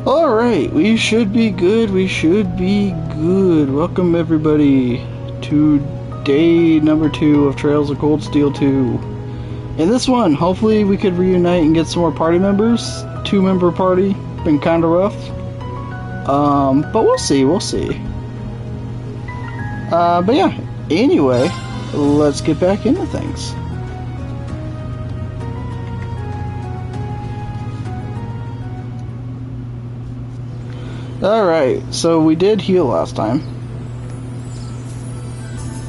Alright, we should be good, Welcome everybody to day number 2 of Trails of Cold Steel 2. In this one, hopefully we could reunite and get some more party members. 2-member party, been kinda rough. But we'll see. But yeah, anyway, let's get back into things. Alright, so we did heal last time.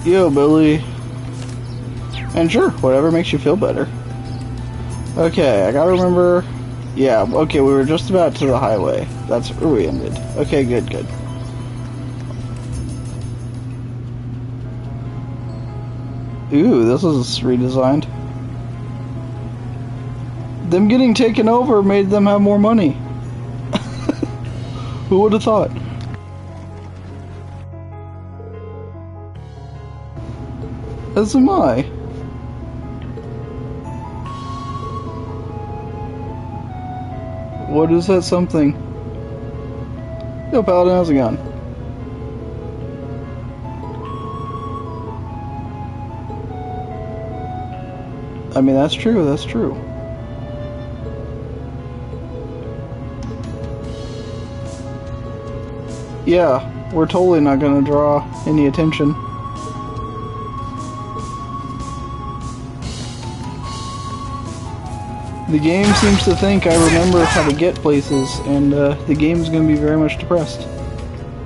Yo, Billy. And sure, whatever makes you feel better. Okay, I gotta remember... Yeah, okay, we were just about to the highway. That's where we ended. Okay, good. Ooh, this is redesigned. Them getting taken over made them have more money. Who would have thought? As am I. What is that something? Yo, Paladin, how's it going? I mean, that's true. Yeah, we're totally not gonna draw any attention. The game seems to think I remember how to get places, and the game's gonna be very much depressed.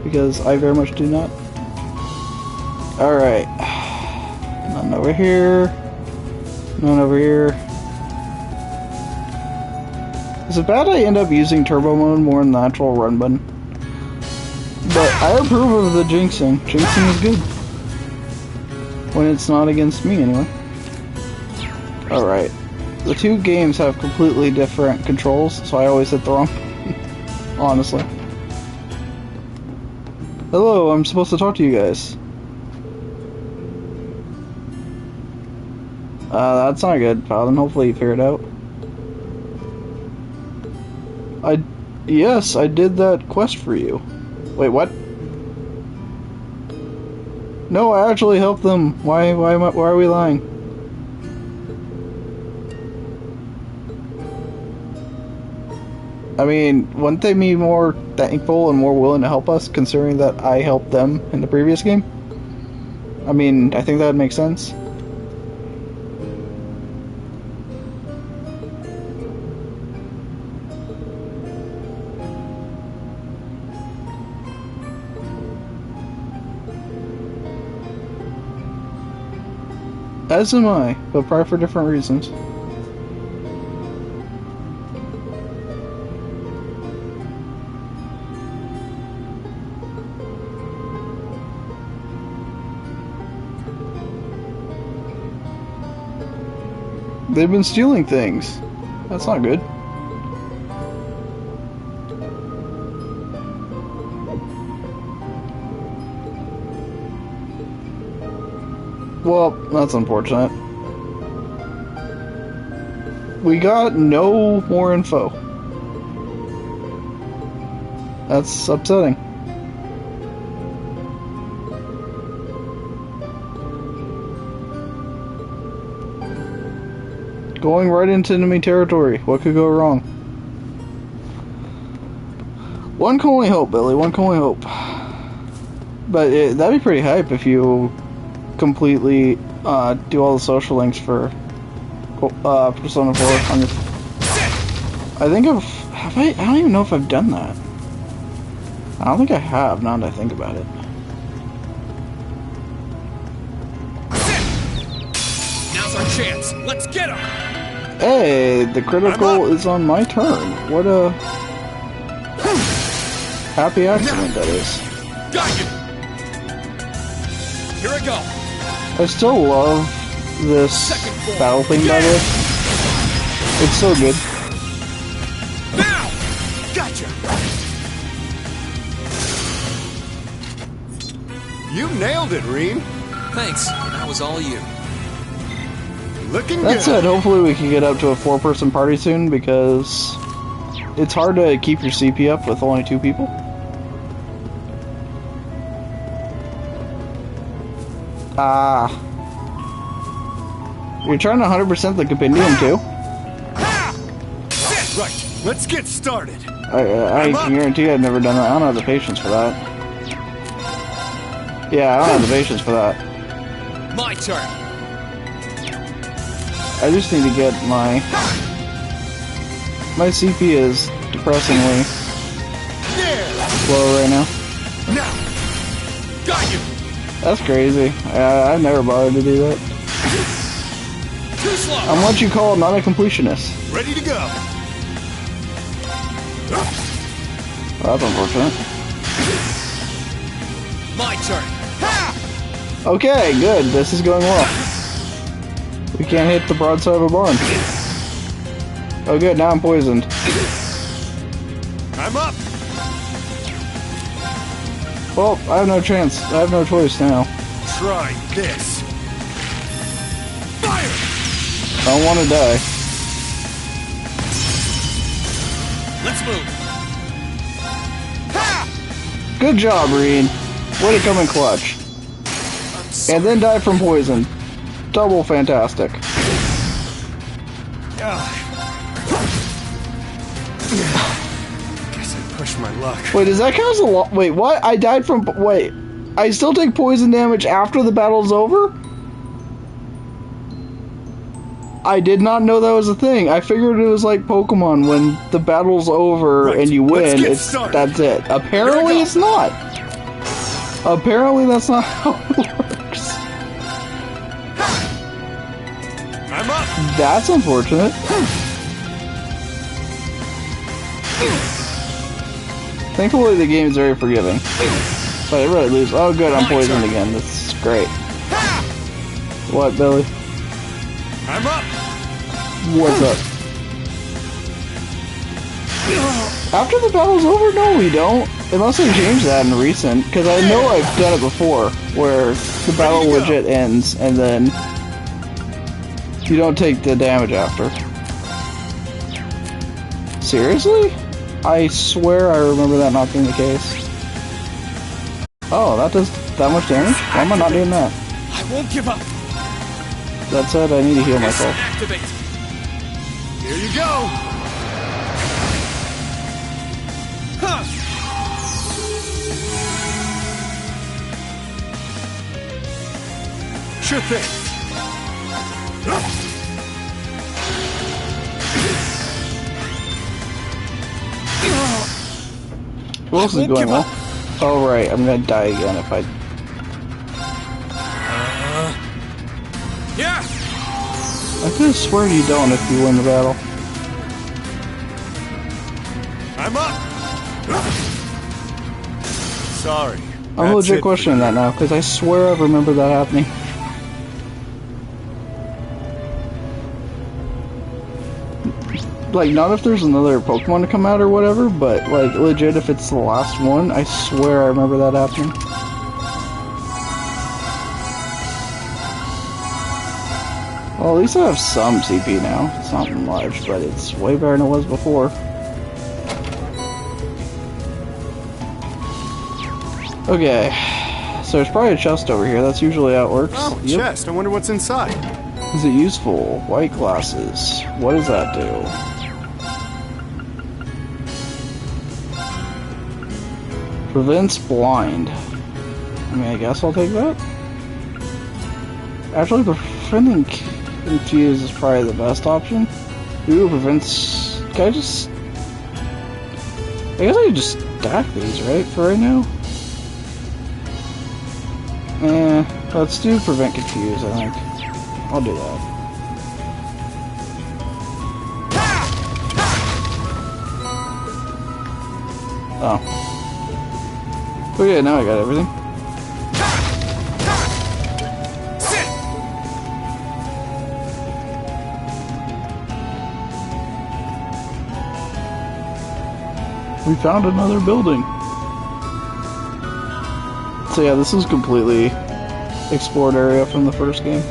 Because I very much do not. Alright. None over here. None over here. Is it bad I end up using turbo mode more than the actual run button? But I approve of the jinxing. Jinxing is good. When it's not against me, anyway. Alright. The two games have completely different controls, so I always hit the wrong. Honestly. Hello, I'm supposed to talk to you guys. That's not good, Paladin. Hopefully you figure it out. Yes, I did that quest for you. Wait, what? No, I actually helped them. Why are we lying? I mean, wouldn't they be more thankful and more willing to help us, considering that I helped them in the previous game? I mean, I think that would make sense. As am I, but probably for different reasons. They've been stealing things. That's not good. Well, that's unfortunate. We got no more info. That's upsetting. Going right into enemy territory. What could go wrong? One can only hope, Billy. One can only hope. But that'd be pretty hype if you completely do all the social links for Persona 4 on your... I think I don't even know if I've done that. I don't think I have, now that I think about it. Now's our chance. Let's get him. Hey, the critical is on my turn. What a happy accident that is. Got you. Here I go. I still love this battle thing, by the way. It's so good. Now! Gotcha! You nailed it, Reem. Thanks. That was all you. Looking That good. said, hopefully we can get up to a 4-person party soon, because it's hard to keep your CP up with only 2 people. Ah. You're trying to 100% the compendium too? Right, let's get started. I can guarantee I've never done that. I don't have the patience for that. Yeah, I don't have the patience for that. My turn. I just need to get my CP is depressingly low right now. Now. Got you. That's crazy. I've never bothered to do that. Too slow. I'm what you call not a completionist. Ready to go. Well, that's unfortunate. My turn. Okay, good. This is going well. We can't hit the broadside of a barn. Oh good, now I'm poisoned. I'm up. Well, I have no chance. I have no choice now. Try this. Fire! I don't want to die. Let's move. Good job, Reed. Way to come in clutch. And then die from poison. Double fantastic. Guess I pushed my luck. Wait, does that count as a lot? Wait, what? I died from... Wait. I still take poison damage after the battle's over? I did not know that was a thing. I figured it was like Pokemon when the battle's over and you win. That's it. Apparently it's not. Apparently that's not how it works. I'm up. That's unfortunate. Thankfully the game is very forgiving. But I really lose. Oh good, I'm poisoned again. This is great. What, Billy? I'm up. What's up? After the battle's over? No, we don't. Unless they change that in recent. Because I know I've done it before. Where the battle legit ends and then you don't take the damage after. Seriously? I swear I remember that not being the case. Oh, that does that much damage? Why am I not doing that? I won't give up. That said, I need to heal myself. Activate. Here you go. Huh. Sure thing. Who else is going well? Oh right, I'm gonna die again if I... Yeah. I could swear you don't if you win the battle. I'm up. Sorry. I'm legit questioning that now, because I swear I remember that happening. Like, not if there's another Pokemon to come out or whatever, but, like, legit if it's the last one, I swear I remember that happening. Well, at least I have some CP now. It's not much, but it's way better than it was before. Okay, so there's probably a chest over here. That's usually how it works. Oh, chest. I wonder what's inside. Is it useful? White glasses. What does that do? Prevents blind. I mean, I guess I'll take that. Actually, preventing confuse is probably the best option. Ooh, prevents... Can I just... I guess I could just stack these, right? For right now? Let's do prevent confuse, I think. I'll do that. Oh. Okay, now I got everything. We found another building. So yeah, this is completely explored area from the first game.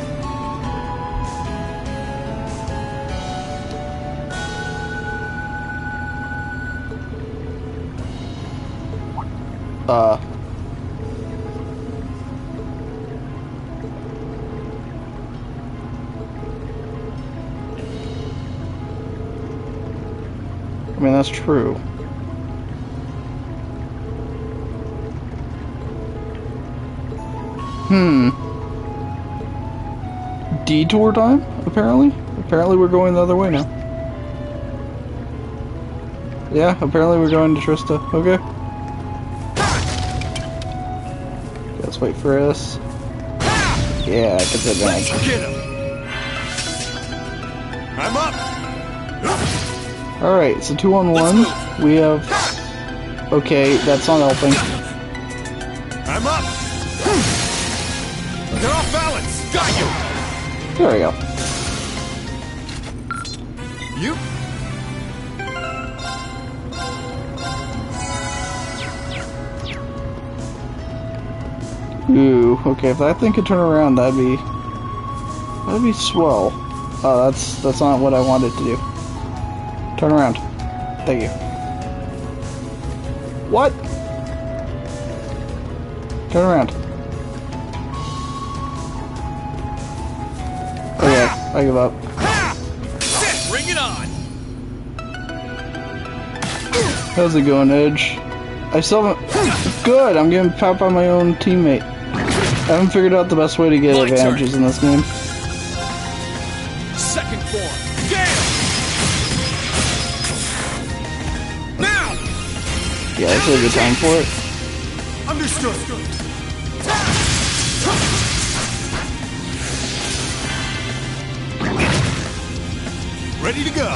I mean, that's true. Detour time, apparently? Apparently we're going the other way now. Yeah, apparently we're going to Trista. Okay. Let's wait for us. Yeah, get that Let's advantage. get him. I'm up. Alright, so 2-on-1. We have... Okay, that's not helping. I'm up. They're off balance. Got you. There we go. You. Ooh, okay, if that thing could turn around, that'd be swell. Oh, that's not what I wanted to do. Turn around. Thank you. What? Turn around. Okay, I give up. Bring it on. How's it going, Edge? I still haven't... Good, I'm getting popped by my own teammate. I haven't figured out the best way to get My advantages in this game. Second form. Gale. Now. Yeah, it's a good time for it. Understood. Ready to go.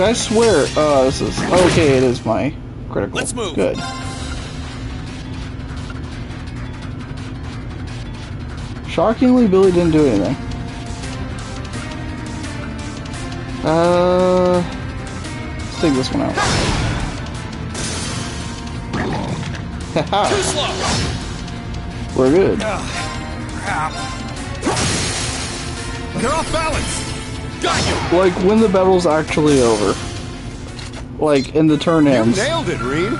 I swear, this is... Okay, it is my critical. Let's move. Good. Shockingly, Billy didn't do anything. Let's take this one out. Haha, Too slow. we're good. They're off balance. Got you. Like, when the battle's actually over. Like, and the turn You ends. nailed it, Reem.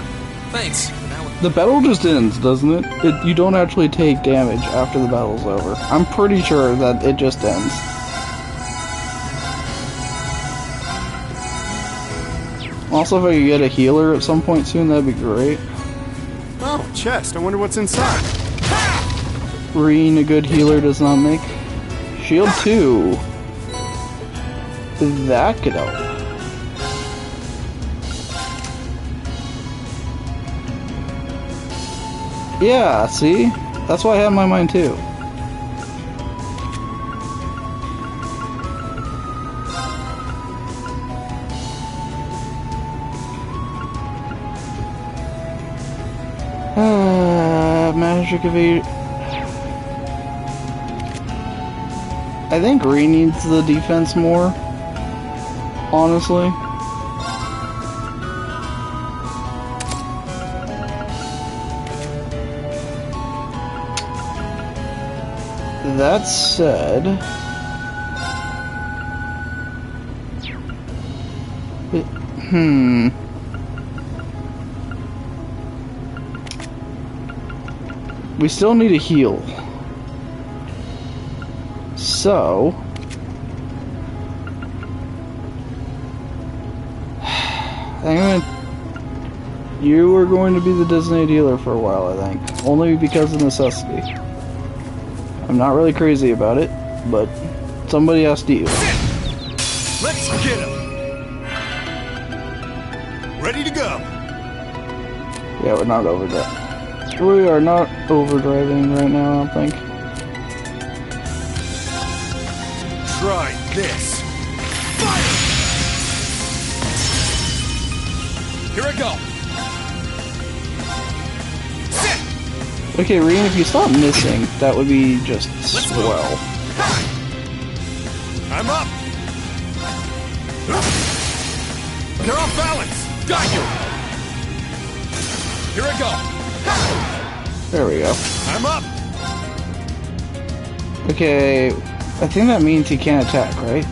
Thanks. Now The battle just ends, doesn't it? You don't actually take damage after the battle's over. I'm pretty sure that it just ends. Also, if I could get a healer at some point soon, that'd be great. Oh, chest. I wonder what's inside. Reen, a good healer, does not make. Shield 2. That could help. Yeah, see? That's what I had in my mind too. Magic evade. I think Green needs the defense more. Honestly. That said, we still need a heal. So, you are going to be the designated healer for a while, I think. Only because of necessity. I'm not really crazy about it, but somebody has to heal. Let's get him. Ready to go. Yeah, we're not overdriving. We are not overdriving right now, I don't think. Try this. fire. Here I go. Sit. Okay, Reen, if you stop missing, that would be just swell. I'm up. They're off balance. Got you. Here I go. There we go. I'm up. Okay, I think that means he can't attack, right?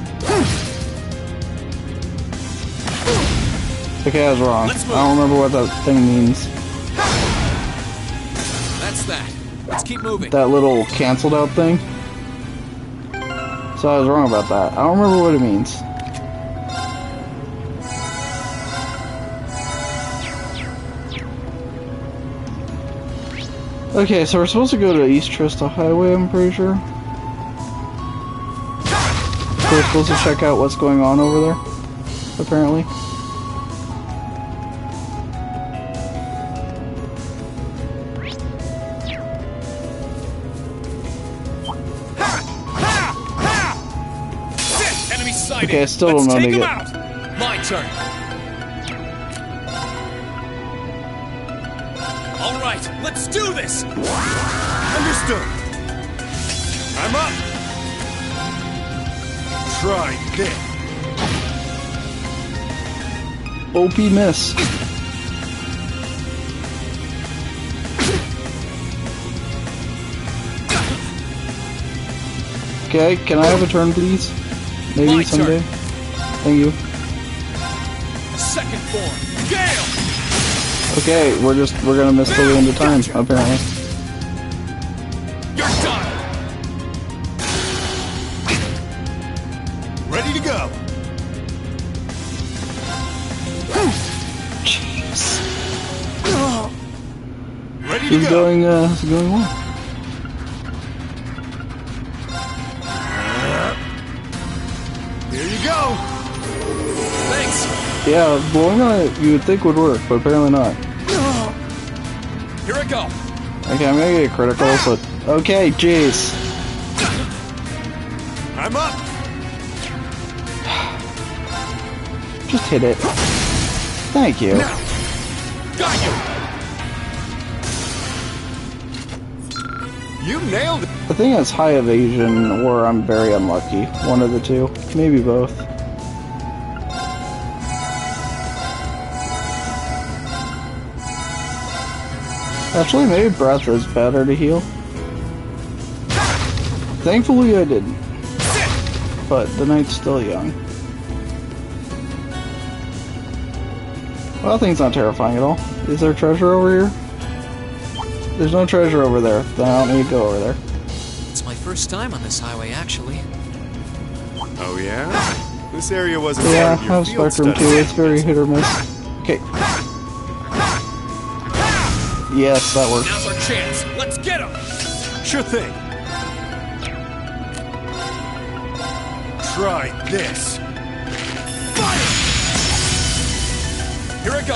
Okay, I was wrong. Let's I move. don't remember what that thing means. That's that. Let's keep moving. That little canceled out thing. So I was wrong about that. I don't remember what it means. Okay, so we're supposed to go to East Trista Highway, I'm pretty sure. We're supposed to check out what's going on over there, apparently. Enemy sighted. Okay, I still Let's don't know take to him get- out. My turn. All right, let's do this. Understood. I'm up. Try this. OP miss. Okay, can I have a turn, please? Maybe My someday. turn. Thank you. Second form. Gale. Okay, we're gonna miss till the end of time, apparently. You're done. Ready to go. Jeez. Ready to It's go. going well. Here you go. Thanks. Yeah, blowing on it you would think would work, but apparently not. Here I go. Okay, I'm gonna get a critical, so... Okay, jeez. I'm up. Just hit it. Thank you. Got you. You nailed it. I think it's high evasion, or I'm very unlucky. One of the two. Maybe both. Actually, maybe breath is better to heal. Thankfully I didn't. But the night's still young. Well, that thing's not terrifying at all. Is there treasure over here? There's no treasure over there. Then I don't need to go over there. It's my first time on this highway, actually. Oh yeah? This area wasn't Yeah, part I of your have field Spectrum study. too. It's very hit or miss. Okay. Yes, that works. Now's our chance. Let's get him. Sure thing. Try this. Fire. Here I go.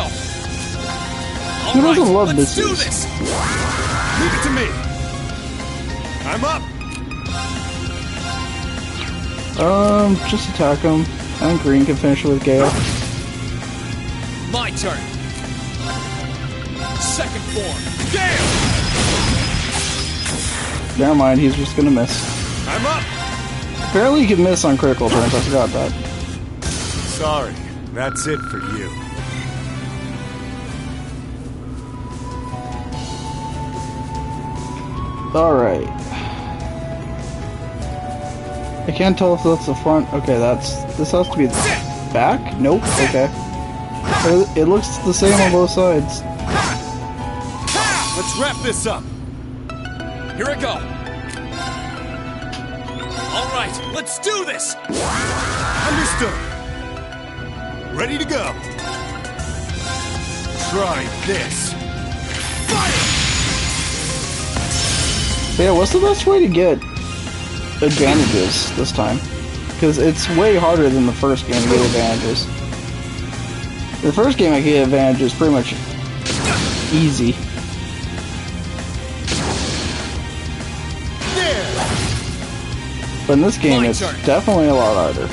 All Who doesn't right, love let's do misses? this. Leave it to me. I'm up. Just attack him. I think Green can finish it with Gale. My turn. Second form. Gale. Never mind, he's just gonna miss. I'm up. Apparently he can miss on critical turns, I forgot that. Sorry. That's it for you. Alright. I can't tell if that's the front. Okay, this has to be the back? Nope, okay. It looks the same on both sides. Let's wrap this up. Here I go. All right, let's do this. Understood. Ready to go. Try this. Fire. Yeah, what's the best way to get advantages this time? Because it's way harder than the first game to get advantages. The first game I could get advantages pretty much easy. There. But in this game, My it's turn. definitely a lot harder.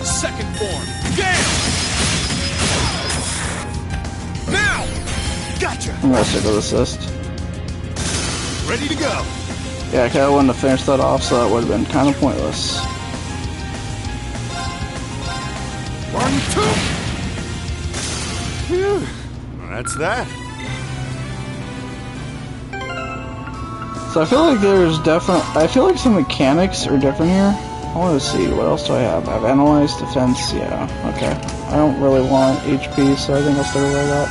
Second form. Gale. Now. Gotcha. I'm gonna stick with assist. Ready to go. Yeah, I kinda wanted to finish that off, so that would have been kind of pointless. 1, 2. Phew. That's that. So I feel like I feel like some mechanics are different here. I want to see, what else do I have? I have analyze, defense, yeah, okay. I don't really want HP, so I think I'll stick with that.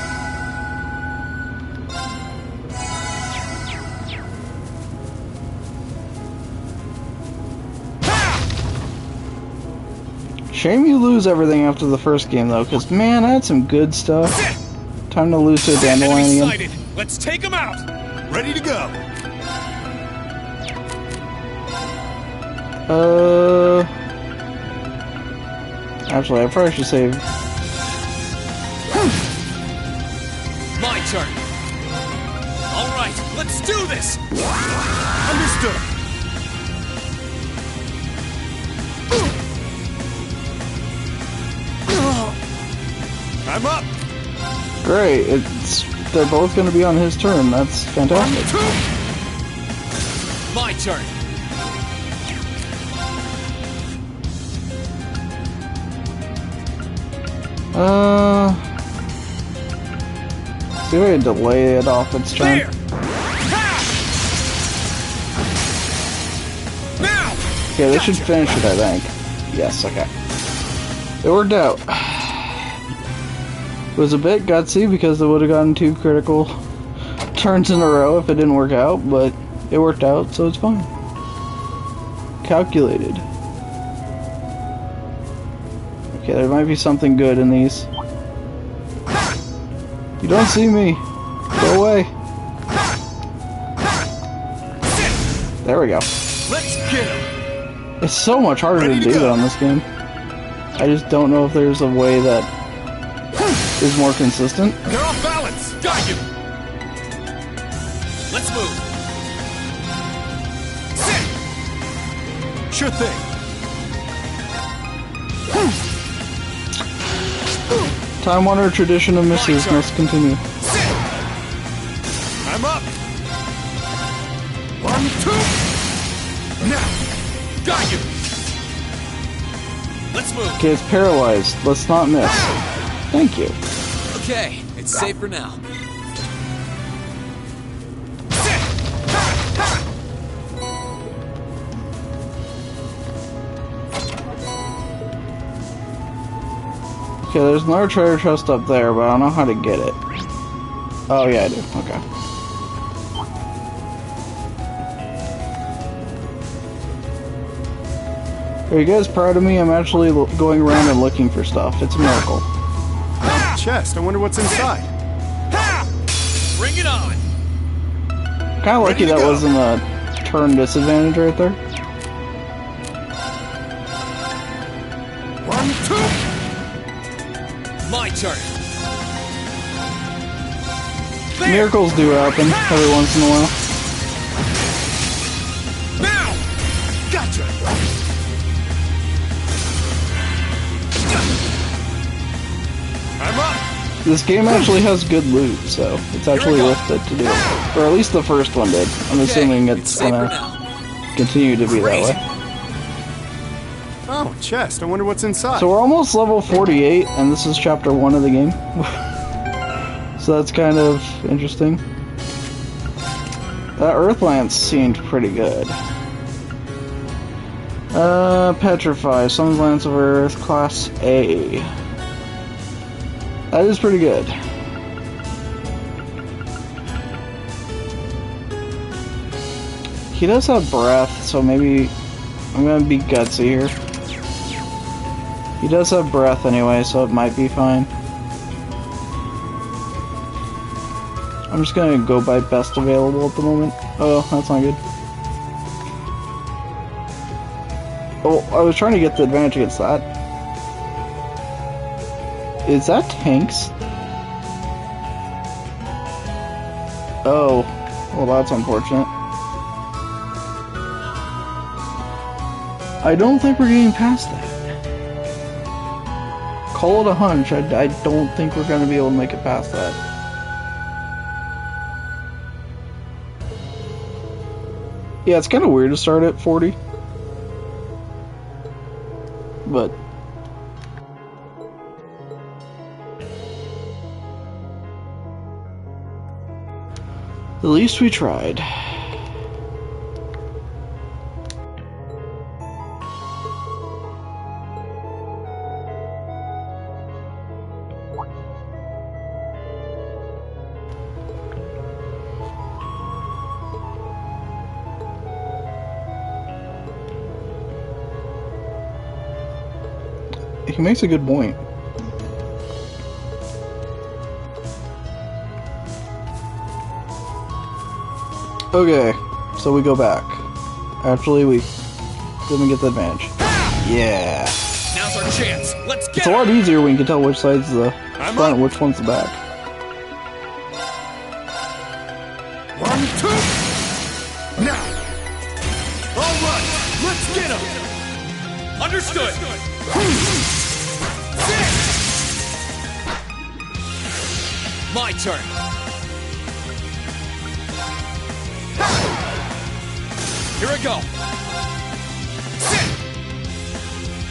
Shame you lose everything after the first game, though, because, man, I had some good stuff. Time to lose to a dandelion again. Let's take him out. Ready to go. Actually, I probably should save. My turn. All right, let's do this. Understood. I'm up. Great, they're both going to be on his turn. That's fantastic. My turn. See if I can delay it off its turn. There. Now. Okay, this should finish it, I think. Yes, okay. It worked out. It was a bit gutsy because it would have gotten 2 critical turns in a row if it didn't work out, but it worked out, so it's fine. Calculated. Okay, there might be something good in these. You don't see me. Go away. There we go. Let's get him. It's so much harder to do that on this game. I just don't know if there's a way that is more consistent. They're off balance. Got you. Let's move. Sure thing. Time-honored tradition of misses must continue. I'm up. 1, 2. Now. Got you. Let's move. Okay, it's paralyzed. Let's not miss. Thank you. Okay, it's safe for now. Okay, there's another treasure chest up there, but I don't know how to get it. Oh, yeah, I do. Okay. Are you guys proud of me? I'm actually going around and looking for stuff. It's a miracle. Chest. I wonder what's inside. Bring it on. Kind of lucky that wasn't a turn disadvantage right there. 1, 2. My turn. Miracles do happen every once in a while. Now. Gotcha. I'm up. This game actually has good loot, so it's actually worth it to do. Or at least the first one did. I'm assuming it's safe for gonna now. continue to be that way. Oh, chest. I wonder what's inside. So we're almost level 48, and this is chapter 1 of the game. So that's kind of interesting. That Earth Lance seemed pretty good. Petrify. Summons Lance of Earth, Class A. That is pretty good. He does have breath, so maybe I'm gonna be gutsy here. He does have breath anyway, so it might be fine. I'm just gonna go by best available at the moment. Oh, that's not good. Oh, I was trying to get the advantage against that. Is that tanks? Oh, well that's unfortunate. I don't think we're getting past that. Call it a hunch, I don't think we're going to be able to make it past that. Yeah, it's kind of weird to start at 40. But at least we tried. He makes a good point. Okay, so we go back. Actually, we didn't get the advantage. Yeah. Now's our chance. Let's get It's a lot easier when you can tell which side's the front and which one's the back. 1, 2. Now. All right, let's get him. Understood. My turn. Here I go.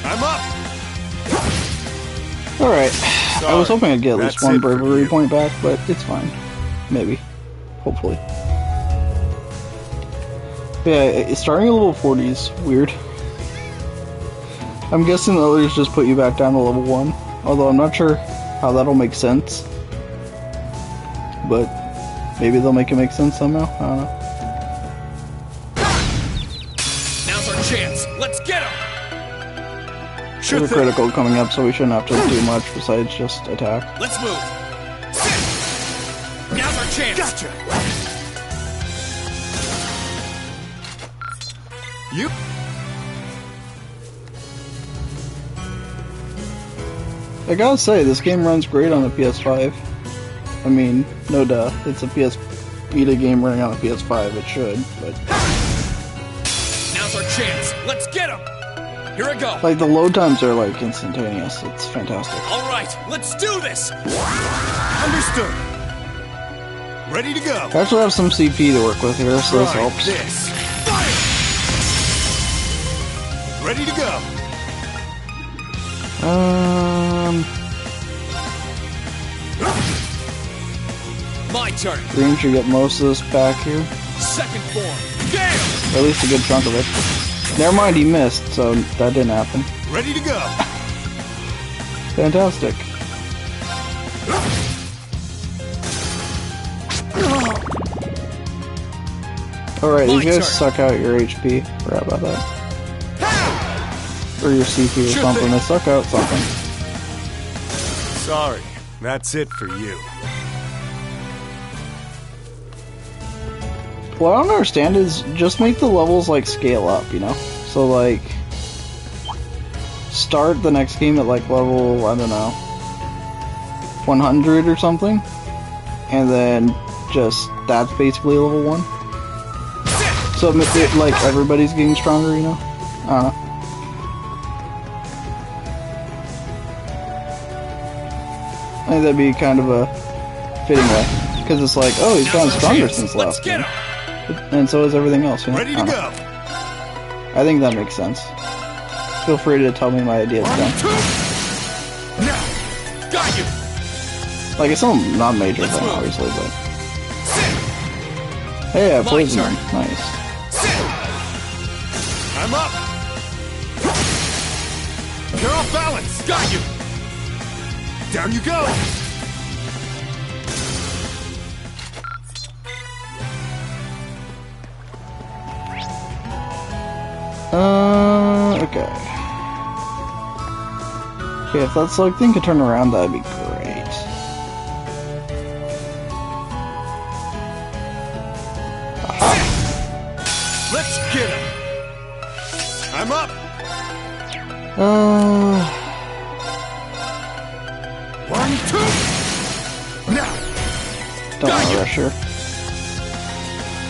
I'm up. Alright. I was hoping I'd get at least That's one it for bravery you. point back, but it's fine. Maybe. Hopefully. But yeah, starting at level 40 is weird. I'm guessing the others just put you back down to level 1. Although I'm not sure how that'll make sense. But maybe they'll make it make sense somehow. I don't know. Now's our chance. Let's get him. Sure There's a thing. critical coming up, so we shouldn't have to do much besides just attack. Let's move. Now's our chance. Gotcha. You. I gotta say, this game runs great on the PS5. I mean, no duh. It's a PS Vita game running on a PS5. It should, but Now's our chance. Let's get him. Here I go. like the load times are like instantaneous. It's fantastic. All right, let's do this. Understood. Ready to go. I actually have some CP to work with here, so this Try helps. this. Fire. Ready to go. My turn. Green should get most of this back here. Second form. Damn. Or at least a good chunk of it. Never mind, he missed, so that didn't happen. Ready to go. Fantastic. Alright, My these guys turn. suck out your HP. Forgot about that. Or your CP or Sure something. thing. They suck out something. Sorry, that's it for you. What I don't understand is just make the levels like scale up, you know? So like start the next game at like level, I don't know, 100 or something, and then just that's basically level 1. So it, like everybody's getting stronger, you know? I don't know. I think that'd be kind of a fitting way, because it's like, oh, he's gotten Now's our stronger chance. since Let's last get game. him. And so is everything else, you know? Ready I to don't go. know. I think that makes sense. Feel free to tell me my ideas 1, then. 2. Now. Got you. Like, it's some non-major Let's thing, move. obviously, but... Hey, I My poisoned turn. him. Nice. I'm up. You're off balance. Got you. Down you go. Okay. Okay, if that slug thing could turn around, that'd be great. Let's get him. I'm up. Uh... 1, 2. Now. Don't Got want you. to rush her.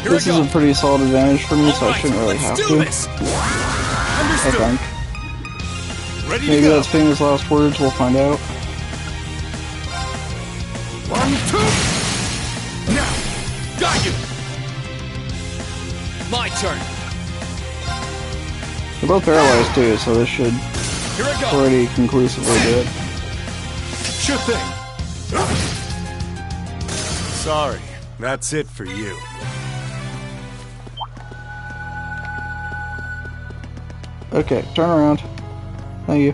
Here This I is go. a pretty solid advantage for me, so I All shouldn't really right, have let's to. do this. I Understood. think. Ready Maybe to go. that's famous last words, we'll find out. 1, 2. Now. Got you. My turn. They're both paralyzed too, so this should Here I go. already conclusively do it. Sure thing. Sorry, that's it for you. Okay, turn around. Thank you.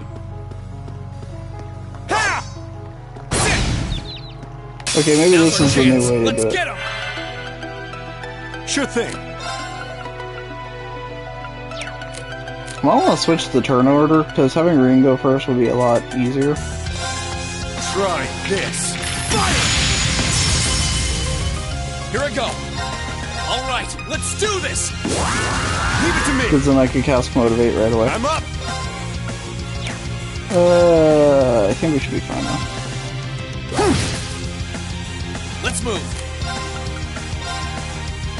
Ha! Sit. Okay, maybe Now's this our is the new chance. way to Let's do get it. him. Sure thing. I want to switch the turn order, because having Reen go first would be a lot easier. Try this. Fire! Here I go. All right, let's do this. Leave it to me. Because then I could cast Motivate right away. I'm up. I think we should be fine now. Let's move.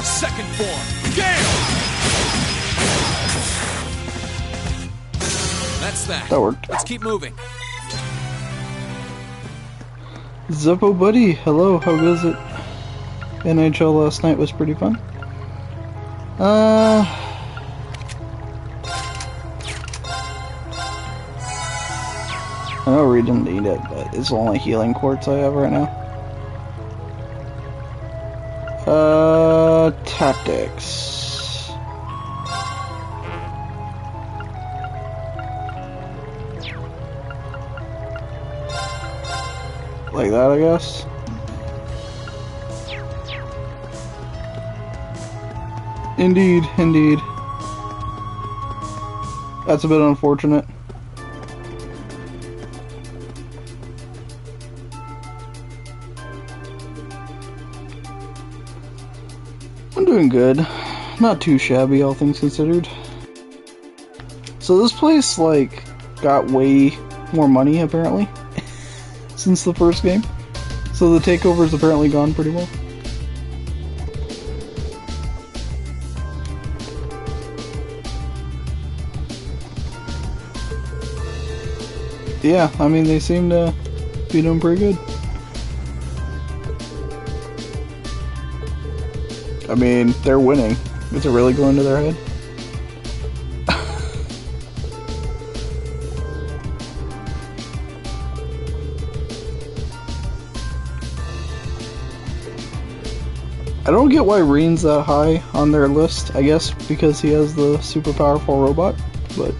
Second form. Gale! That's that. That worked. Let's keep moving. Zeppo buddy, hello, how goes it? NHL last night was pretty fun. I know we didn't need it, but it's the only healing quartz I have right now. Tactics. Like that, I guess. Indeed, indeed. That's a bit unfortunate. I'm doing good. Not too shabby, all things considered. So this place, like, got way more money, apparently, since the first game. So the takeover's apparently gone pretty well. Yeah, I mean, they seem to be doing pretty good. I mean, they're winning. Is it really going to their head? I don't get why Reen's that high on their list. I guess because he has the super powerful robot, but...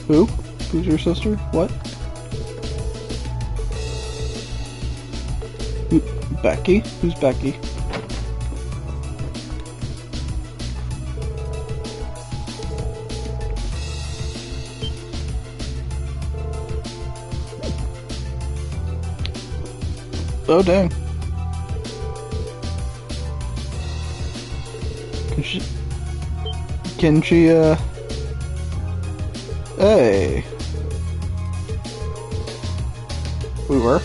Who? Who's your sister? What? Becky? Who's Becky? Oh, dang. Can she, Hey. We were?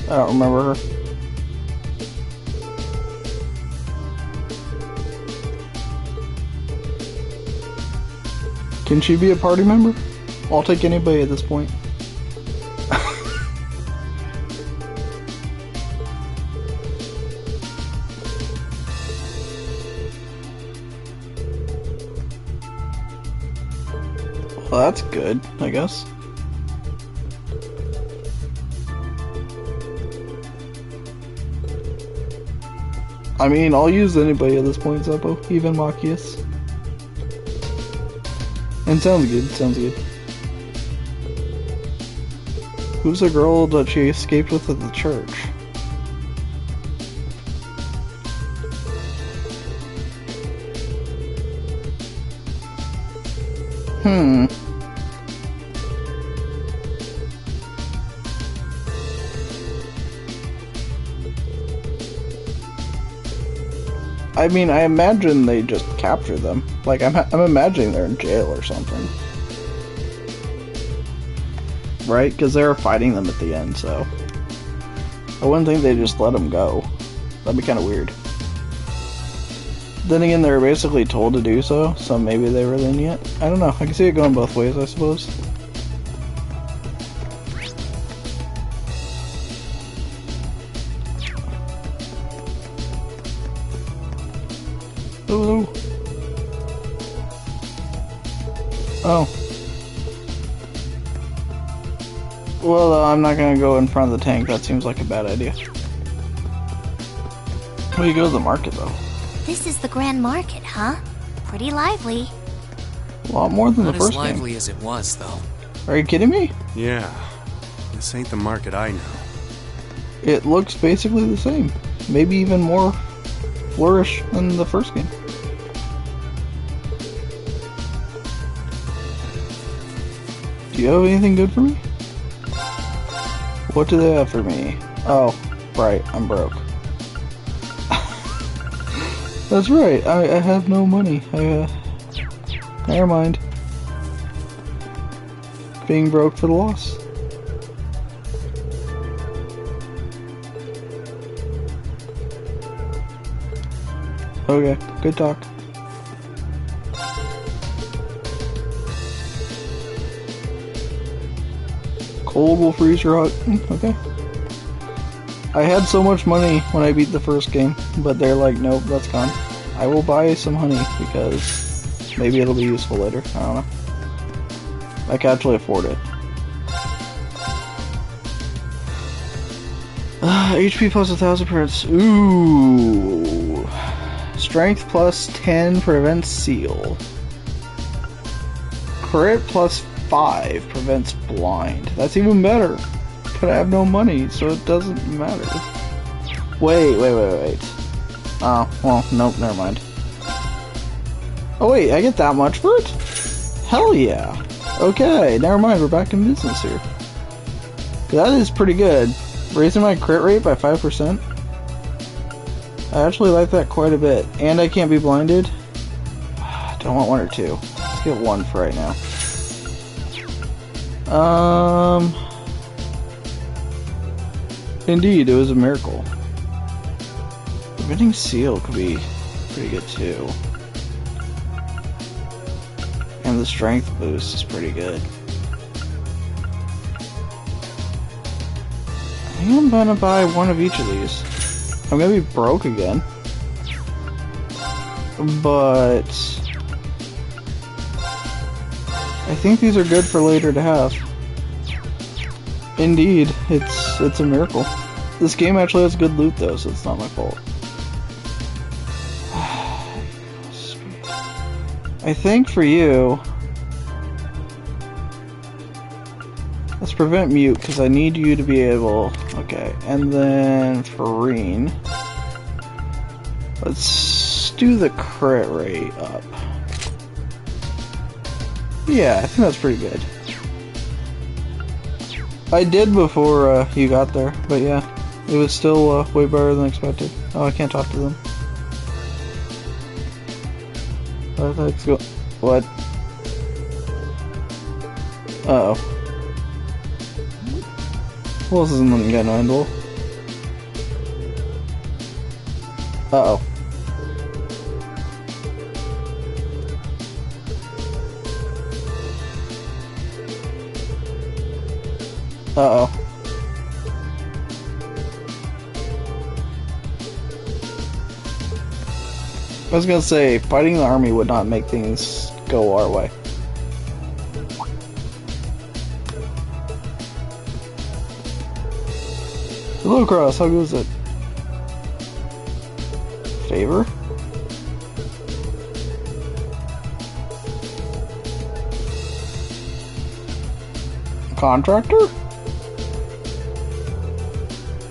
I don't remember her. Can she be a party member? I'll take anybody at this point. Well, that's good, I guess. I mean, I'll use anybody at this point, Zeppo, even Machias. And sounds good, sounds good. Who's the girl that she escaped with at the church? I mean, I imagine they just capture them. Like, I'm imagining they're in jail or something. Right? Because they were fighting them at the end, so... I wouldn't think they just let them go. That'd be kind of weird. Then again, they were basically told to do so, so maybe they were lenient. I don't know. I can see it going both ways, I suppose. Ooh. Oh. Well, I'm not gonna go in front of the tank. That seems like a bad idea. Where do you go to the market, though? This is the Grand Market, huh? Pretty lively. A lot more than Not the as first game. lively as it was, though. Are you kidding me? Yeah. This ain't the market I know. It looks basically the same. Maybe even more flourish than the first game. Do you have anything good for me? What do they have for me? Oh, right, I'm broke. That's right, I have no money. Never mind. Being broke for the loss. Okay, good talk. Cold will freeze your heart. Okay. I had so much money when I beat the first game, but they're like, nope, that's gone. I will buy some honey because maybe it'll be useful later. I don't know. I can actually afford it. HP plus 1,000 prevents. Ooh. Strength plus 10 prevents seal. Crit plus 5 prevents blind. That's even better. But I have no money, so it doesn't matter. Wait. Oh, well, nope, never mind. Oh wait, I get that much for it? Hell yeah. Okay, never mind, we're back in business here. That is pretty good. Raising my crit rate by 5%. I actually like that quite a bit. And I can't be blinded. Do I want 1 or 2? Let's get 1 for right now. Indeed, it was a miracle. Preventing seal could be pretty good too. And the strength boost is pretty good. I think I'm gonna buy 1 of each of these. I'm gonna be broke again. But I think these are good for later to have. Indeed, it's a miracle. This game actually has good loot though, so it's not my fault. I think for you, let's prevent mute because I need you to be able. Okay, and then for Reen, let's do the crit rate up. Yeah, I think that's pretty good. I did before you got there, but yeah, it was still way better than expected. Oh, I can't talk to them. Let's go. What? Uh-oh. Who else isn't letting get an handle? Uh-oh. Uh-oh. I was gonna say, fighting the army would not make things go our way. Hello, Cross, how goes it? Favor? Contractor?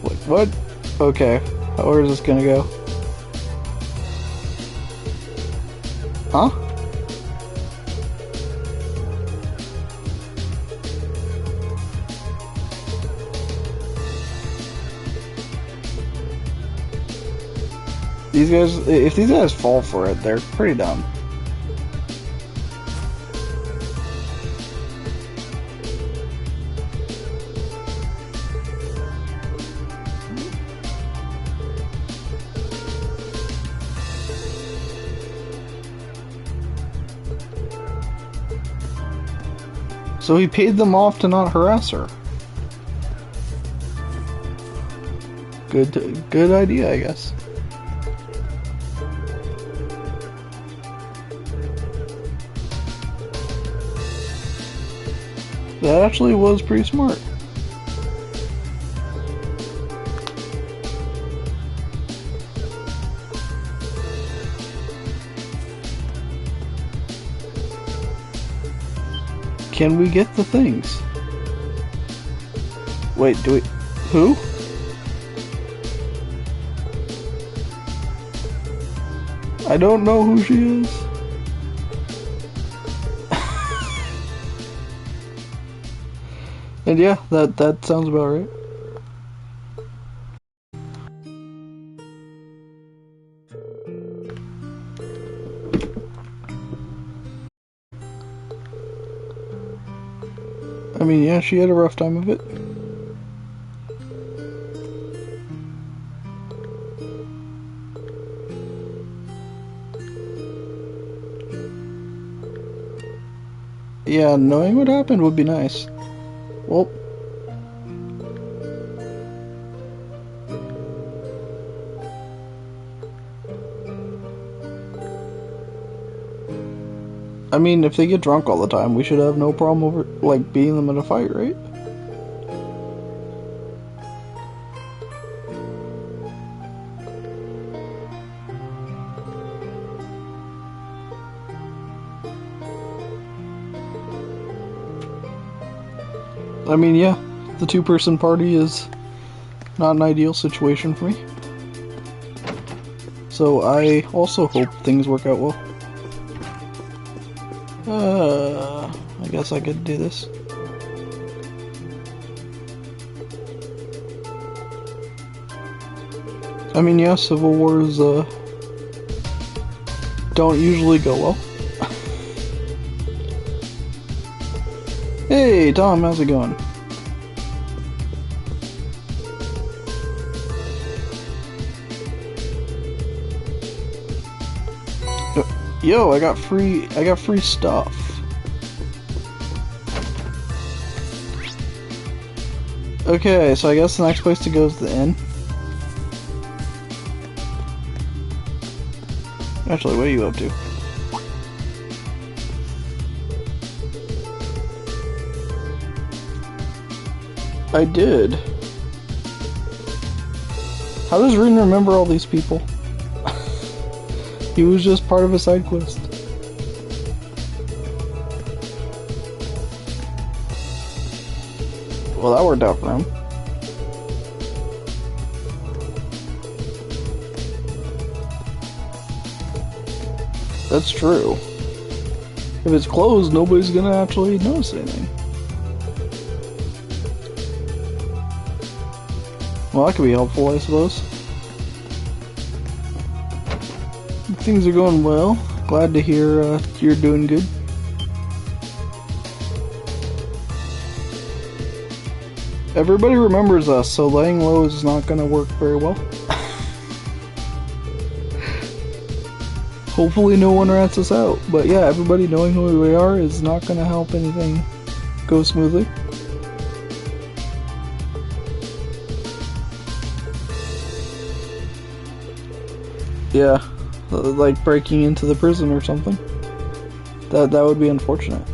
Wait, what? Okay, where is this gonna go? Huh? These guys, if these guys fall for it, they're pretty dumb. So he paid them off to not harass her. Good idea, I guess. That actually was pretty smart. Can we get the things? Wait, do we... Who? I don't know who she is. And yeah, that sounds about right. I mean, yeah, she had a rough time of it. Yeah, knowing what happened would be nice. Well, I mean, if they get drunk all the time, we should have no problem over, like, beating them in a fight, right? I mean, yeah, the two-person party is not an ideal situation for me. So I also hope things work out well. I guess I could do this. I mean, yeah, civil wars, don't usually go well. Hey, Tom, how's it going? Yo, I got free stuff. Okay, so I guess the next place to go is the inn. Actually, what are you up to? I did. How does Rin remember all these people? He was just part of a side quest. Well, that worked out for him. That's true. If it's closed, nobody's gonna actually notice anything. Well, that could be helpful, I suppose. Things are going well. Glad to hear you're doing good. Everybody remembers us, so laying low is not going to work very well. Hopefully no one rats us out. But yeah, everybody knowing who we are is not going to help anything go smoothly. Yeah, like breaking into the prison or something. That would be unfortunate.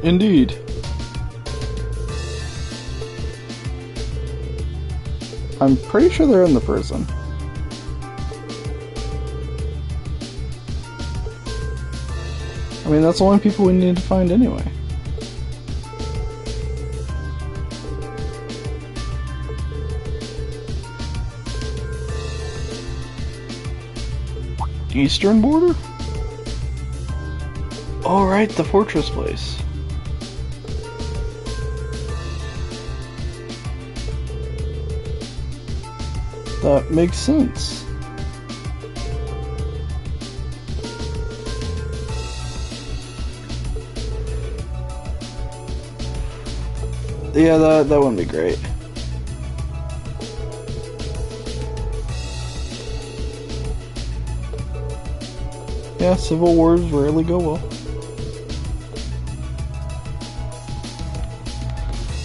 Indeed. I'm pretty sure they're in the prison. I mean, that's the only people we need to find anyway. Eastern border? Oh, right, the fortress place. That makes sense. Yeah, that wouldn't be great. Yeah, civil wars rarely go well.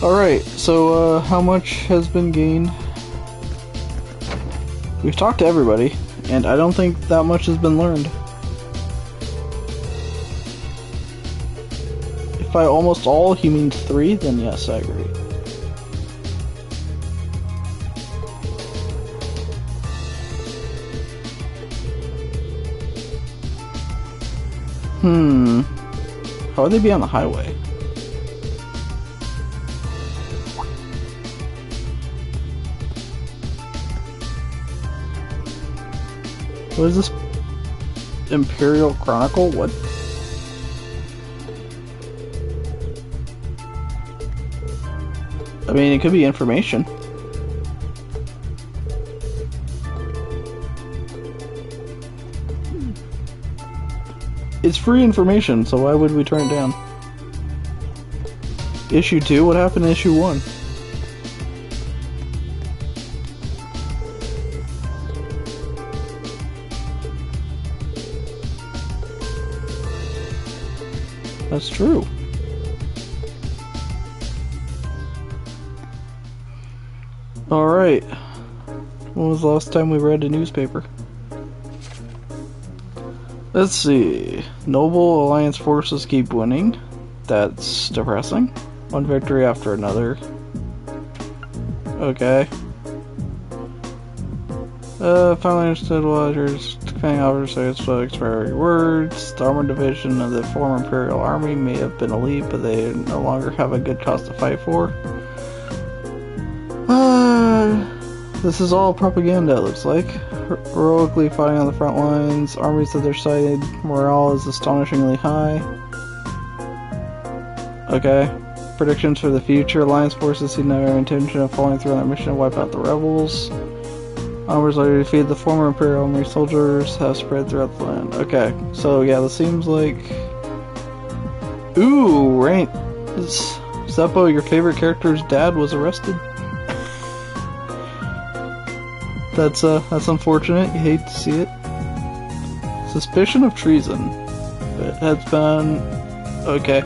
Alright, so how much has been gained? We've talked to everybody, and I don't think that much has been learned. If by almost all he means 3, then yes, I agree. How would they be on the highway? What is this? Imperial Chronicle? What? I mean, it could be information. It's free information, so why would we turn it down? Issue 2? What happened to issue 1? That's true. Alright. When was the last time we read a newspaper? Let's see. Noble Alliance forces keep winning. That's depressing. One victory after another. Okay. Finally understood what your commanding officer says, but expiring words. The armored division of the former Imperial Army may have been elite, but they no longer have a good cause to fight for. This is all propaganda, it looks like. Heroically fighting on the front lines, armies at their side, morale is astonishingly high. Okay. Predictions for the future. Alliance forces seem to have no intention of following through on their mission to wipe out the rebels. Armors are to defeat the former Imperial Army soldiers have spread throughout the land. Okay, so yeah, this seems like... Ooh, right. Zeppo, your favorite character's dad was arrested. That's unfortunate. You hate to see it. Suspicion of treason. It has been... Okay.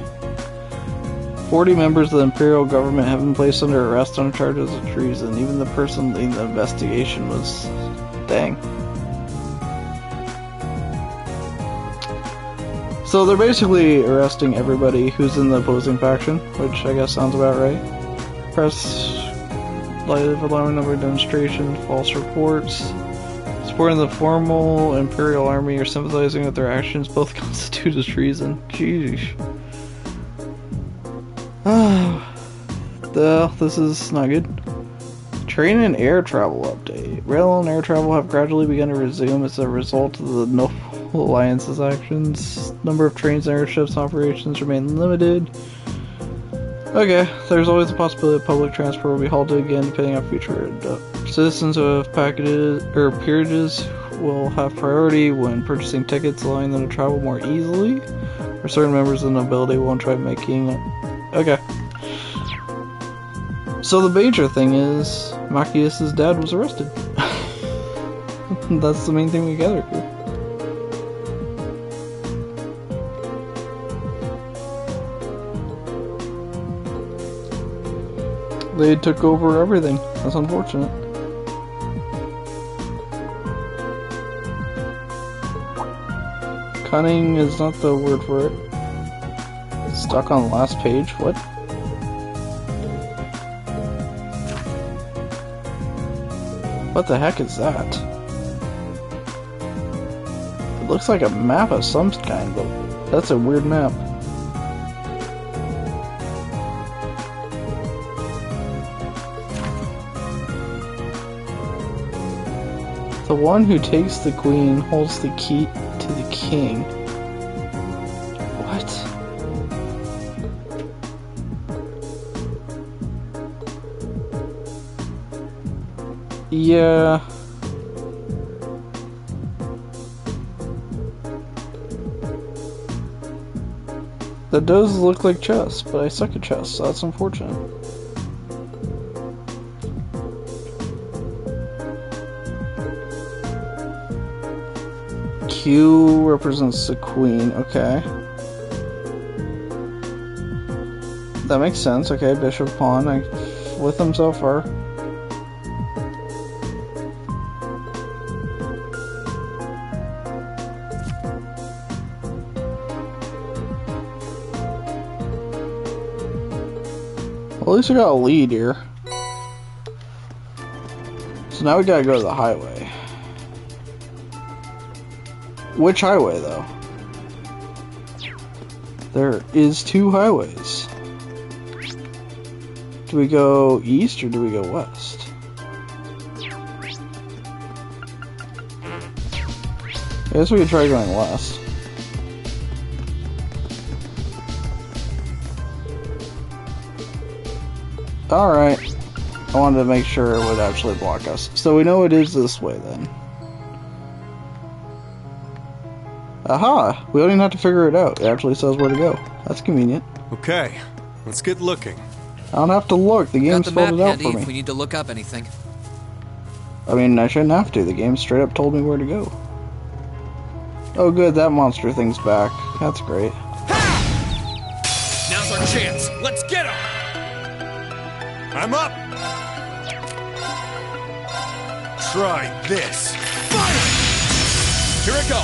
40 members of the Imperial government have been placed under arrest on charges of treason. Even the person leading the investigation was... Dang. So they're basically arresting everybody who's in the opposing faction, which I guess sounds about right. Press... live alarming number of demonstrations, false reports. Supporting the formal Imperial Army or sympathizing with their actions both constitute as treason. Jeez. This is not good. Train and air travel update. Rail and air travel have gradually begun to resume as a result of the Noble Alliance's actions. Number of trains and airships operations remain limited. Okay, there's always the possibility that public transport will be halted again depending on future citizens who have packages or peerages will have priority when purchasing tickets, allowing them to travel more easily. Or certain members of the nobility won't try making it. Okay. So the major thing is Machias's dad was arrested. That's the main thing we gather here. They took over everything. That's unfortunate. Cunning is not the word for it. Stuck on the last page? What? What the heck is that? It looks like a map of some kind, but that's a weird map. The one who takes the queen holds the key to the king. What? Yeah. That does look like chess, but I suck at chess, so that's unfortunate. Q represents the queen, okay. That makes sense, okay, bishop, pawn, I'm with them so far. Well, at least we got a lead here. So now we gotta go to the highway. Which highway, though? There is 2 highways. Do we go east or do we go west? I guess we could try going west. Alright. I wanted to make sure it would actually block us. So we know it is this way then. Aha! We don't even have to figure it out. It actually says where to go. That's convenient. Okay, let's get looking. I don't have to look. The game Got the spelled map it out handy for if me. we need to look up anything. I mean, I shouldn't have to. The game straight up told me where to go. Oh good, that monster thing's back. That's great. Now's our chance. Let's get him! I'm up! Try this. Fire! Here I go.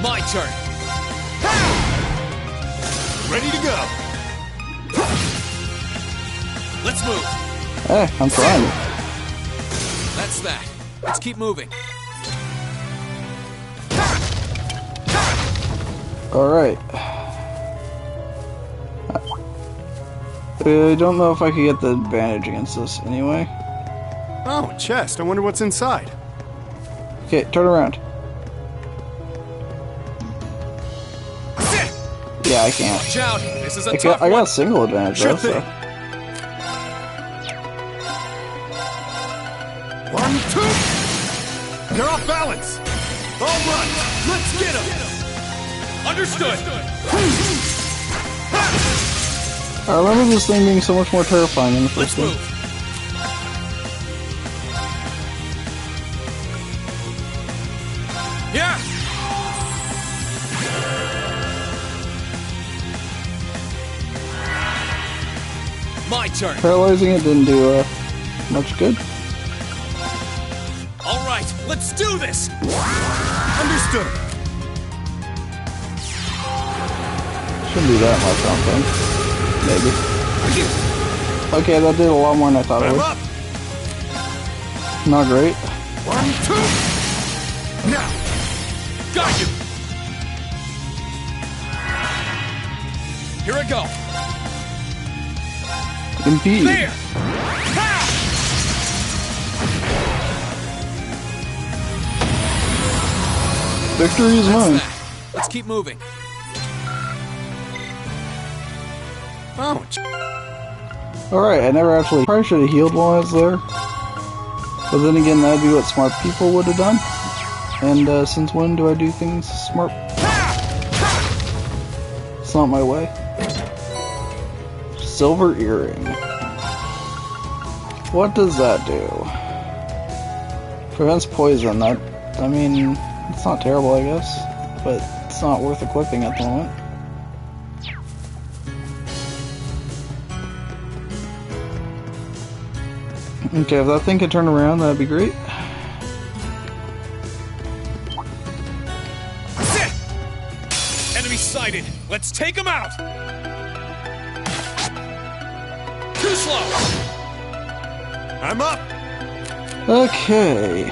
My turn. Ready to go. Let's move. Hey, I'm trying. That's that. Let's keep moving. Alright. I don't know if I could get the advantage against this anyway. Oh, chest. I wonder what's inside. Okay, turn around. Yeah, I can't. Watch out. This is a I tough got one. a single advantage Sure though, so. thing. 1, 2. They're off balance. All right, let's get them. Understood. I remember this thing being so much more terrifying in the Let's first game. move. Yeah. My turn. Paralyzing it didn't do much good. All right, let's do this. Understood. Shouldn't do that much, I don't think. Maybe. Okay, that did a lot more than I thought it I'm would. up. Not great. 1, 2. Now. Got you. Here I go. Impede. There. Victory is That's mine. that. Let's keep moving. Oh, Alright, I never actually... Probably should have healed while I was there. But then again, that'd be what smart people would have done. And since when do I do things smart? It's not my way. Silver earring. What does that do? Prevents poison. That, I mean, it's not terrible, I guess. But it's not worth equipping at the moment. Okay, if that thing could turn around, that'd be great. Enemy sighted. Let's take him out. Too slow. I'm up. Okay.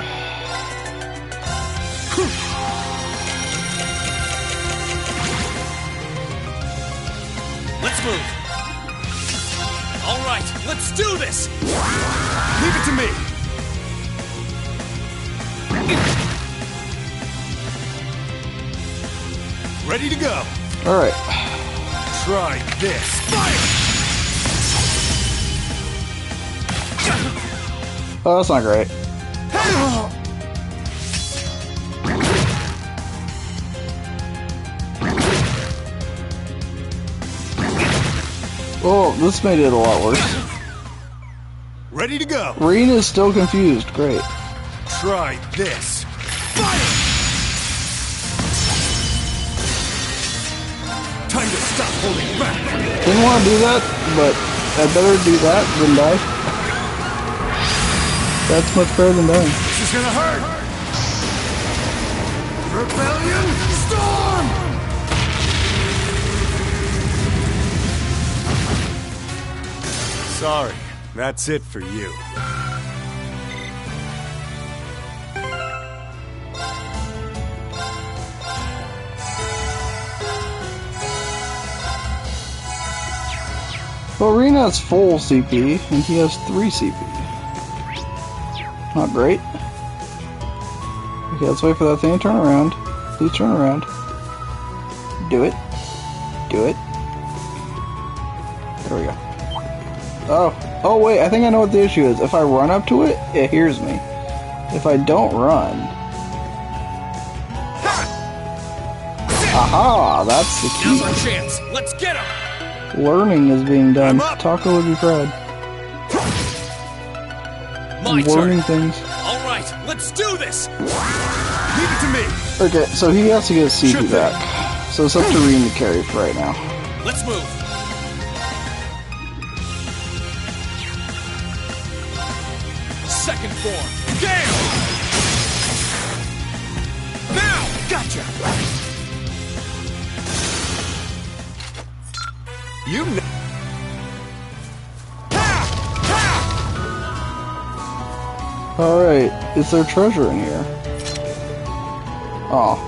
Let's move. All right, let's do this. Leave it to me. Ready to go. Alright. Try this. Fire! Oh, that's not great. Oh, this made it a lot worse. Ready to go. Reen is still confused. Great. Try this. Fire! Time to stop holding back. Didn't want to do that, but I'd better do that than die. That's much better than dying. This is gonna hurt. Rebellion storm. Sorry, that's it for you. Well, Rena has full CP, and he has 3 CP. Not great. Okay, let's wait for that thing to turn around. Please turn around. Do it. Do it. There we go. Oh wait, I think I know what the issue is. If I run up to it, it hears me. If I don't run... Aha! That's the key. Now's our chance. Let's get him. Learning is being done. Taco would be proud. My learning turn. things. All right, let's do this. Leave it to me. Okay, so he has to get his CP back. So it's up to Reen to carry for right now. Let's move. Second form. Gale! Now! Gotcha! You know. Alright, is there treasure in here? Oh.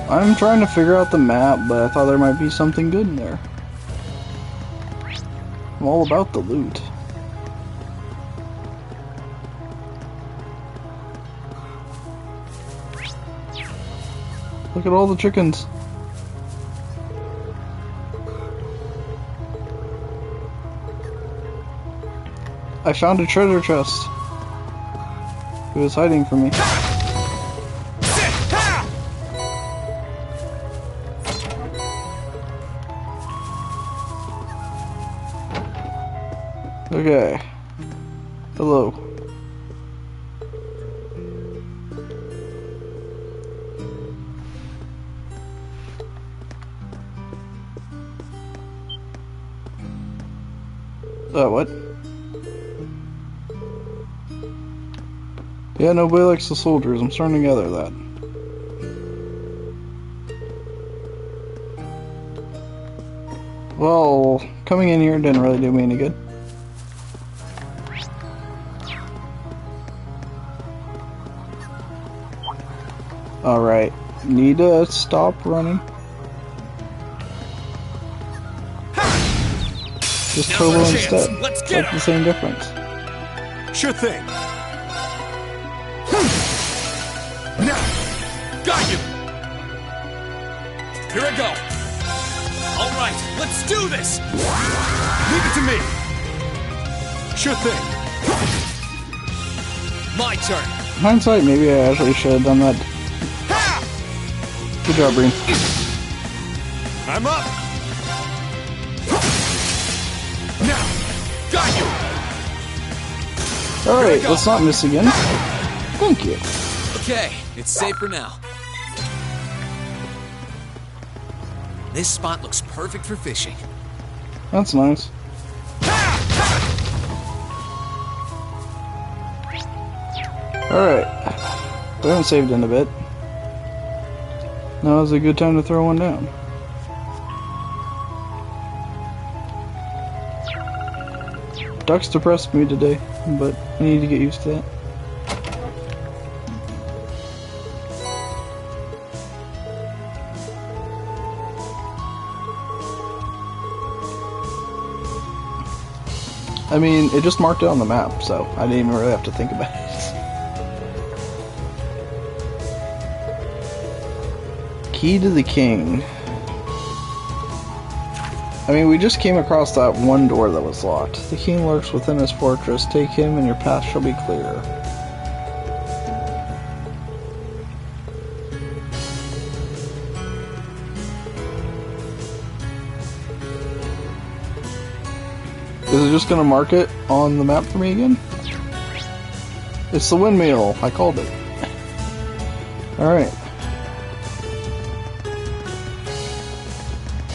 I'm trying to figure out the map, but I thought there might be something good in there. I'm all about the loot. Look at all the chickens. I found a treasure chest. It was hiding from me. Okay. Hello. What? Yeah, nobody likes the soldiers. I'm starting to gather that. Well, coming in here didn't really do me any good. Alright, need to stop running. Just turbo instead. Let's It's get like the same difference. Sure thing. Got you! Here I go! Alright, let's do this! Leave it to me. Sure thing. My turn! In hindsight, maybe I actually should have done that. Good job, Breen. I'm up. Now! Got you! Alright, let's not miss again. Thank you. Okay, it's safe for now. This spot looks perfect for fishing. That's nice. Alright. We haven't saved in a bit. Now is a good time to throw one down. Ducks depressed me today, but I need to get used to that. I mean, it just marked it on the map, so I didn't even really have to think about it. Key to the king. I mean, we just came across that one door that was locked. The king lurks within his fortress. Take him and your path shall be clear. Is it just gonna mark it on the map for me again? It's the windmill. I called it. Alright.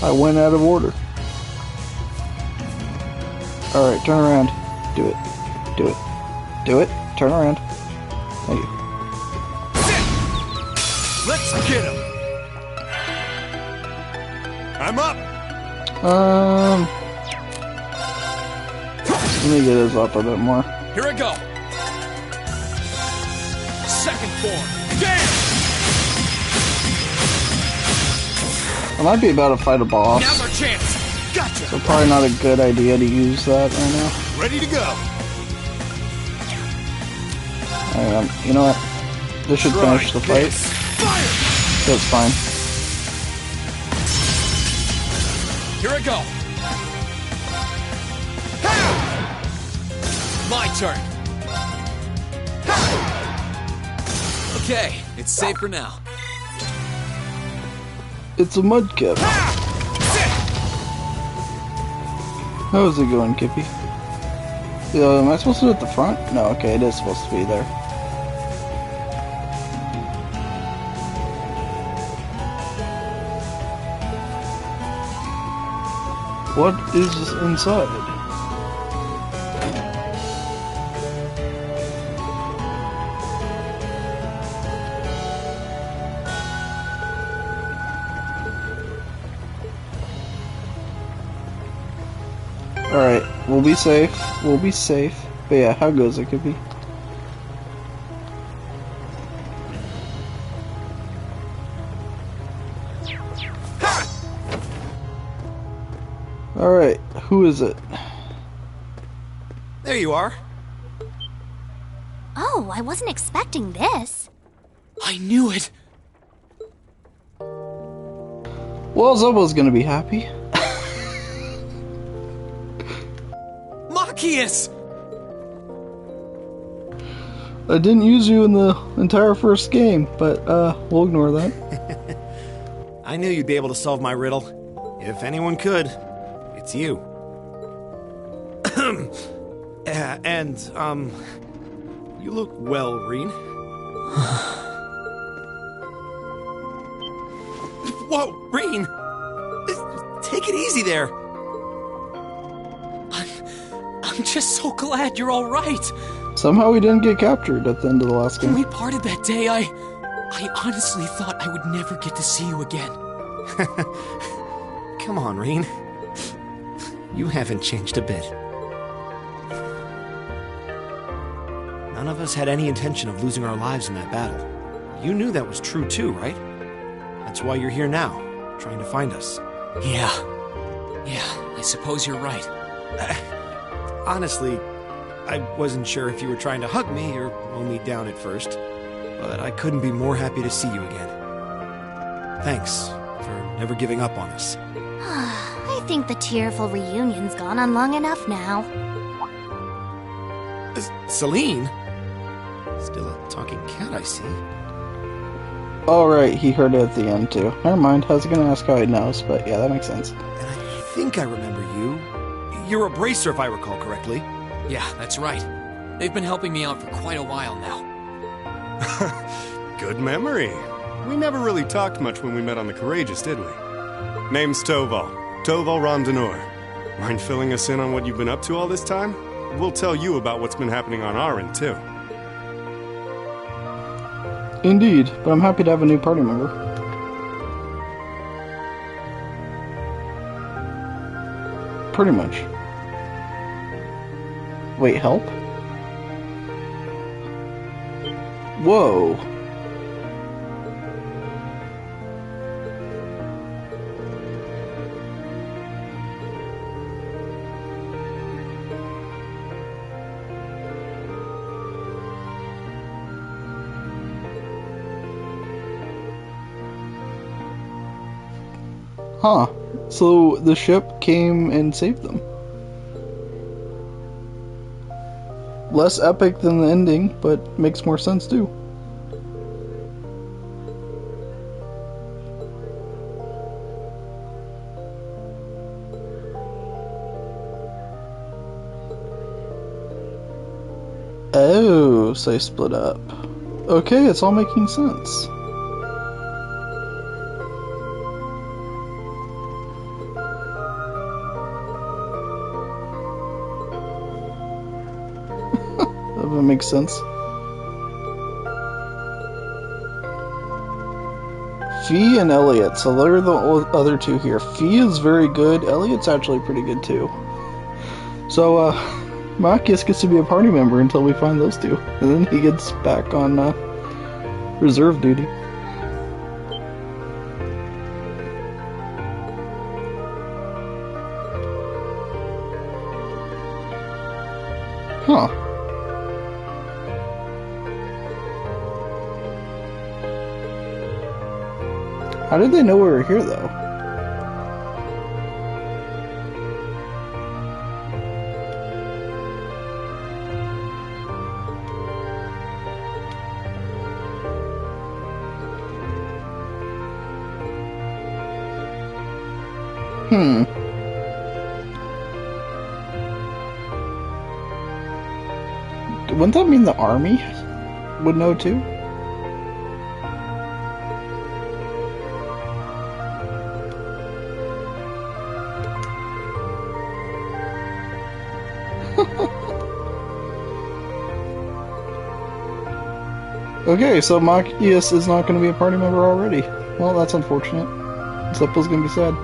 I went out of order. Alright, turn around. Do it. Do it. Do it. Turn around. Thank you. Let's get him. I'm up. Let me get his up a bit more. Here I go! Second form. Damn! I might be about to fight a boss. Now's our chance! Gotcha! So probably not a good idea to use that right now. Ready to go! You know what? This should Try finish the fight. this. Fire! That's fine. Here I go. My turn. Okay, it's safe for now. It's a mudkip. How's it going, Kippy? Am I supposed to do it at the front? No, okay, it is supposed to be there. What is inside? Alright, we'll be safe. We'll be safe. But yeah, how goes it, Kippy? Alright, who is it? There you are. Oh, I wasn't expecting this. I knew it. Well, Zubbo's gonna be happy. Machias! I didn't use you in the entire first game, but we'll ignore that. I knew you'd be able to solve my riddle. If anyone could, it's you. You look well, Reen. Whoa, Reen! Take it easy there. I'm just so glad you're all right. Somehow we didn't get captured at the end of the last When game. we parted that day, I honestly thought I would never get to see you again. Come on, Reen. You haven't changed a bit. None of us had any intention of losing our lives in that battle. You knew that was true too, right? That's why you're here now, trying to find us. Yeah, I suppose you're right. Honestly, I wasn't sure if you were trying to hug me or mow me down at first, but I couldn't be more happy to see you again. Thanks for never giving up on us. I think the tearful reunion's gone on long enough now. Celine? Still a talking cat, I see. Oh, right, he heard it at the end, too. Never mind, I was gonna ask how he knows, but yeah, that makes sense. And I think I remember you. You're a bracer, if I recall correctly. Yeah, that's right. They've been helping me out for quite a while now. Good memory. We never really talked much when we met on the Courageous, did we? Name's Toval. Toval Rondenor. Mind filling us in on what you've been up to all this time? We'll tell you about what's been happening on our end, too. Indeed, but I'm happy to have a new party member. Pretty much. Wait, help? Whoa. Huh. So the ship came and saved them. Less epic than the ending, but makes more sense too. Oh, so they split up. Okay, it's all making sense. That makes sense. Fee and Elliot, so they're the other two here. Fee is very good. Elliot's actually pretty good too. So, Machias gets to be a party member until we find those two. And then he gets back on reserve duty. Huh. How did they know we were here, though? Hmm. Wouldn't that mean the army would know too? Okay, so Machias is not going to be a party member already. Well, that's unfortunate. Zeppo's going to be sad.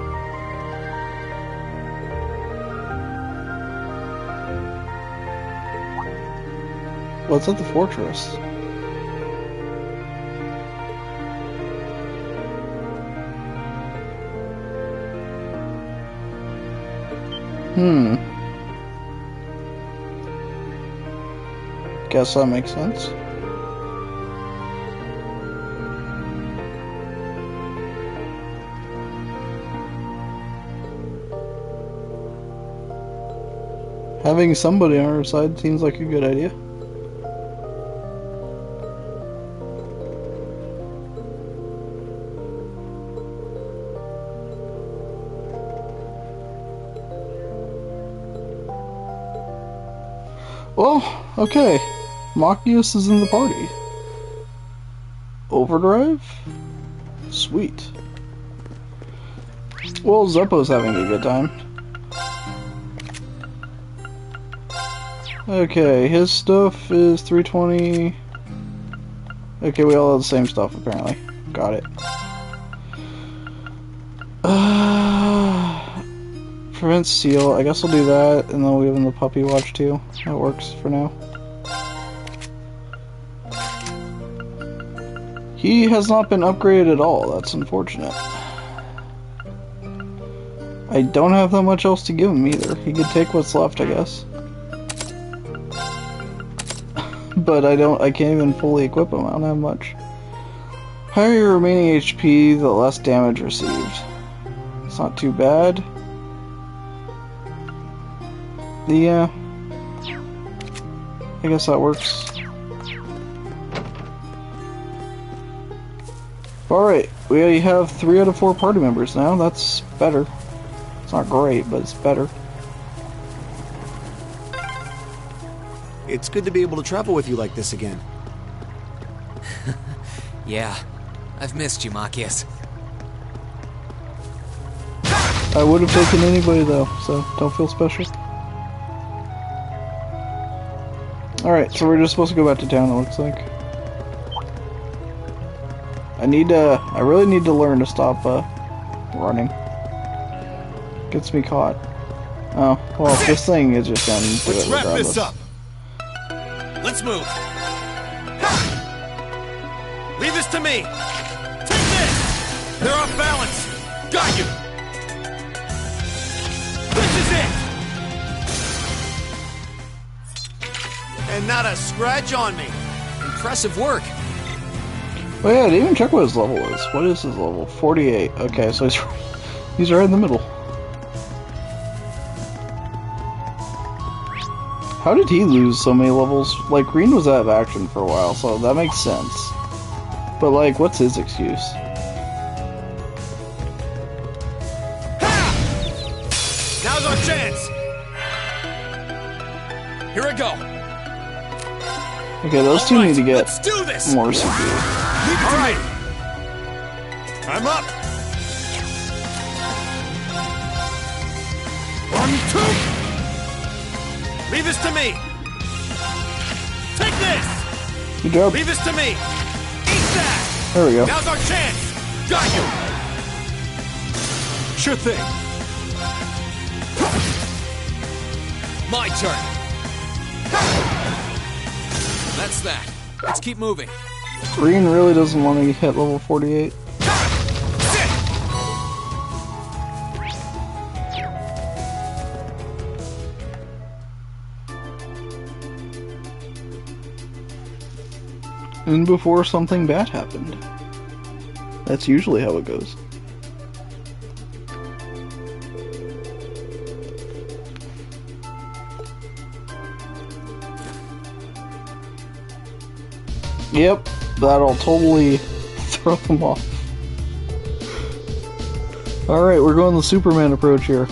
What's at the fortress? Guess that makes sense. Having somebody on our side seems like a good idea. Well, okay. Machias is in the party. Overdrive? Sweet. Well, Zeppo's having a good time. Okay, his stuff is 320. Okay, we all have the same stuff, apparently. Got it. Prevent seal. I guess I'll do that, and then we'll give him the puppy watch too. That works for now. He has not been upgraded at all. That's unfortunate. I don't have that much else to give him either. He could take what's left, I guess. But I can't even fully equip him. I don't have much. Higher your remaining HP, the less damage received. It's not too bad. Yeah. I guess that works. Alright, we have 3 out of 4 party members now. That's better. It's not great, but it's better. It's good to be able to travel with you like this again. Yeah, I've missed you, Machias. I would have taken anybody though, so don't feel special. Alright, so we're just supposed to go back to town, it looks like. I really need to learn to stop running. Gets me caught. Oh, well, this thing is just gonna do it regardless. Wrap this up. Let's move. Leave this to me! Take this! They're off balance! Got you! This is it! And not a scratch on me! Impressive work. Oh yeah, I didn't even check what his level is. What is his level? 48. Okay, so he's right in the middle. How did he lose so many levels? Like, Green was out of action for a while, so that makes sense. But, like, what's his excuse? Ha! Now's our chance! Here I go. Okay, those two need to get Let's do this! more severe. All right! I'm up! 1, 2! Leave this to me! Take this! Good job. Leave this to me! Eat that! There we go. Now's our chance! Got you! Sure thing. My turn. That's that. Let's keep moving. Green really doesn't want to hit level 48. And before something bad happened. That's usually how it goes. Yep, that'll totally throw them off. Alright, we're going the Superman approach here.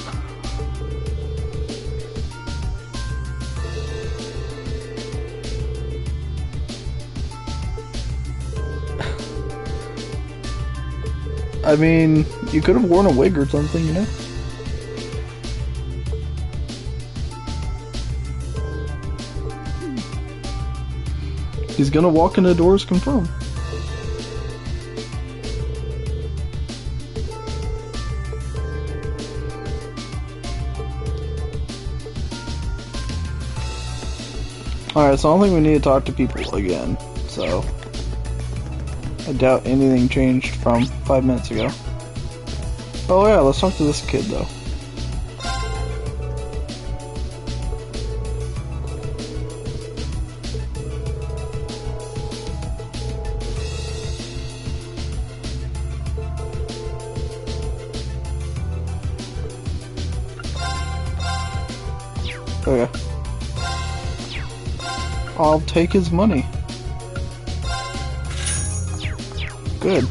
I mean, you could have worn a wig or something, you know? He's gonna walk into doors confirmed. Alright, so I don't think we need to talk to people again, so I doubt anything changed from 5 minutes ago. Oh yeah, let's talk to this kid though. Okay. I'll take his money. Good.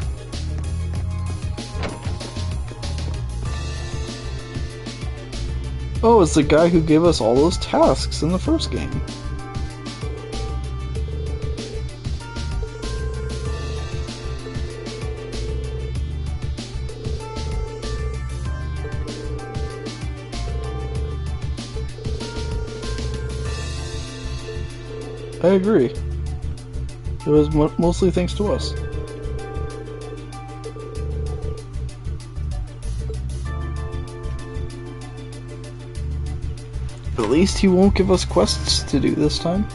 Oh, it's the guy who gave us all those tasks in the first game. I agree. It was mostly thanks to us. At least he won't give us quests to do this time.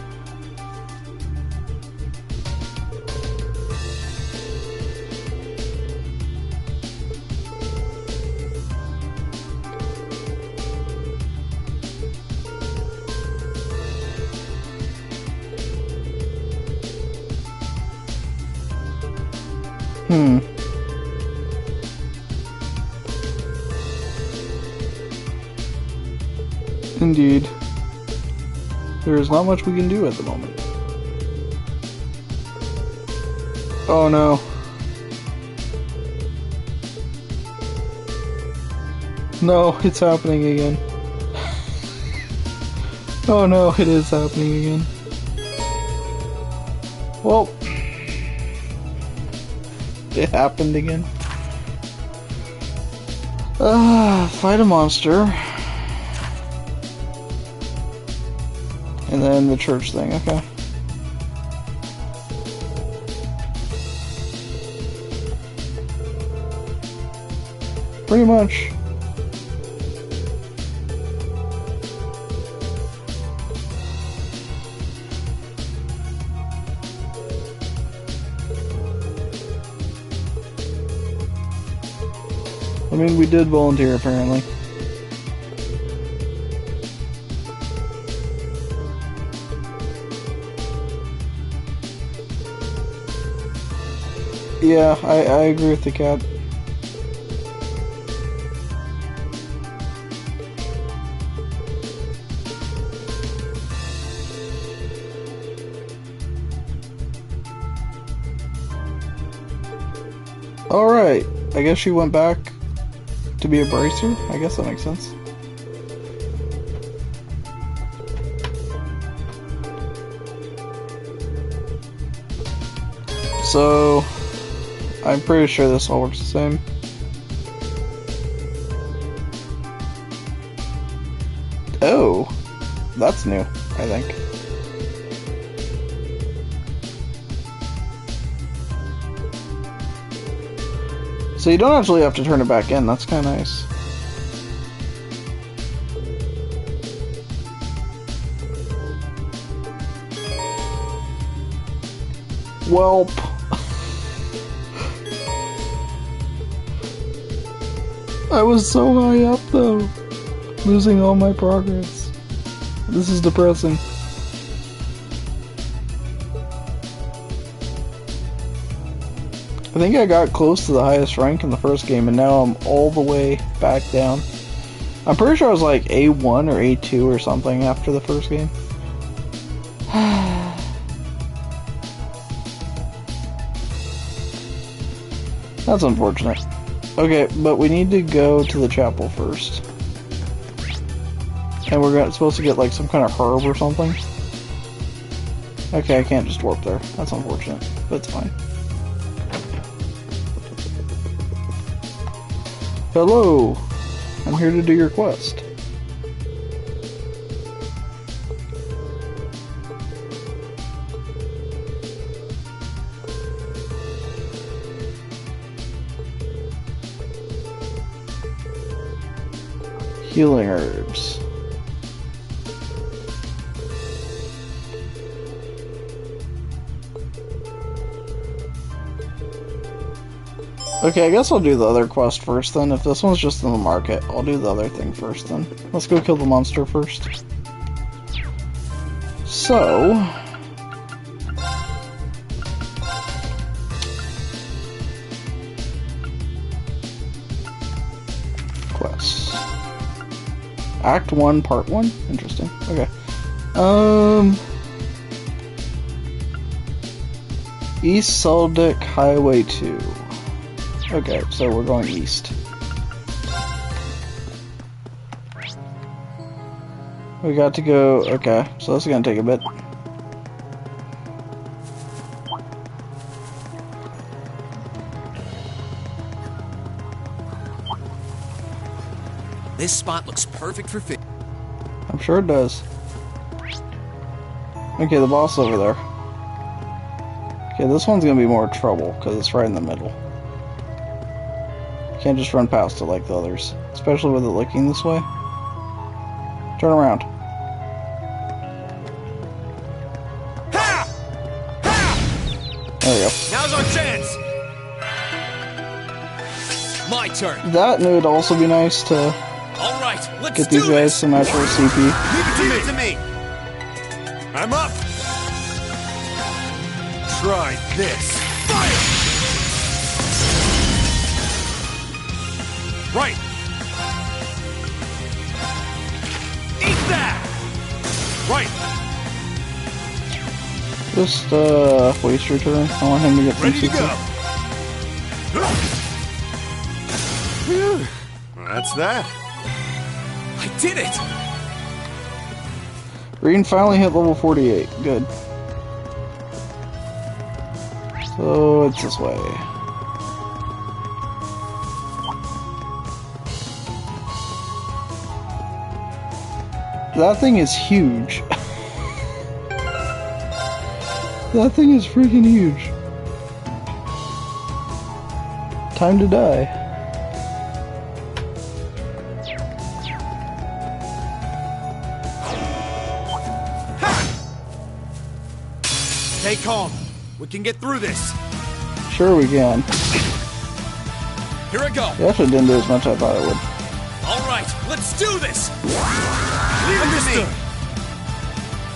Indeed. There is not much we can do at the moment. Oh no. No, it's happening again. Oh no, it is happening again. Well, it happened again. Fight a monster. And then the church thing, okay. Pretty much. I mean, we did volunteer apparently. Yeah, I agree with the cat. Alright, I guess she went back to be a bracer? I guess that makes sense. So, I'm pretty sure this all works the same. Oh, that's new, I think. So you don't actually have to turn it back in, that's kinda nice. Welp. I was so high up though, losing all my progress. This is depressing. think I got close to the highest rank in the first game, and now I'm all the way back down. I'm pretty sure I was like A1 or A2 or something after the first game. That's unfortunate. Okay, but we need to go to the chapel first. And we're supposed to get like some kind of herb or something. Okay, I can't just warp there. That's unfortunate, but it's fine. Hello! I'm here to do your quest. Healing herbs. Okay, I guess I'll do the other quest first then. If this one's just in the market, I'll do the other thing first then. Let's go kill the monster first. So... quests. Act 1, Part 1? Interesting. Okay. East Seldick Highway 2. Okay, so we're going east. We got to go... okay, so this is gonna take a bit. This spot looks perfect for fish. I'm sure it does. Okay, the boss over there. Okay, this one's gonna be more trouble, because it's right in the middle. Can't just run past it like the others. Especially with it looking this way. Turn around. Ha! Ha! There we go. Now's our chance. My turn. That, and it would also be nice to All right, let's get do these guys this. some actual CP. Leave it to me. I'm up. Try this. Fire! Right. Eat that. Right. Just, waste your turn. I want him to get some Ready to CP. go. That's that. I did it. Green finally hit level 48. Good. So, it's this way. That thing is huge. That thing is freaking huge. Time to die. Stay calm. We can get through this. Sure we can. Here I go. It actually didn't do as much as I thought it would. All right, let's do this. Leave it to me.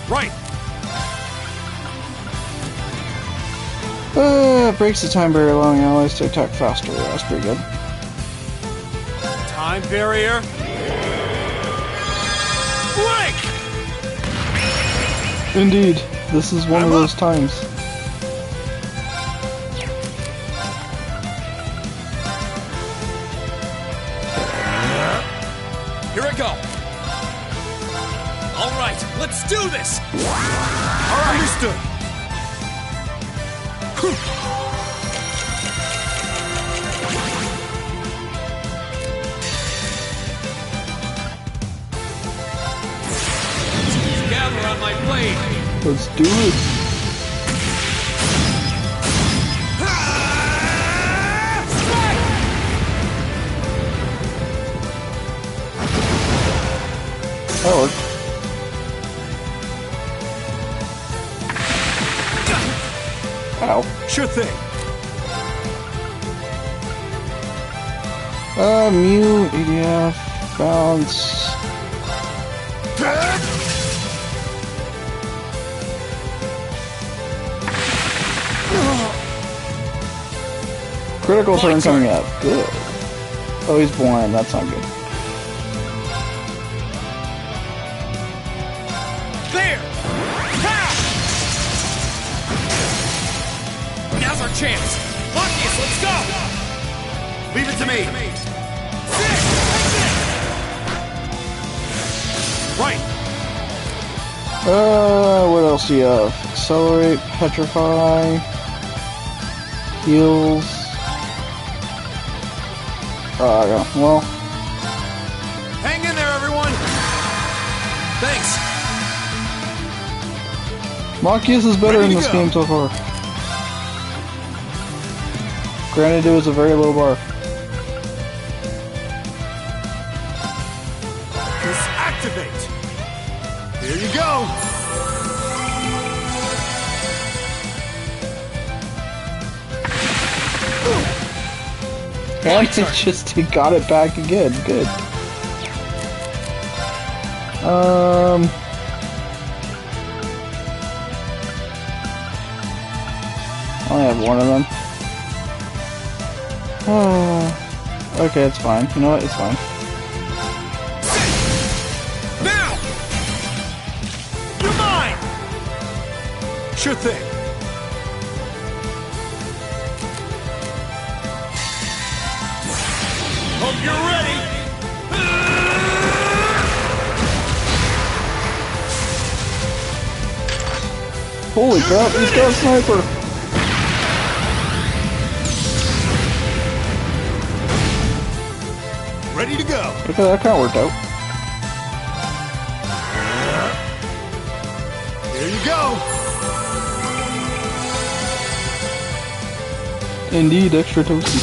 Right. Breaks the time barrier allowing allies to attack faster. That's pretty good. Time barrier. Break! Indeed, this is one of those times. Here I go. All right, let's do this. All right. Understood. Gather on my blade. Let's do it. That worked. Ow. Sure thing. Mew, EDF, bounce. Critical turn coming up. Good. Oh, he's blind. That's not good. There! Ha! Now's our chance. Luckiest, let's go! Leave it to me. Right. What else do you have? Accelerate, petrify, heals. Yeah. Well, Hang in there, everyone. Thanks. Marcus is better in Ready to this go. game so far. Granted, it was a very low bar. Disactivate. Here you go. And it just he got it back again. Good. I only have one of them. Okay, it's fine. You know what? It's fine. Now! You're mine! Sure thing. Hope you're ready! Holy crap! He's got a sniper. Ready to go. Okay, that kind of worked out. Here you go. Indeed, extra toasty.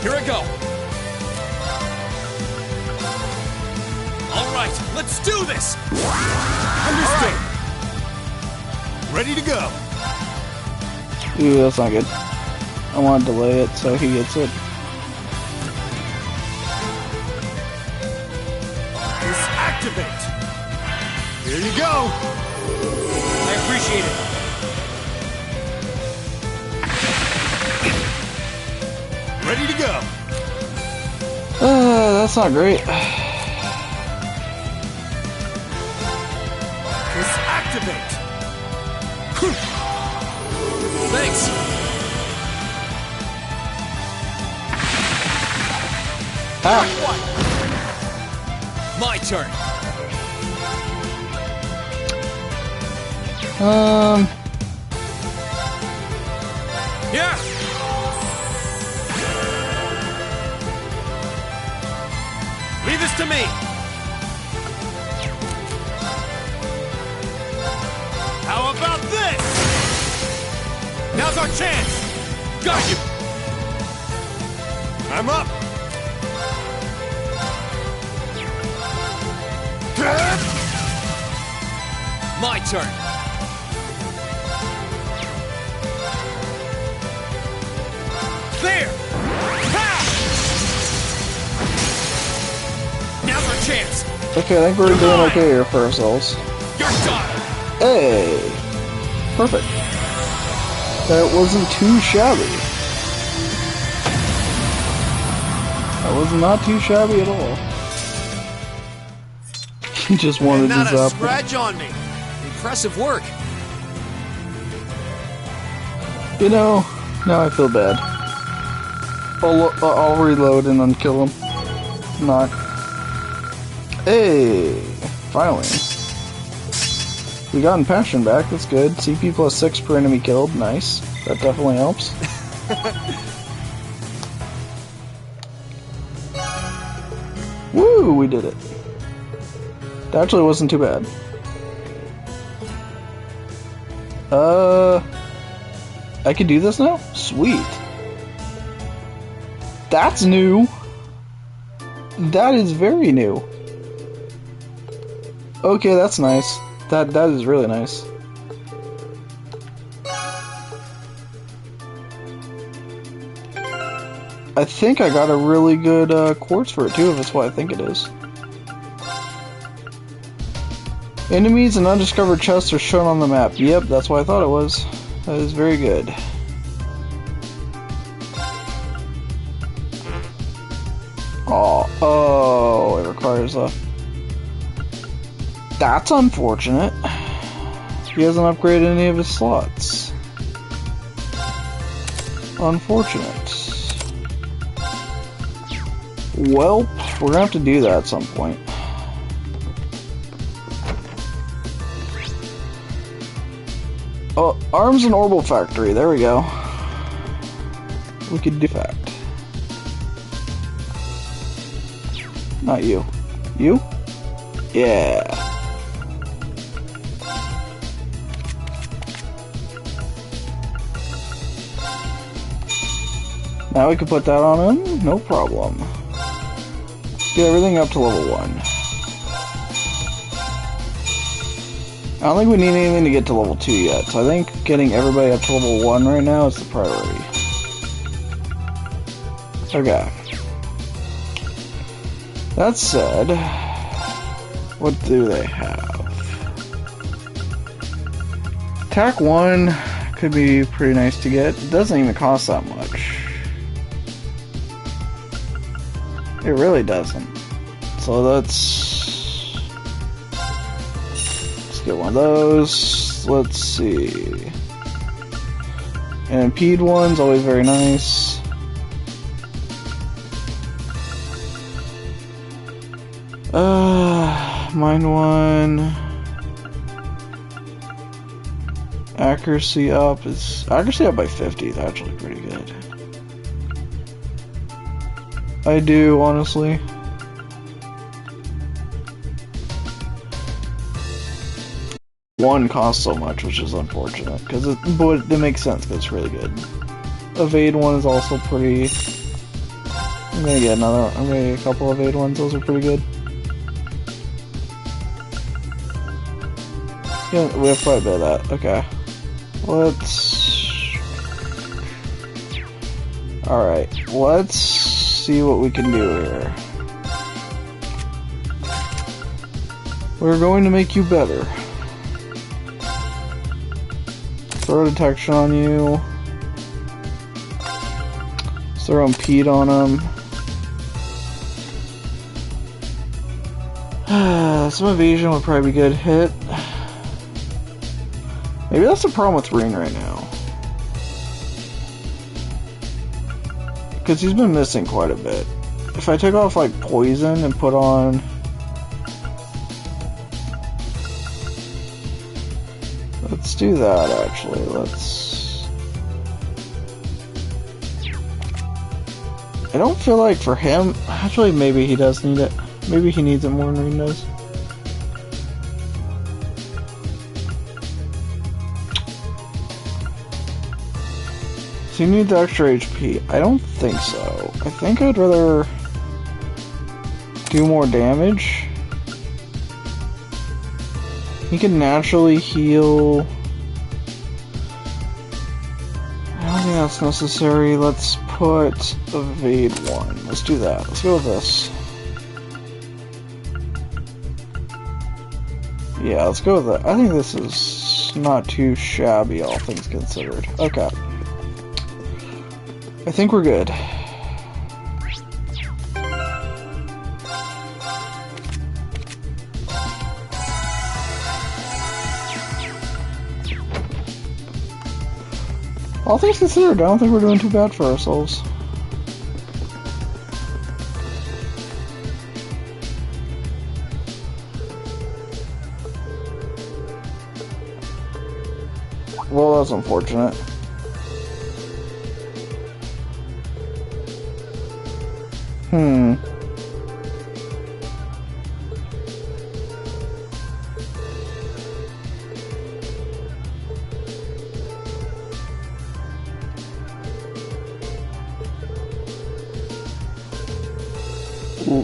Here I go. All right, let's do this. Understood. Ready to go. Ooh, that's not good. I want to delay it so he gets it. Disactivate. Here you go. I appreciate it. Ready to go. That's not great. Disactivate. Thanks. Ah! My turn. Yeah. Leave this to me. How about this? Now's our chance. Got you. I'm up. My turn. There. Ha! Now's our chance. Okay, I think we're doing okay here for ourselves. You're done. Hey! Perfect. That wasn't too shabby. That was not too shabby at all. He just wanted Not his a apple. scratch on me. Impressive work. You know, now I feel bad. I'll reload and then kill him. Not. Hey! Finally. We gotten passion back, that's good. CP plus 6 per enemy killed, nice. That definitely helps. Woo! We did it. That actually wasn't too bad. I can do this now? Sweet. That's new. That is very new. Okay, that's nice. That is really nice. I think I got a really good quartz for it too, if that's what I think it is. Enemies and undiscovered chests are shown on the map. Yep, that's what I thought it was. That is very good. there's a... That's unfortunate. He hasn't upgraded any of his slots. Unfortunate. Well, we're gonna have to do that at some point. Oh, Arms and Orbital Factory, there we go. We could do that. Not you. You? Yeah. Now we can put that on him, no problem. Get everything up to level 1. I don't think we need anything to get to level 2 yet, so I think getting everybody up to level 1 right now is the priority. Okay. That said, what do they have? Attack 1 could be pretty nice to get. It doesn't even cost that much. It really doesn't. So let's get one of those. Let's see. And impede one's always very nice. Mind one. Accuracy up by 50 is actually pretty good. I do, honestly. One costs so much, which is unfortunate, but it makes sense because it's really good. Evade one is also pretty. I'm gonna get a couple of evade ones. Those are pretty good. Yeah, we have quite a bit of that. Okay, Alright, let's see what we can do here. We're going to make you better. Throw detection on you. Throw impede on him. Some evasion would probably be a good hit. Maybe that's the problem with Ring right now. Because he's been missing quite a bit. If I take off like poison and put on... Let's do that actually. I don't feel like for him... Actually, maybe he does need it. Maybe he needs it more than Ring does. Does he need the extra HP? I don't think so. I think I'd rather do more damage. He can naturally heal. I don't think that's necessary. Let's put evade 1. Let's do that. Let's go with this. Yeah, let's go with that. I think this is not too shabby, all things considered. Okay. I think we're good. All things considered, I don't think we're doing too bad for ourselves. Well, that's unfortunate.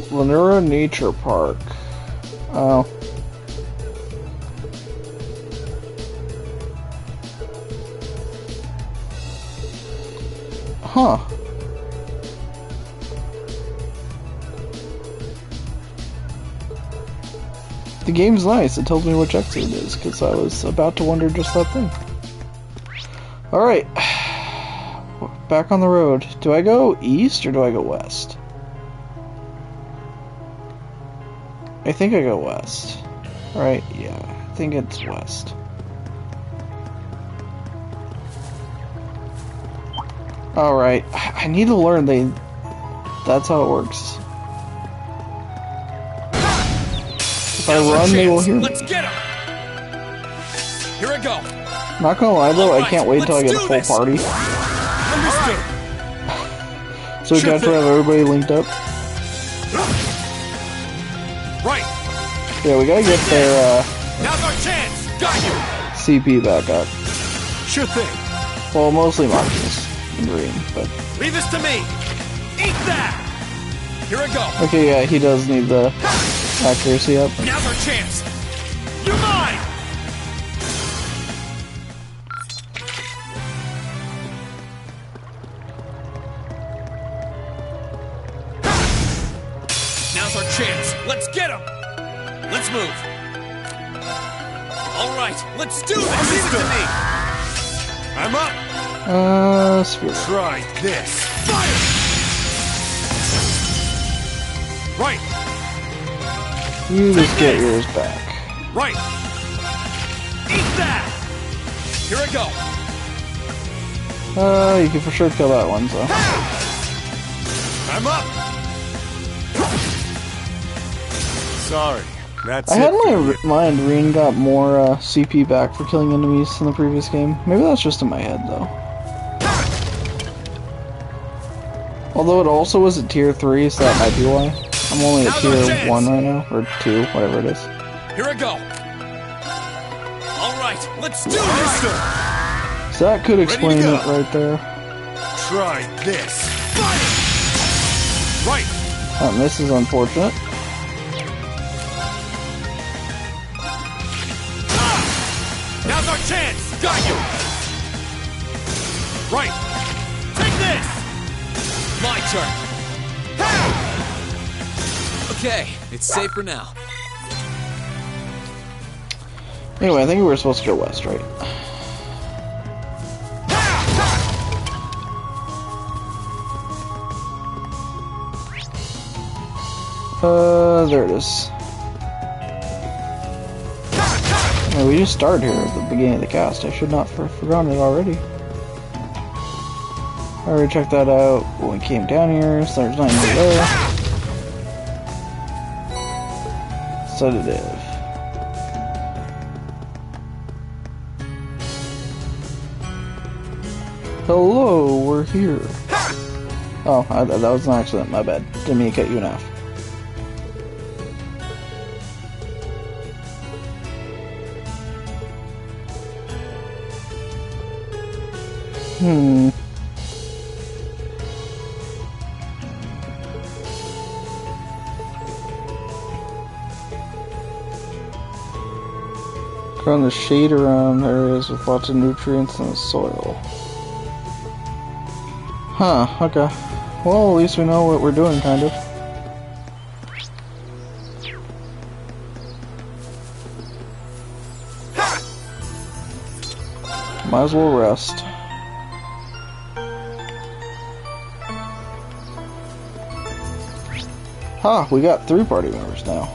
Lenura Nature Park. Oh. Huh. The game's nice. It tells me which exit it is, because I was about to wonder just that thing. Alright. Back on the road. Do I go east or do I go west? I think I go west. Right? Yeah, I think it's west. Alright, I need to learn that's how it works. If I run, they will hear me. Let's get him. Here I go. Not gonna lie though, I can't wait until I get a full this. party. Understood. So we got to have everybody linked up. Right. Yeah, we gotta get their Now's our chance. Got you. CP back up. Sure thing. Well, mostly Marcus and Green, but... Leave this to me. Eat that. Here I go. Okay, yeah, he does need the accuracy up. Now's our chance. You're mine. Now's our chance. Let's get him. Let's move. All right, let's do this. Leave it to me. I'm up. Spirit. Try this. Fire. Right. You just get yours back. Right. Eat that. Here I go. You can for sure kill that one, so. I'm up. Sorry, that's I it. had in my mind Reen got more CP back for killing enemies in the previous game. Maybe that's just in my head, though. Although it also was at tier 3, so that might be why. I'm only at tier 1 right now, or 2, whatever it is. Here I go. All right, let's do this. So that could explain go. it right there. Try this. Fire. Right. This is unfortunate. Now's our chance. Got you. Right. Take this. My turn. Okay, it's safe for now. Anyway, I think we were supposed to go west, right? There it is. Yeah, we just started here at the beginning of the cast. I should not have forgotten it already. I already checked that out when we came down here, so there's nothing new there. Sedative. Hello, we're here. Oh, that was an accident, my bad. Didn't mean to cut you in half. Grow the shade around areas with lots of nutrients in the soil. Huh, okay. Well, at least we know what we're doing, kind of. Might as well rest. Huh, we got 3 party members now.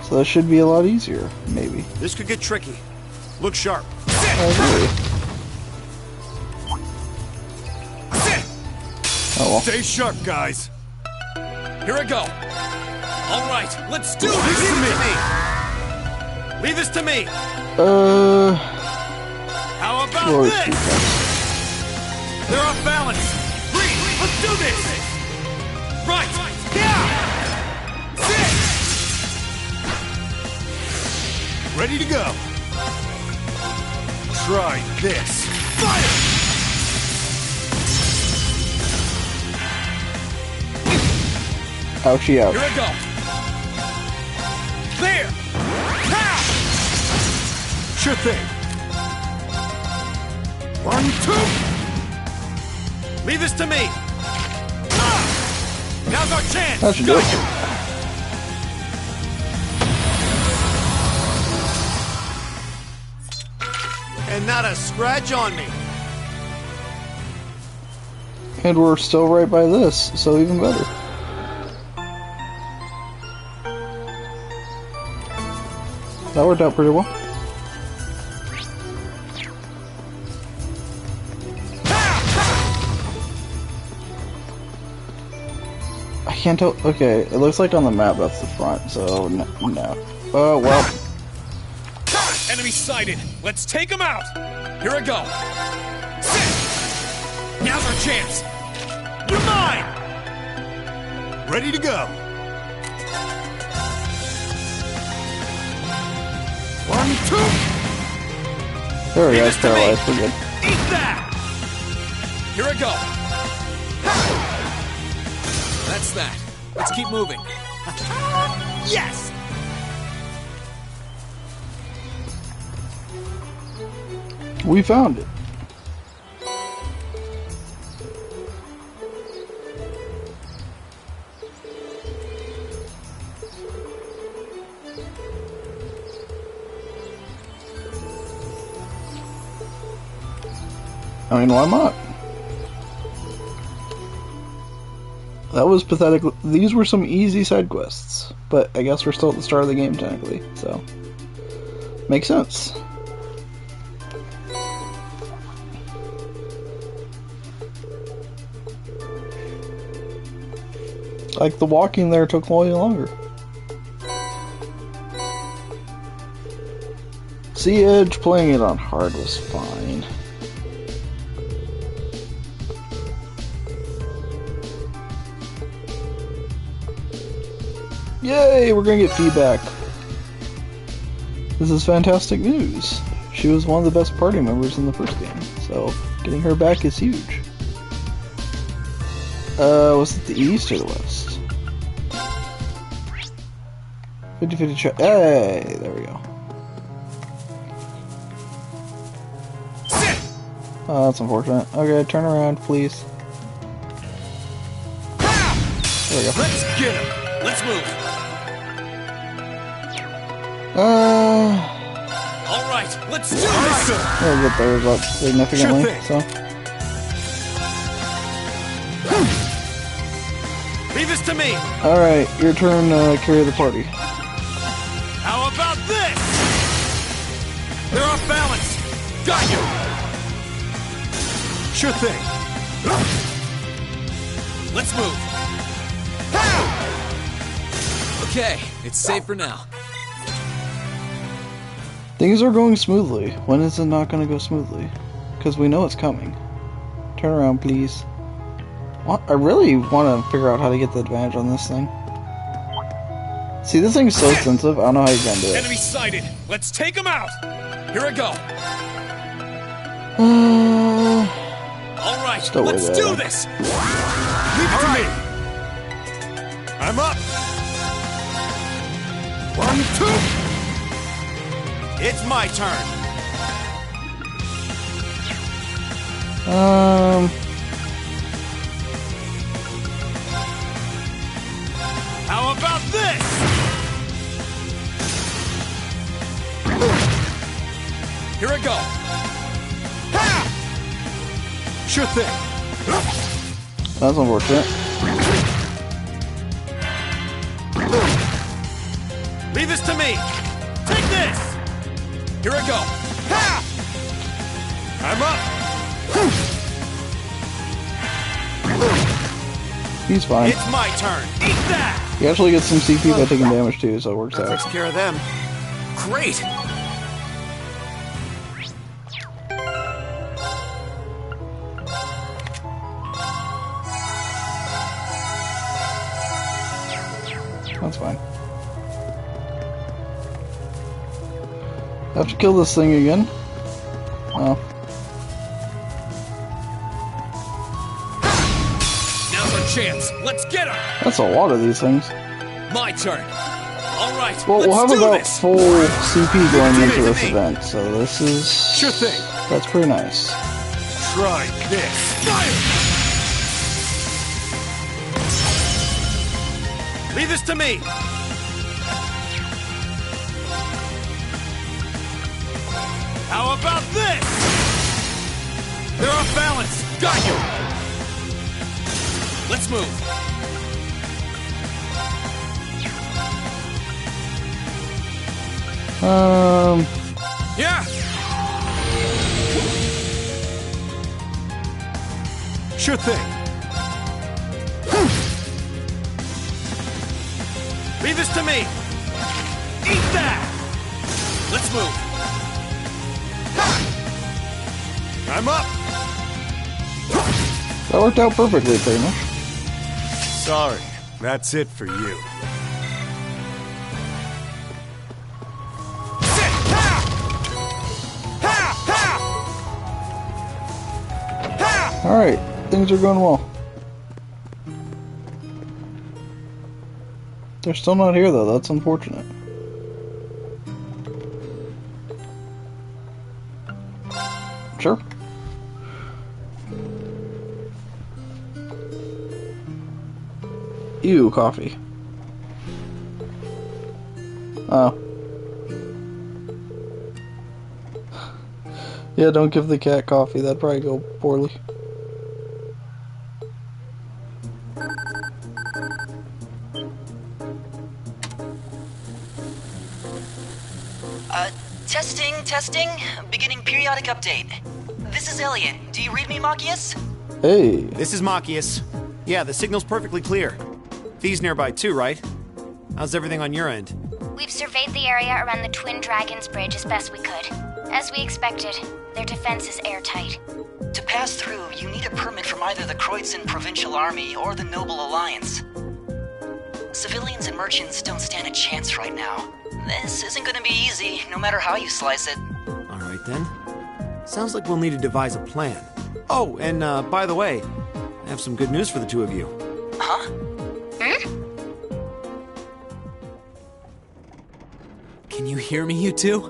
So that should be a lot easier, maybe. This could get tricky. Look sharp. Oh well. Stay sharp, guys. Here I go. All right, let's do this. Leave this to me. How about Lord, this? They're off balance. Green, let's do this. Right. Yeah. Sit. Ready to go. Try this. Fire. Ouchie ouch. Here I go. There. Ha! Sure thing. 1, 2. Leave this to me. Ah! Now's our chance. That should do it. And not a scratch on me. And we're still right by this, so even better. That worked out pretty well. I can't tell. Okay, it looks like on the map that's the front, so no. Oh, well. Enemy sighted. Let's take them out. Here I go. Sit. Now's our chance. You're mine. Ready to go. 1, 2. There we go, Leave it's this to me. paralyzed. We're good. Eat that. Here I go. That's that. Let's keep moving. Yes. We found it. I mean, why not? That was pathetic. These were some easy side quests, but I guess we're still at the start of the game technically, so makes sense. Like the walking there took way longer. Sea Edge, playing it on hard was fine. Yay, we're gonna get feedback. This is fantastic news. She was one of the best party members in the first game, so getting her back is huge. Was it the east or the west? 50-50 shot. Hey, there we go. Oh, that's unfortunate. Okay, turn around, please. There we go. Let's get him. Let's move. All right, let's do this. We'll get there up significantly, so. Leave this to me. Alright, your turn to carry the party. How about this? They're off balance. Got you. Sure thing. Let's move. Okay, it's safe for now. Things are going smoothly. When is it not going to go smoothly? Because we know it's coming. Turn around, please. What? I really want to figure out how to get the advantage on this thing. See, this thing's so sensitive, I don't know how you're going to do it. Enemy sighted. Let's take them out. Here I go. All right, Still let's with do it. this. Leave it to me. I'm up. 1, 2. It's my turn. How about this? Here I go. Ha! Sure thing. That's unfortunate. Leave this to me. Take this. Here I go. Ha! I'm up. He's fine. It's my turn. Eat that. You actually get some CP by taking damage too, so it works out. Takes care of them. Great. That's fine. Have to kill this thing again. Oh. Now's our chance. Let's get him. That's a lot of these things. My turn. All right. Well, let's we'll have do about this. full CP going Give it into to this me. event, so this is... Sure thing. That's pretty nice. Try this. Fire! Leave this to me. How about this? They're off balance. Got you. Let's move. Yeah! Sure thing. Leave this to me. Eat that! Let's move. I'm up. That worked out perfectly, pretty much. Sorry, that's it for you. Sit! Ha! Ha! Ha! Ha! Alright, things are going well. They're still not here, though. That's unfortunate. Sure. Ew, coffee. Oh. Yeah, don't give the cat coffee. That'd probably go poorly. Testing. Beginning periodic update. This is Elliot. Do you read me, Machias? Hey. This is Machias. Yeah, the signal's perfectly clear. Fee's nearby too, right? How's everything on your end? We've surveyed the area around the Twin Dragons Bridge as best we could. As we expected, their defense is airtight. To pass through, you need a permit from either the Kreuzin Provincial Army or the Noble Alliance. Civilians and merchants don't stand a chance right now. This isn't gonna be easy, no matter how you slice it. Alright then. Sounds like we'll need to devise a plan. Oh, and by the way, I have some good news for the two of you. Huh? Can you hear me, you two?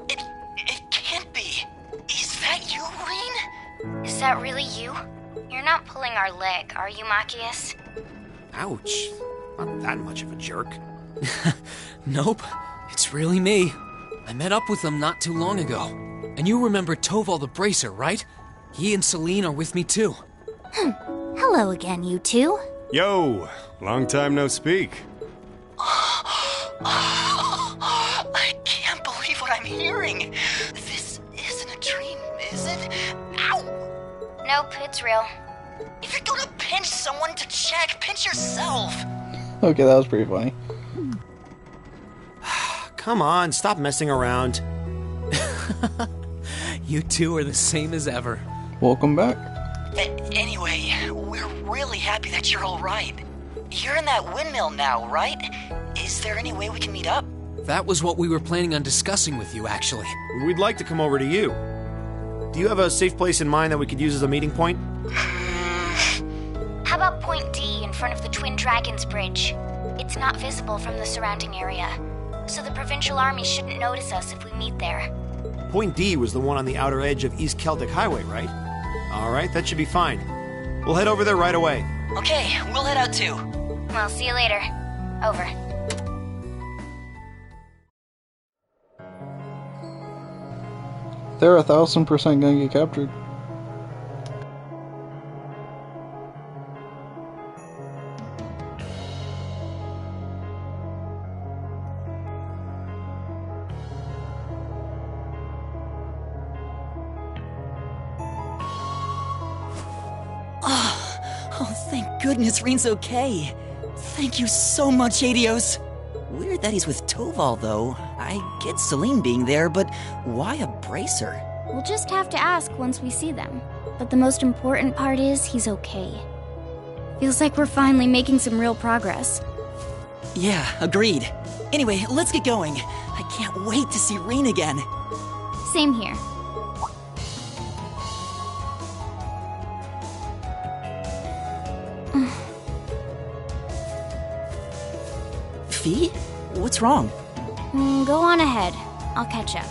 It can't be. Is that you, Reen? Is that really you? You're not pulling our leg, are you, Machias? Ouch. Not that much of a jerk. Nope, it's really me. I met up with them not too long ago. And you remember Toval the Bracer, right? He and Celine are with me too. Hello again, you two. Yo, long time no speak. I can't believe what I'm hearing. This isn't a dream, is it? Ow! Nope, it's real. If you're gonna pinch someone to check, pinch yourself. Okay, that was pretty funny. Come on, stop messing around. You two are the same as ever. Welcome back. Anyway, we're really happy that you're all right. You're in that windmill now, right? Is there any way we can meet up? That was what we were planning on discussing with you, actually. We'd like to come over to you. Do you have a safe place in mind that we could use as a meeting point? How about Point D in front of the Twin Dragons Bridge? It's not visible from the surrounding area, so the Provincial Army shouldn't notice us if we meet there. Point D was the one on the outer edge of East Celtic Highway, right? Alright, that should be fine. We'll head over there right away. Okay, we'll head out too. Well, see you later. Over. They're 1000% gonna get captured. Oh, thank goodness Reen's okay. Thank you so much, Adios. Weird that he's with Toval, though. I get Celine being there, but why a bracer? We'll just have to ask once we see them. But the most important part is he's okay. Feels like we're finally making some real progress. Yeah, agreed. Anyway, let's get going. I can't wait to see Reen again. Same here. Fee? What's wrong? Go on ahead. I'll catch up.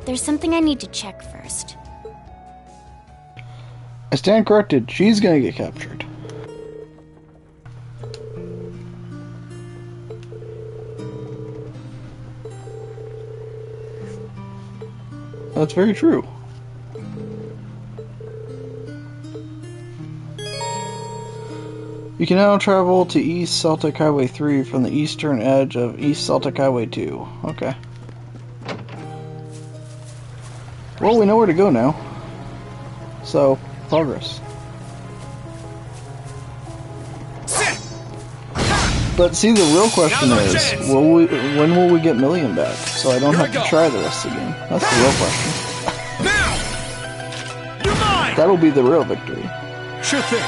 There's something I need to check first. I stand corrected. She's gonna get captured. That's very true. You can now travel to East Celtic Highway 3 from the eastern edge of East Celtic Highway 2. Okay. Well, we know where to go now. So, progress. But see, the real question is, when will we get Million back? So I don't have to try the rest of the game. That's the real question. That'll be the real victory. Sure thing.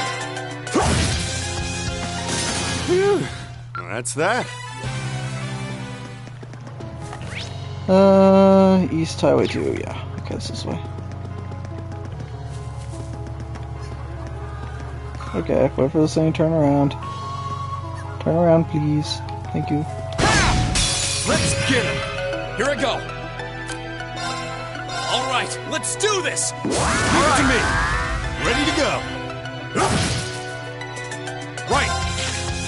That's that. East Highway 2, yeah. Okay, it's this way. Okay, wait for this thing to turn around. Turn around, please. Thank you. Let's get him! Here I go! Alright, let's do this! Leave it to me! Ready to go! Right!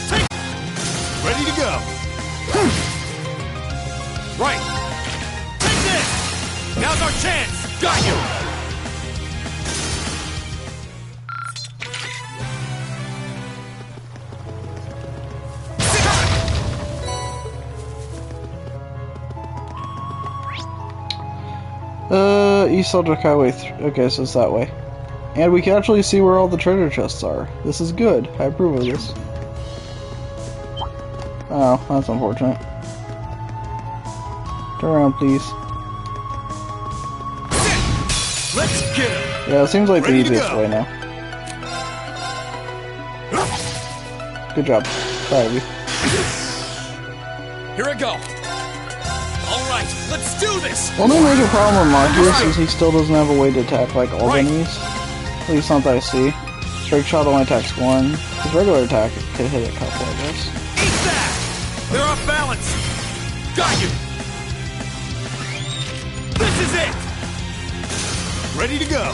Take! Ready to go! Right! Take this! Now's our chance! Got you! East Celtic Highway 3. Okay, so it's that way. And we can actually see where all the treasure chests are. This is good. I approve of this. Oh, that's unfortunate. Turn around, please. Let's get him! Yeah, it seems like the Ready to easiest go. way now. Good job. Proud of you. Here I go! Alright, let's do this! Only major problem with Marcus is he still doesn't have a way to attack like all the enemies. At least not that I see. Strike shot only attacks one. His regular attack could hit a couple, I guess. Eat that! They're off balance! Got you! This is it! Ready to go!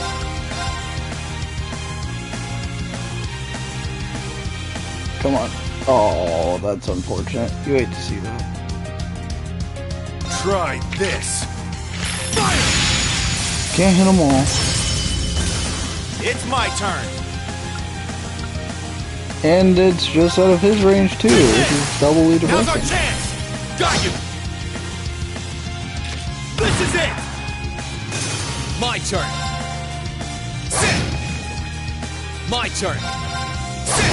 Come on. Oh, that's unfortunate. You hate to see that. Try this! Can't hit them all. It's my turn! And it's just out of his range too, which is doubly Now's our depressing. chance! Got you! This is it! My turn! Sit! My turn! Sit!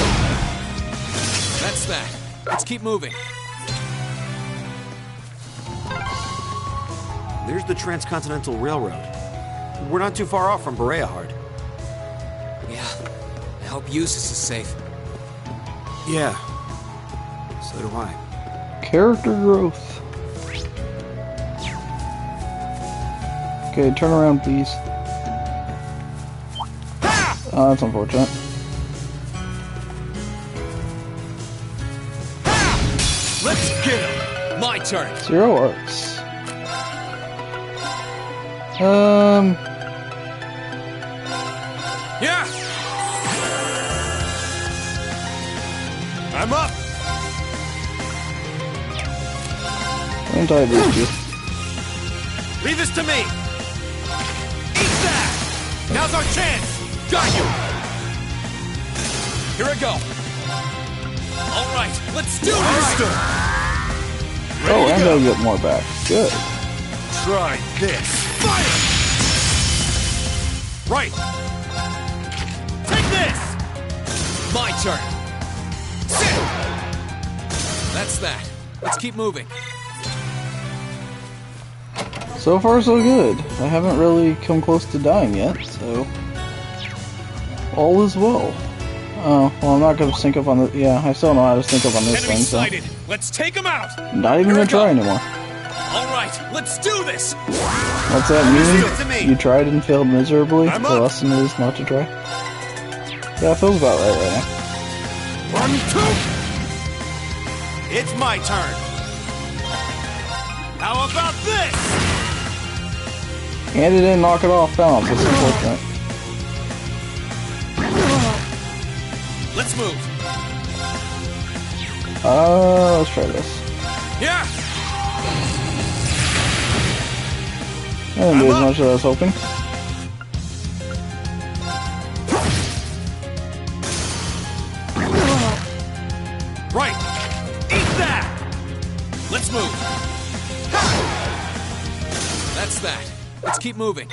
That's that. Let's keep moving. There's the Transcontinental Railroad. We're not too far off from Bereahard. Yeah. I hope Eustace is safe. Yeah. So do I. Character growth. Okay, turn around, please. Oh, that's unfortunate. Let's get him! My turn! 0 arcs. Yeah! I'm up! Anti-boost you. Leave this to me! Eat that! Now's our chance! Got you! Here I go! Alright, let's do this! Oh, and I'll get more back. Good. Try this! Fire! Right! Take this! My turn! Sit! That's that. Let's keep moving. So far, so good. I haven't really come close to dying yet, so all is well. Oh, well, I'm not gonna sync up on the. Yeah, I still know how to sync up on this Enemy thing, so sighted! Let's take him out! not even Here gonna we go. try anymore. Alright, let's do this! What's that Leave it to mean? me. You tried and failed miserably. I'm The up. lesson is not to try. Yeah, it feels about right now. 1, 2! It's my turn! How about this? And it didn't knock it off balance. That's unfortunate. Let's move. Let's try this. Yeah! I didn't do as much as I was hoping. that! Let's move. That's that. Let's keep moving.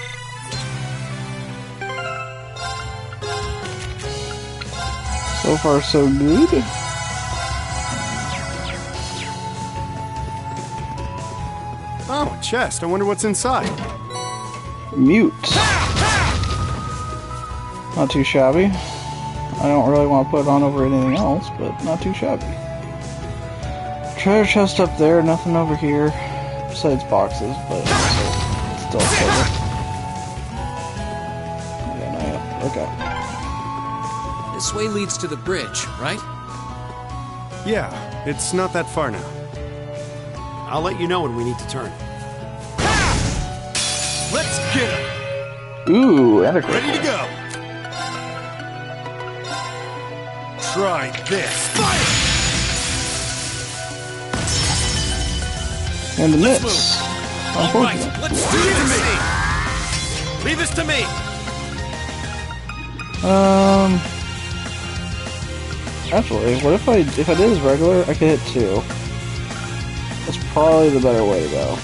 So far, so good. Oh, a chest. I wonder what's inside. Mute. Not too shabby. I don't really want to put it on over anything else, but not too shabby. Treasure chest up there, nothing over here. Besides boxes, but still covered. Yeah, no, yeah. Okay. This way leads to the bridge, right? Yeah, it's not that far now. I'll let you know when we need to turn. Let's get him! Ooh, and a Ready to go! Try this! Fire! And the Let's mitts. All right, Unfortunate. let's do this! Leave this to me! Actually, what if I did this regular, I could hit 2. That's probably the better way to go.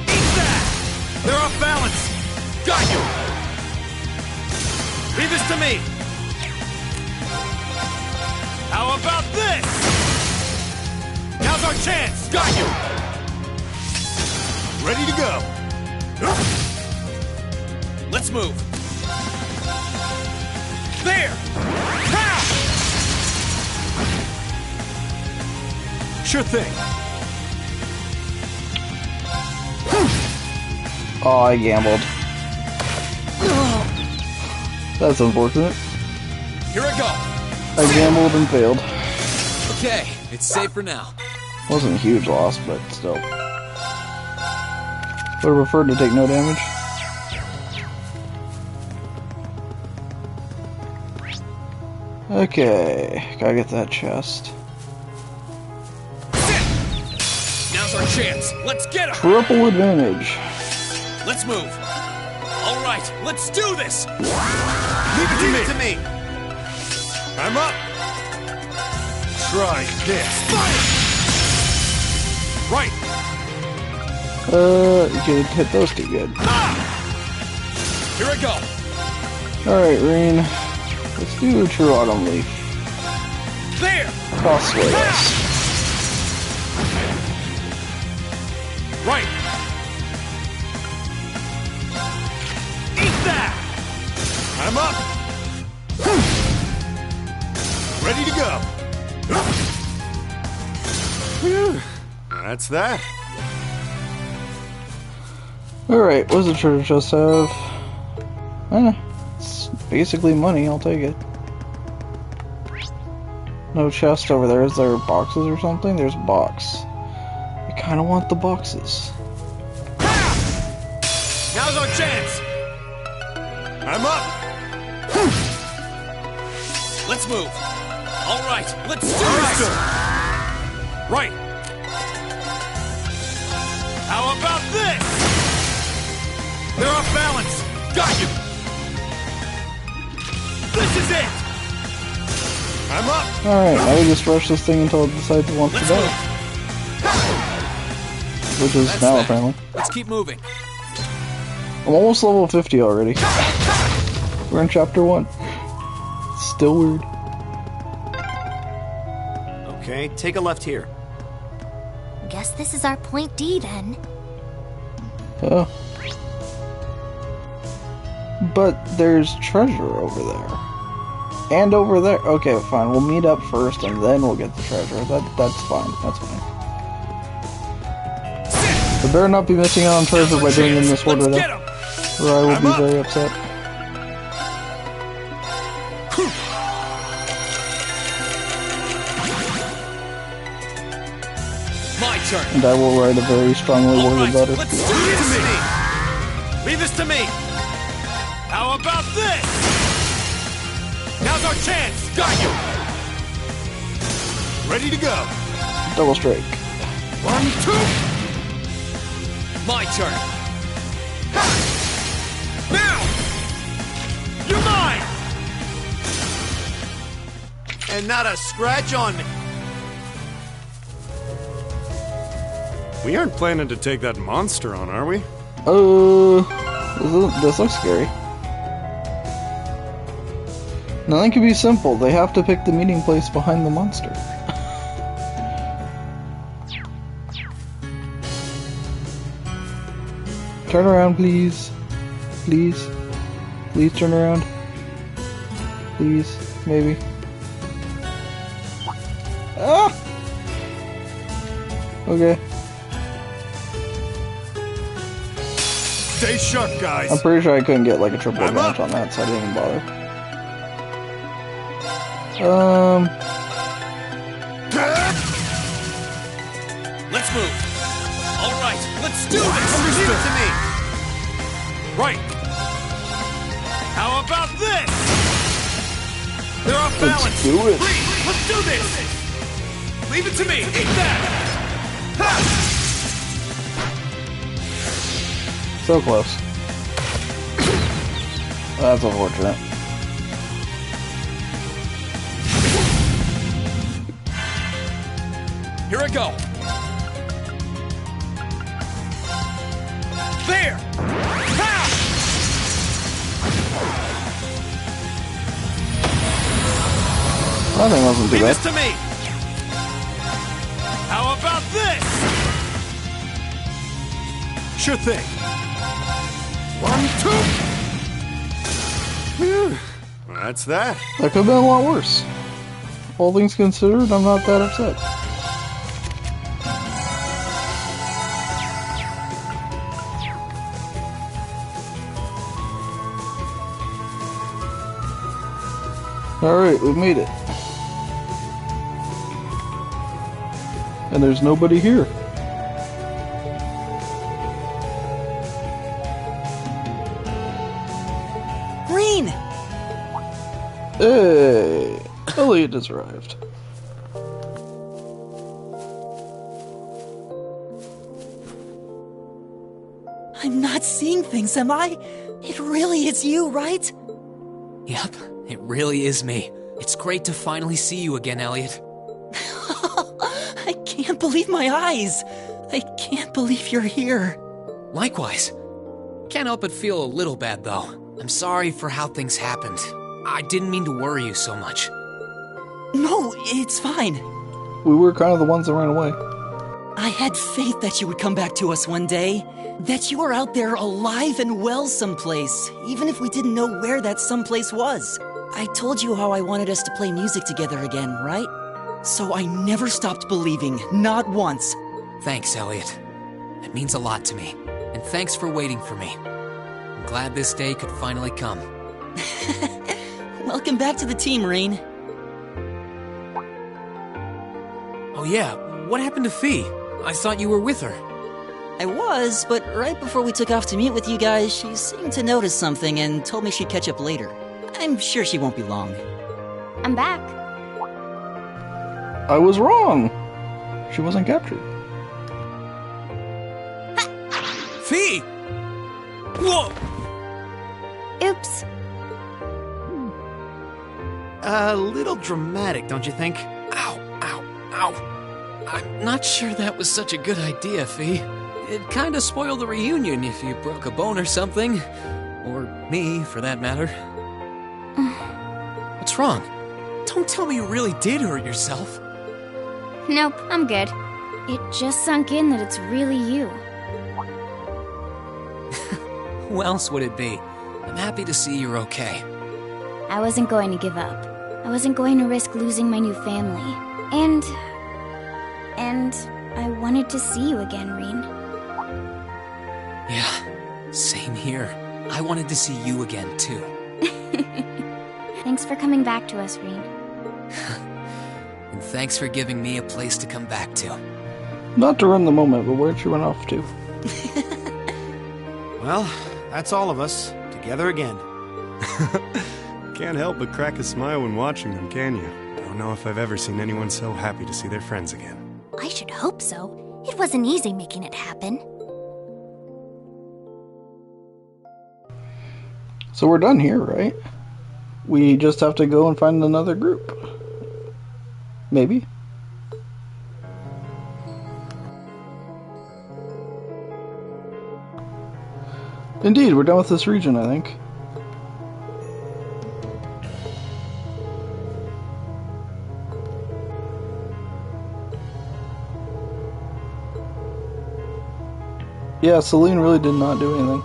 Eat that! They're off balance! Got you! Leave this to me! How about this? Now's our chance! Got you! Ready to go! Let's move! There! Ha! Sure thing. Oh, I gambled. That's unfortunate. Here I go! I gambled and failed. Okay, it's safe for now. Wasn't a huge loss, but still. Would have preferred to take no damage. Okay, gotta get that chest. Now's our chance! Let's get him! Triple advantage. Let's move! All right, let's do this! Leave it to me! I'm up! Try this! Fire! Right! You could hit those two good. Here I go! Alright, Reen. Let's do a True Autumn Leaf. There! Crossway us. Right! Eat that! I'm up! Ready to go! Phew. That's that. Alright, what does the treasure chest have? It's basically money, I'll take it. No chest over there. Is there boxes or something? There's a box. I kinda want the boxes. Now's our chance! I'm up! Let's move! All right, let's do this! Right! How about this? They're off balance! Got you! This is it! I'm up! Alright, now we just rush this thing until it decides it wants to Let's die. move! Which is That's now, that. apparently. Let's keep moving. I'm almost level 50 already. We're in chapter 1. Still weird. Okay, take a left here. Guess this is our point D then. Oh. But there's treasure over there. And over there. Okay, fine. We'll meet up first and then we'll get the treasure. That's fine. That's fine. We better not be missing out on treasure by doing it in this order Let's though. get 'em. Or I will I'm be up. very upset. My turn! And I will write a very strongly All worded right, letter. let's do this! Leave this to me! How about this? Now's our chance! Got you! Ready to go! Double strike. 1, 2! My turn! Ha! Now! You're mine! And not a scratch on me. We aren't planning to take that monster on, are we? This looks scary. Nothing can be simple. They have to pick the meeting place behind the monster. Turn around, please. Please. Please turn around. Please. Maybe. Ah! Okay. Stay sharp, guys. I'm pretty sure I couldn't get like a triple advantage on that, so I didn't even bother. Let's move. All right, let's do this. Leave it to me. Right. How about this? They're off balance. Let's do it. Please, let's do this. Leave it to me. Eat that. Ha! So close. That's unfortunate. Here I go. There. Ha! That thing wasn't too Leave bad. this to me. How about this? Sure thing. 1, 2. Phew. That's that. That could have been a lot worse. All things considered, I'm not that upset. Alright, we made it. And there's nobody here. Green! Hey! Elliot has arrived. I'm not seeing things, am I? It really is you, right? Yep, it really is me. It's great to finally see you again, Elliot. I can't believe my eyes. I can't believe you're here. Likewise. Can't help but feel a little bad, though. I'm sorry for how things happened. I didn't mean to worry you so much. No, it's fine. We were kind of the ones that ran away. I had faith that you would come back to us one day. That you were out there alive and well someplace, even if we didn't know where that someplace was. I told you how I wanted us to play music together again, right? So I never stopped believing, not once. Thanks, Elliot. It means a lot to me. And thanks for waiting for me. I'm glad this day could finally come. Welcome back to the team, Rain. Oh yeah, what happened to Fee? I thought you were with her. I was, but right before we took off to meet with you guys, she seemed to notice something and told me she'd catch up later. I'm sure she won't be long. I'm back. I was wrong! She wasn't captured. Fee! Whoa! Oops. A little dramatic, don't you think? Ow, ow, ow. I'm not sure that was such a good idea, Fee. It'd kinda spoil the reunion if you broke a bone or something. Or me, for that matter. What's wrong? Don't tell me you really did hurt yourself. Nope, I'm good. It just sunk in that it's really you. Who else would it be? I'm happy to see you're okay. I wasn't going to give up. I wasn't going to risk losing my new family. And I wanted to see you again, Reen. Yeah, same here. I wanted to see you again, too. Thanks for coming back to us, Reen. And thanks for giving me a place to come back to. Not to run the moment, but where'd you run off to? Well, that's all of us, together again. Can't help but crack a smile when watching them, can you? Don't know if I've ever seen anyone so happy to see their friends again. I should hope so. It wasn't easy making it happen. So we're done here, right? We just have to go and find another group. Maybe? Indeed, we're done with this region, I think. Yeah, Celine really did not do anything.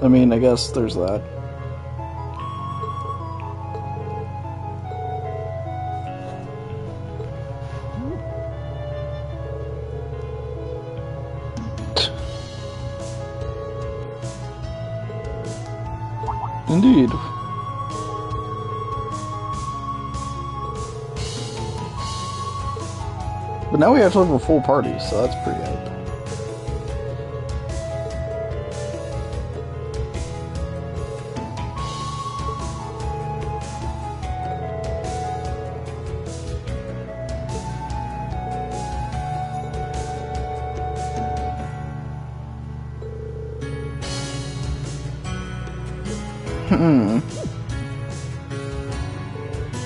I mean, I guess there's that. Indeed. But now we have to have a full party, so that's pretty hype.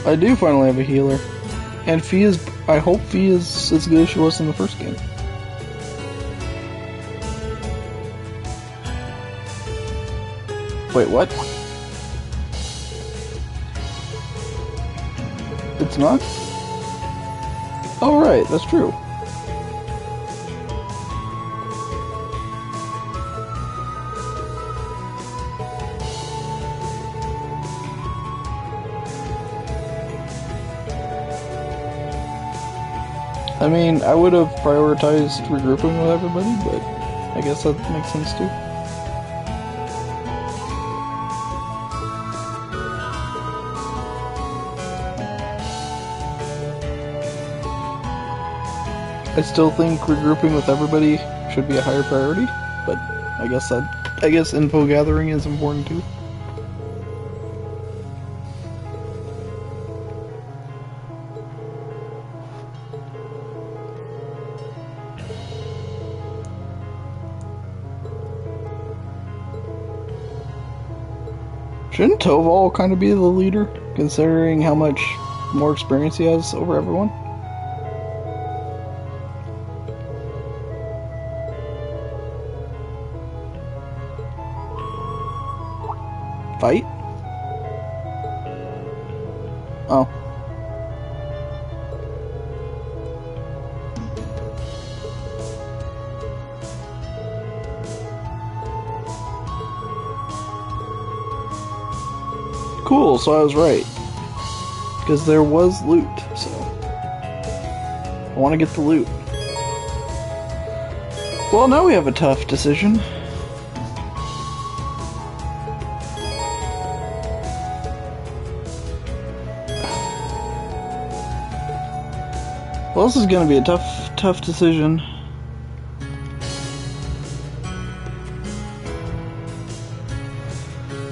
I do finally have a healer. And Fee is... I hope Fee is as good as she was in the first game. Wait, what? It's not? Oh, right, that's true. I mean, I would have prioritized regrouping with everybody, but I guess that makes sense too. I still think regrouping with everybody should be a higher priority, but I guess info gathering is important too. Shouldn't Toval kind of be the leader, considering how much more experience he has over everyone? Fight? Oh. Cool, so I was right. Because there was loot, so... I want to get the loot. Well, now we have a tough decision. Well, this is going to be a tough decision.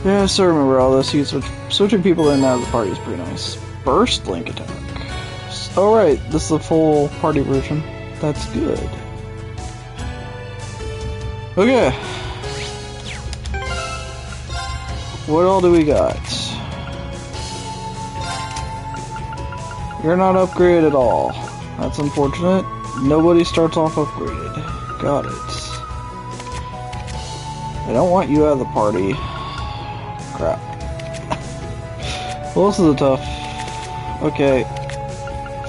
Yeah, I still remember all this. Switching people in and out of the party is pretty nice. Burst link attack. Oh right, this is the full party version. That's good. Okay. What all do we got? You're not upgraded at all. That's unfortunate. Nobody starts off upgraded. Got it. I don't want you out of the party. Crap. Well, this is a tough... Okay.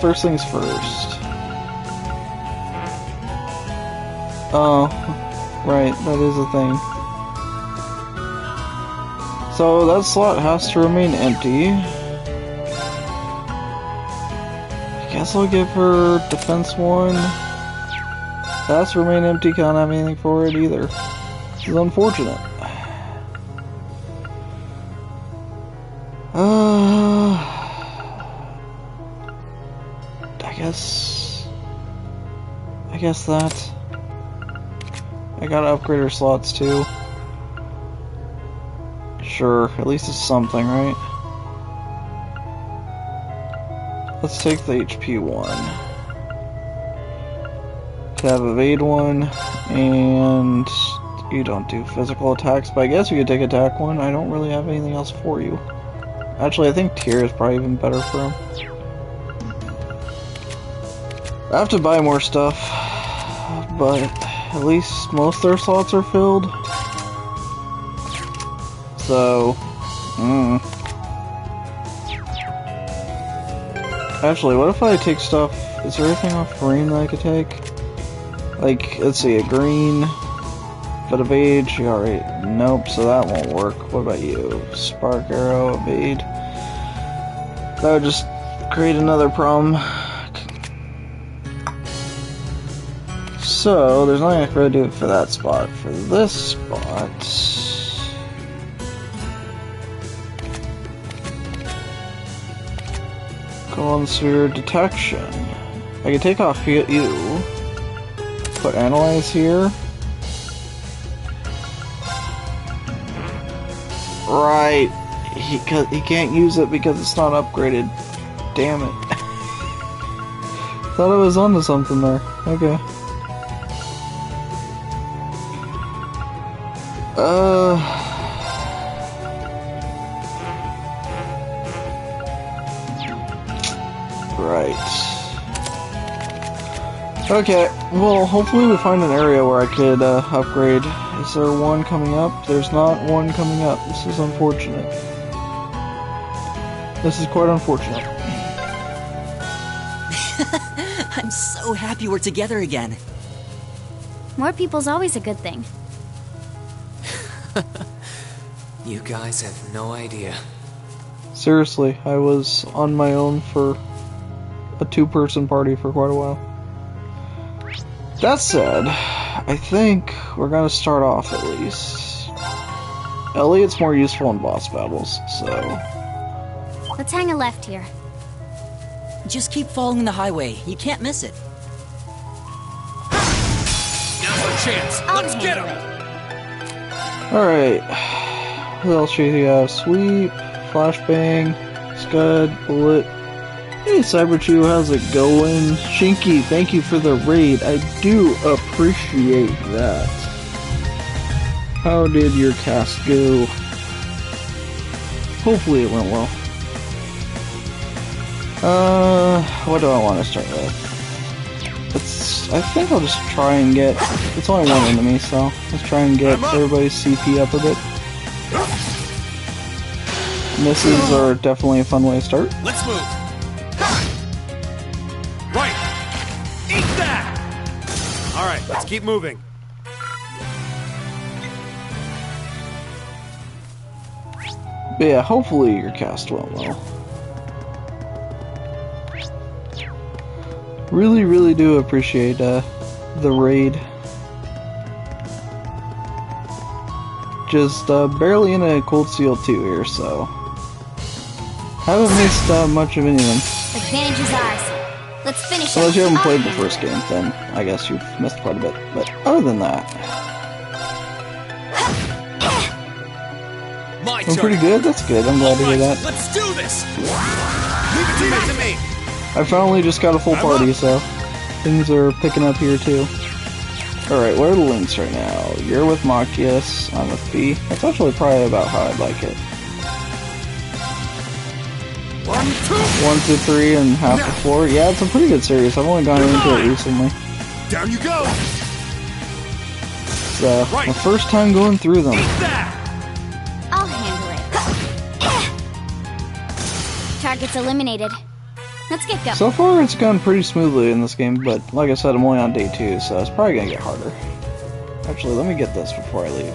First things first. Oh. Right, that is a thing. So, that slot has to remain empty. I guess I'll give her defense 1. That has to remain empty, can't have anything for it either. This is unfortunate. I guess that. I gotta upgrade her slots too. Sure, at least it's something, right? Let's take the HP 1. To have evade 1, and you don't do physical attacks, but I guess you could take attack 1. I don't really have anything else for you. Actually, I think Tyr is probably even better for him. I have to buy more stuff, but at least most of their slots are filled. So, Actually, what if I take stuff? Is there anything off green that I could take? Like, let's see, a green, but evade, alright, nope, so that won't work. What about you? Spark arrow, evade. That would just create another problem. So, there's nothing I can really do for that spot. For this spot... Golden sphere detection. I can take off you. Put analyze here. Right. He can't use it because it's not upgraded. Damn it. Thought I was onto something there. Okay. Right. Okay, well, hopefully we find an area where I could upgrade. Is there one coming up? There's not one coming up. This is unfortunate. This is quite unfortunate. I'm so happy we're together again. More people's always a good thing. You guys have no idea. Seriously, I was on my own for a two-person party for quite a while. That said, I think we're gonna start off at least. Elliot's more useful in boss battles, so... Let's hang a left here. Just keep following the highway. You can't miss it. Now's our chance. Let's get him. Alright. What else should we have? Sweep, flashbang, scud, bullet. Hey Cyberchew, how's it going? Shinky, thank you for the raid. I do appreciate that. How did your cast go? Hopefully it went well. What do I want to start with? I think I'll just try and get... It's only one enemy, so let's try and get everybody's CP up a bit. Misses are definitely a fun way to start. Let's move. Right. Eat that. All right, let's keep moving. But yeah, hopefully your cast went well. Really, really do appreciate the raid. Just barely in a Cold Steel 2 here, so haven't missed much of any of them. Advantage is ours. Let's finish it. Unless you haven't played the first game, then I guess you've missed quite a bit. But other than that, My I'm pretty good. That's good. I'm glad to hear that. Let's do this. Leave it to me. I finally just got a full party, so things are picking up here too. Alright, what are the links right now? You're with Machias, I'm with B. That's actually probably about how I'd like it. 1, 2. 1, 2, 3, and half the floor. Yeah, it's a pretty good series. I've only gone into it recently. Down you go. It's my first time going through them. Eat that. I'll handle it. Target's eliminated. Let's get going. So far, it's gone pretty smoothly in this game, but like I said, I'm only on day 2, so it's probably gonna get harder. Actually, let me get this before I leave.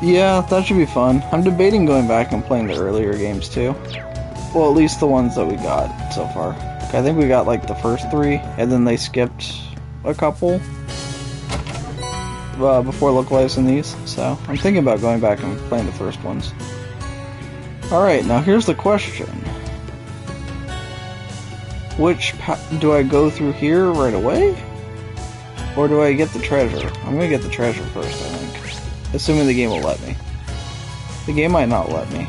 Yeah, that should be fun. I'm debating going back and playing the earlier games too. Well, at least the ones that we got so far. I think we got like the first 3, and then they skipped a couple before localizing these, so I'm thinking about going back and playing the first ones. Alright, now here's the question. Do I go through here right away? Or do I get the treasure? I'm gonna get the treasure first, I think. Assuming the game will let me. The game might not let me.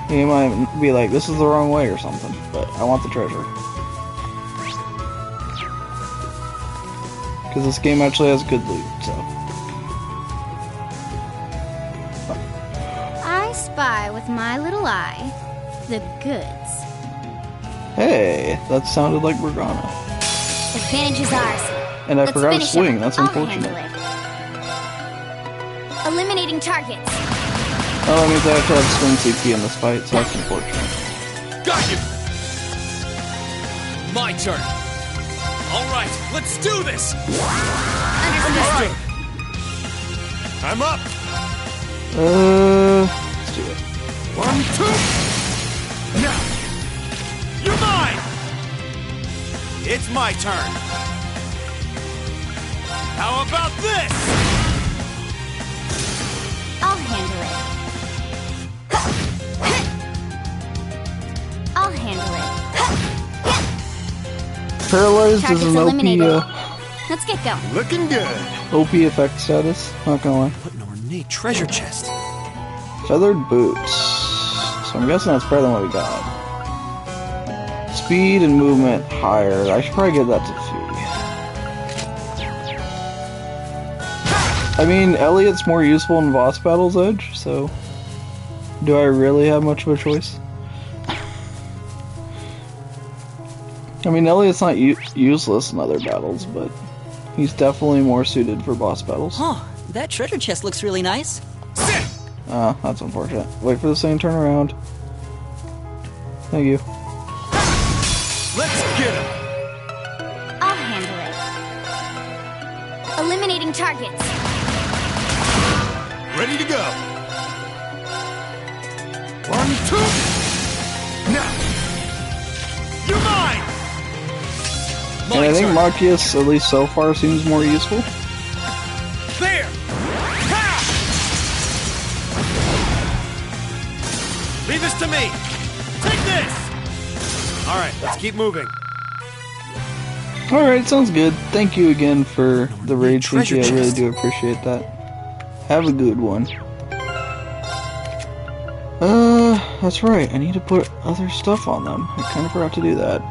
The game might be like, this is the wrong way or something, but I want the treasure. Because this game actually has good loot, so... I spy with my little eye. the goods. Hey, that sounded like Morgana. Advantage is ours. And I Let's forgot to finish swing, him. that's I'll unfortunate. handle it. Eliminating targets. Oh, that means I have to have swing CP in this fight, so that's unfortunate. Got you! My turn. All right, let's do this! Understood. I'm up! Let's do it. 1, 2... Now! You're mine! It's my turn. How about this? I'll handle it. I'll handle it. Paralyzed is Target's an OP, eliminated. Let's get going. Looking good. OP effect status, not gonna lie. What an ornate treasure chest. Feathered boots. So I'm guessing that's better than what we got. Speed and movement higher. I should probably give that to Fee. I mean, Elliot's more useful in boss battles, Edge, so... Do I really have much of a choice? I mean, Elliot's not useless in other battles, but... He's definitely more suited for boss battles. Huh, that treasure chest looks really nice. That's unfortunate. Wait for the same turn around. Thank you. Let's get him! I'll handle it. Eliminating targets. Ready to go! 1, 2... Now! You're mine! And I think Marcus, at least so far, seems more useful. There! Ha! Leave this to me! Take this! Alright, let's keep moving. Alright, sounds good. Thank you again for the raid, treasure Treasure. I really chest. do appreciate that. Have a good one. That's right. I need to put other stuff on them. I kind of forgot to do that.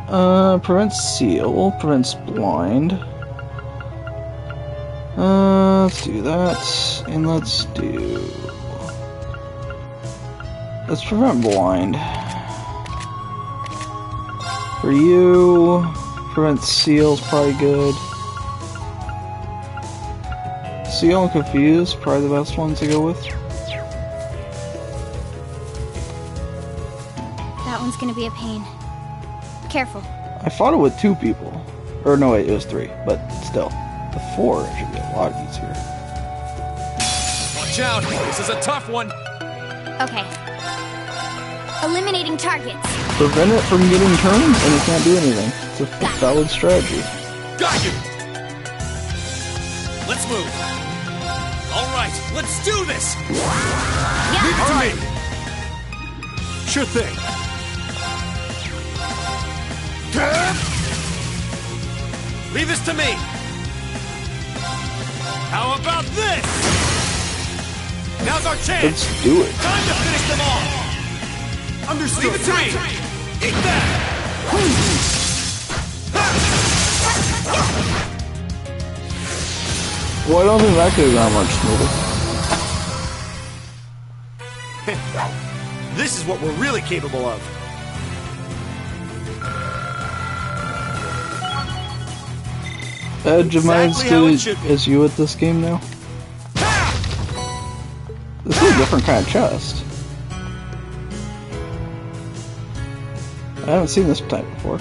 Prevents seal, prevents blind. Let's do that, and let's prevent blind. For you, prevent seal's probably good. Seal and confuse, probably the best ones to go with. That one's gonna be a pain. Careful. I fought it with 2 people. Or no, wait, it was 3, but still. The 4 should be a lot easier. Watch out! This is a tough one! Okay. Eliminating targets. Prevent it from getting turns, and it can't do anything. It's a valid strategy. Got you! Let's move! Alright, let's do this! Yeah. Leave it to me! Sure thing. Leave this to me! How about this? Now's our chance! Let's do it. Time to finish them all! Understood. Leave it to me! Eat that! Well, I don't think that could have gone much smoother. This is what we're really capable of. Edge, am I as Exactly how it good should be. as you at this game now? This is a different kind of chest. I haven't seen this type before.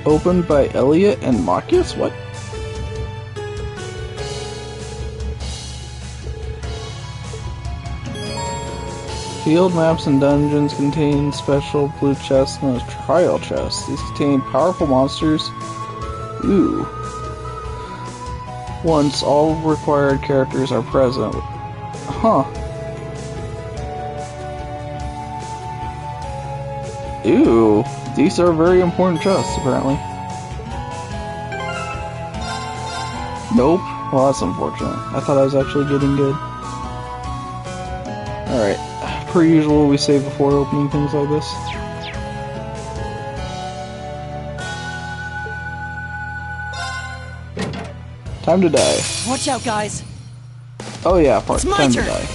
Opened by Elliot and Marcus? What? Field maps and dungeons contain special blue chests known as trial chests. These contain powerful monsters. Ooh. Once all required characters are present. Huh. Ooh. These are very important chests, apparently. Nope. Well, that's unfortunate. I thought I was actually getting good. Alright. Per usual, we save before opening things like this. Time to die. Watch out, guys. Oh yeah, It's my time to turn. die.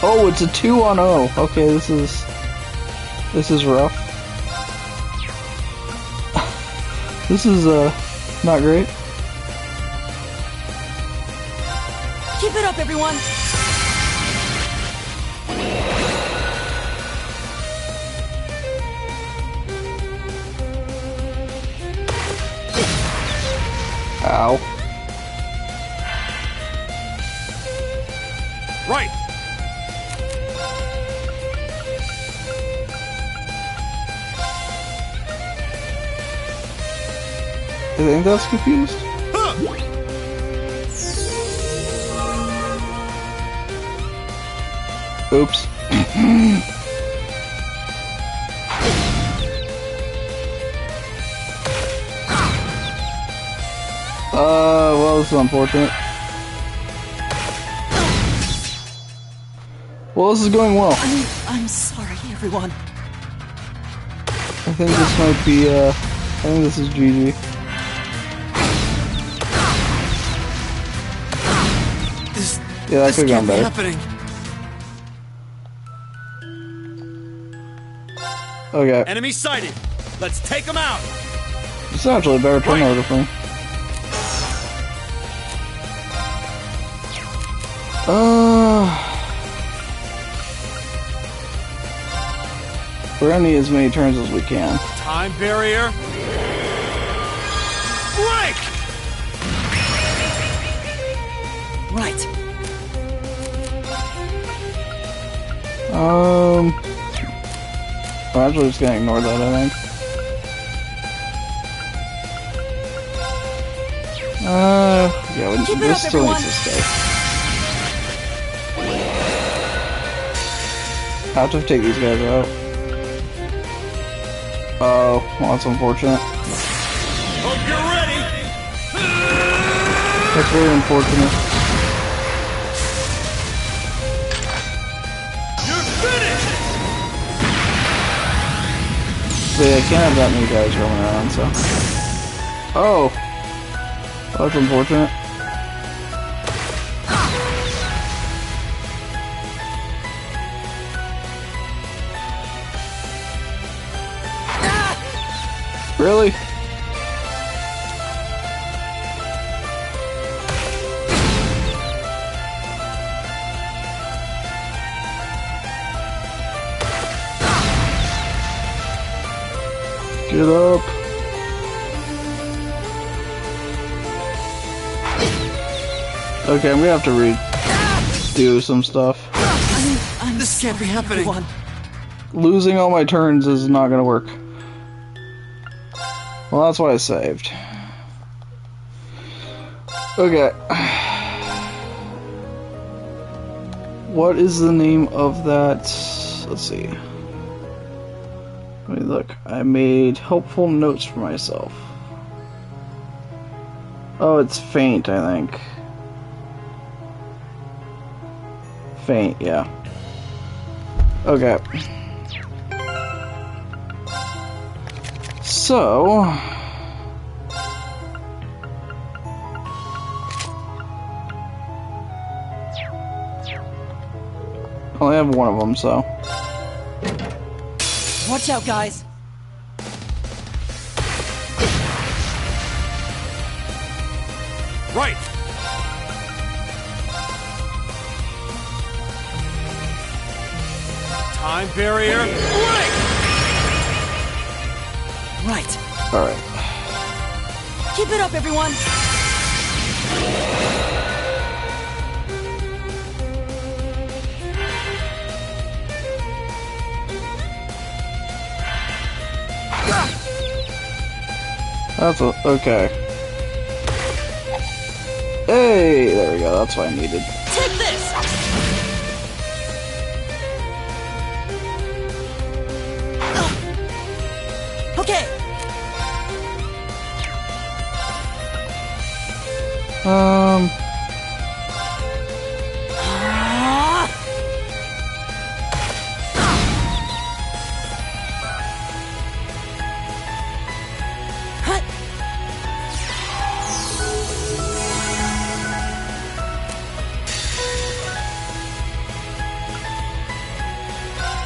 Oh, it's a 2-on-0. Okay, this is rough. This is not great. Keep it up, everyone! Ow. Right! I think that's confused. Oops. Well, this is unfortunate. Well, this is going well. I'm sorry, everyone. I think this might be, I think this is GG. Yeah, that This could have gone can't be better. happening. Okay. Enemy sighted! Let's take them out! It's actually a better turnover for me. We're gonna need as many turns as we can. Time barrier. Break! Right. I'm actually just gonna ignore that, I think. Yeah, Keep it this up, still everyone. needs to stay. I have to take these guys out. Oh, well, that's unfortunate. Hope you're ready! That's very unfortunate. You're finished! But yeah, I can't have that many guys roaming around, so. Oh! Well, that's unfortunate. Really? Get up. Okay, I'm gonna have to redo some stuff. This can't be happening. Everyone. Losing all my turns is not gonna work. Well, that's why I saved. Okay. What is the name of that? Let's see. Let me look. I made helpful notes for myself. Oh, it's faint, I think. Faint, yeah. Okay. So... I only have one of them, so... Watch out, guys. Right! Time barrier. Break! Right. Alright. Keep it up, everyone. That's okay. Hey, there we go. That's what I needed. Take this. Okay.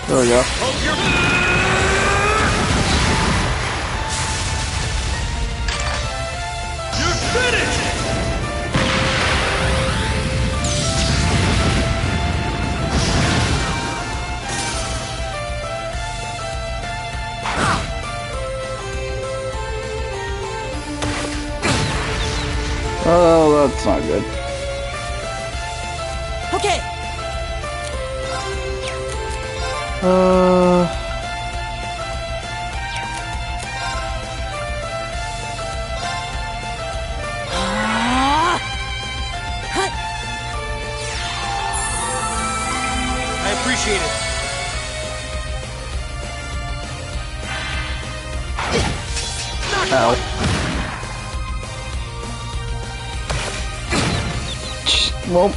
There we go. Hold your... You're finished! Oh, that's not good. Okay. I appreciate it. Ow. Well,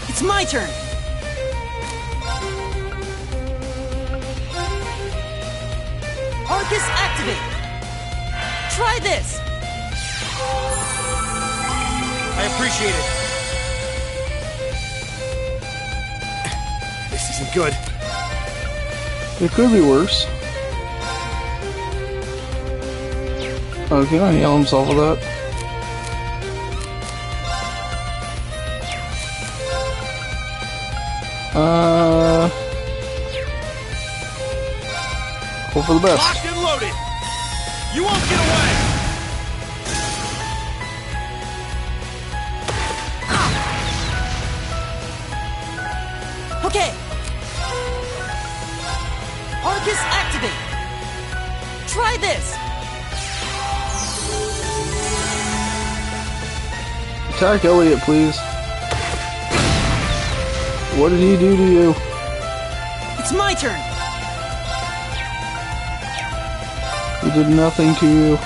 It's my turn. Arcus activate. Try this. I appreciate it. This isn't good. it could be worse. Oh, can I heal himself with that? Hope for the best. Locked and loaded! You won't get away! Okay. Arcus activate. Try this. Attack Elliot, please. What did he do to you? It's my turn. He did nothing to you.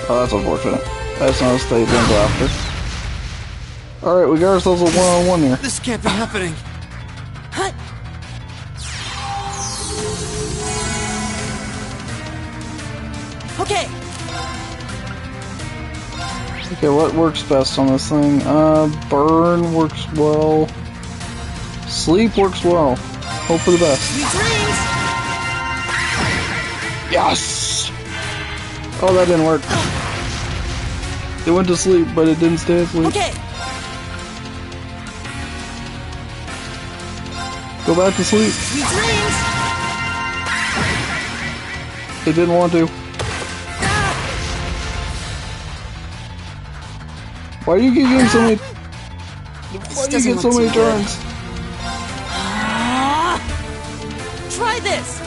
Oh, that's unfortunate. That's not a state then go after. Alright, we got ourselves a one-on-one here. This can't be happening. Hut. Okay. Okay, what works best on this thing? Burn works well. Sleep works well. Hope for the best. Sweet dreams. Yes! Oh, that didn't work. It went to sleep, but it didn't stay asleep. Okay. Go back to sleep. Sweet dreams. It didn't want to. Why do you keep getting so many... Why do you get so many turns? Try this.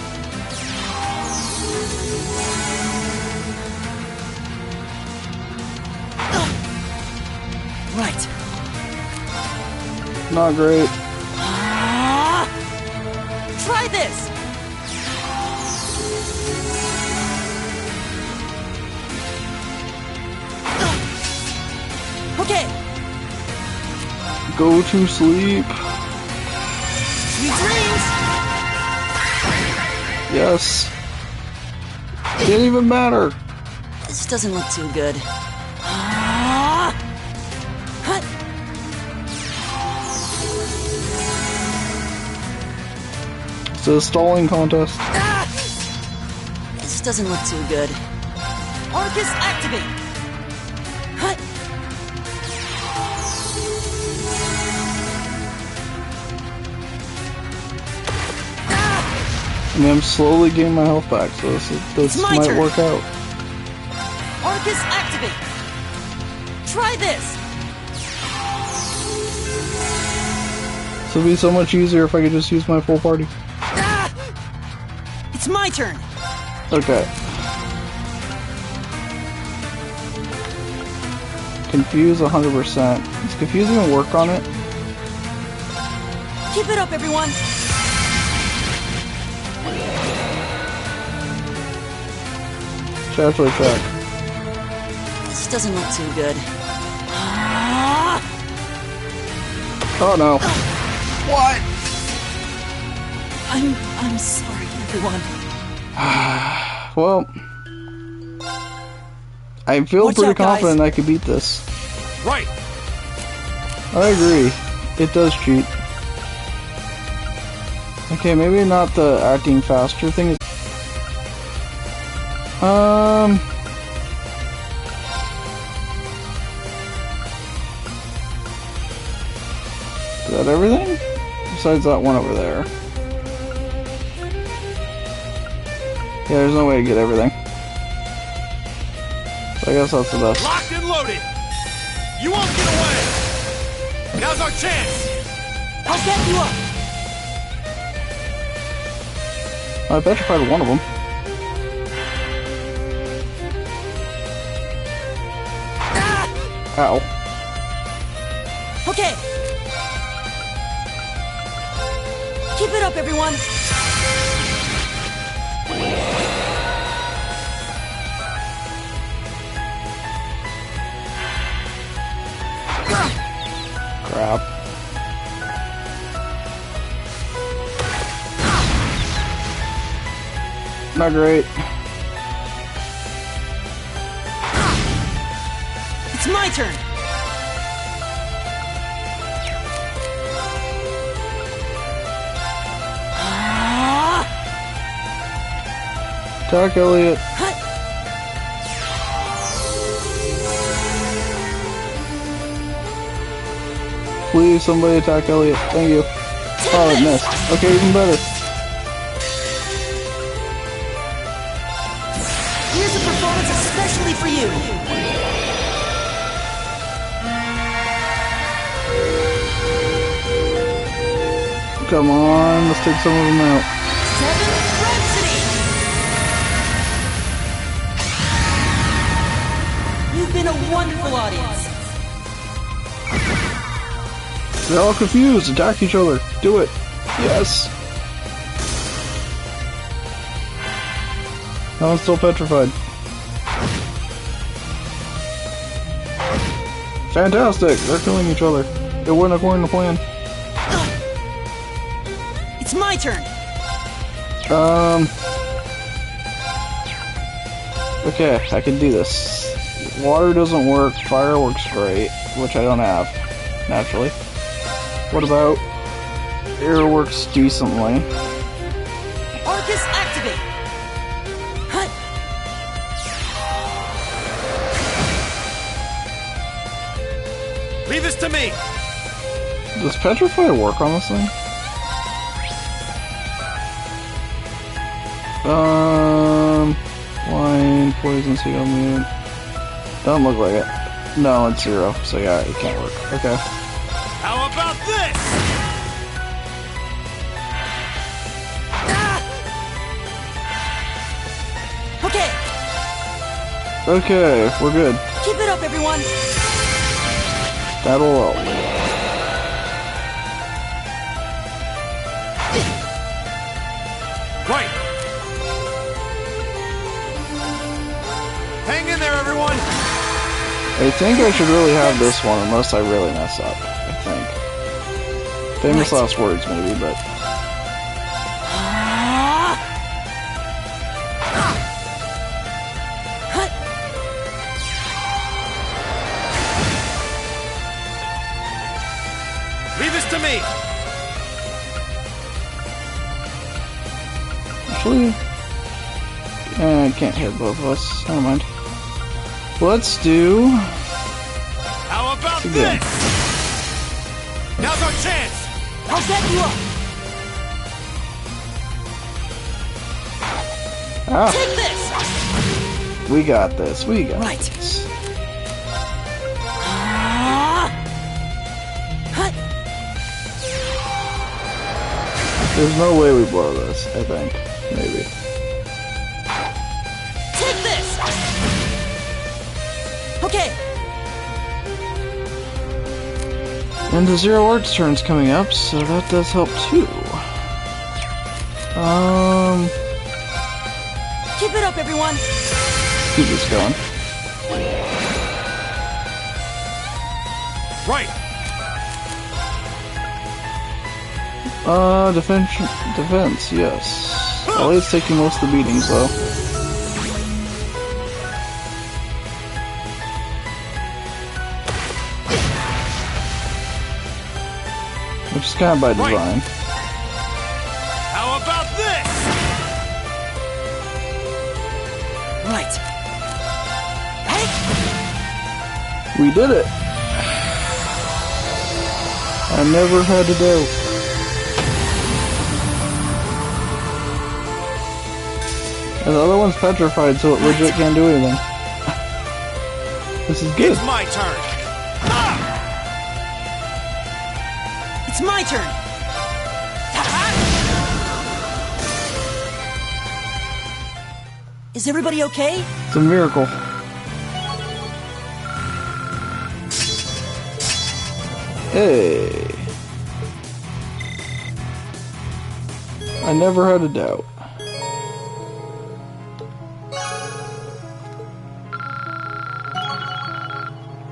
Right. Not great. Try this. Okay. Go to sleep. Sweet dreams. Yes. Didn't even matter. This doesn't look too good. It's a stalling contest. This doesn't look too good. Arcus activate. Hut. I mean, I'm slowly getting my health back, so this my might turn. work out. Arcus activate. Try this. This would be so much easier if I could just use my full party. It's my turn. Okay. Confuse 100%. Does Confuse even work on it? Keep it up, everyone. Should actually check. This doesn't look too good. Oh no. What? I'm sorry, everyone. Well, I feel Watch pretty out, guys. confident I could beat this. Right. I agree. It does cheat. Okay, maybe not the acting faster thing. Is that everything? Besides that one over there. Yeah, there's no way to get everything. So I guess that's the best. Locked and loaded. You won't get away. Now's our chance. I'll get you up. I petrified one of them. Ow. Okay. Keep it up, everyone. Crap. Not great. It's my turn. Attack Elliot. Please, somebody attack Elliot. Thank you. Oh, it missed. Okay, even better. Here's a performance especially for you. Come on, let's take some of them out. 7 Rhapsody. You've been a wonderful audience. They're all confused. Attack each other. Do it. Yes. No, I'm still petrified. Fantastic. They're killing each other. It went according to plan. It's my turn. Okay, I can do this. Water doesn't work. Fire works great, which I don't have, naturally. What about air works decently? Arcus activate. Hut. Leave this to me. Does Petrify work on this thing? Blind, poison, seal, mute. Doesn't look like it. No, it's 0, so yeah, it can't work. Okay. How about this? Okay. Okay, we're good. Keep it up, everyone. That'll help. Right. Hang in there, everyone. I think I should really have this one unless I really mess up. I think. Famous last words, maybe, but. Leave this to me. Actually, I can't hit both of us. Never mind. Let's do. How about again. this? Now's our chance. I'll get you up. Ah, Take this. we got this. We got Right. this. Hut. There's no way we blow this, I think. Maybe. Take this. Okay. And the Zero Arts turn's coming up, so that does help too. Keep it up, everyone. Keep this going. Right. Defense, yes. Elliot's taking most of the beatings, though. which is kind of by Right. design. How about this? Right. Hey! We did it! I never had to doubt. And the other one's petrified, so it legit can't do anything. This is good. It's my turn. Ah! It's my turn! Is everybody okay? It's a miracle. Hey. I never had a doubt.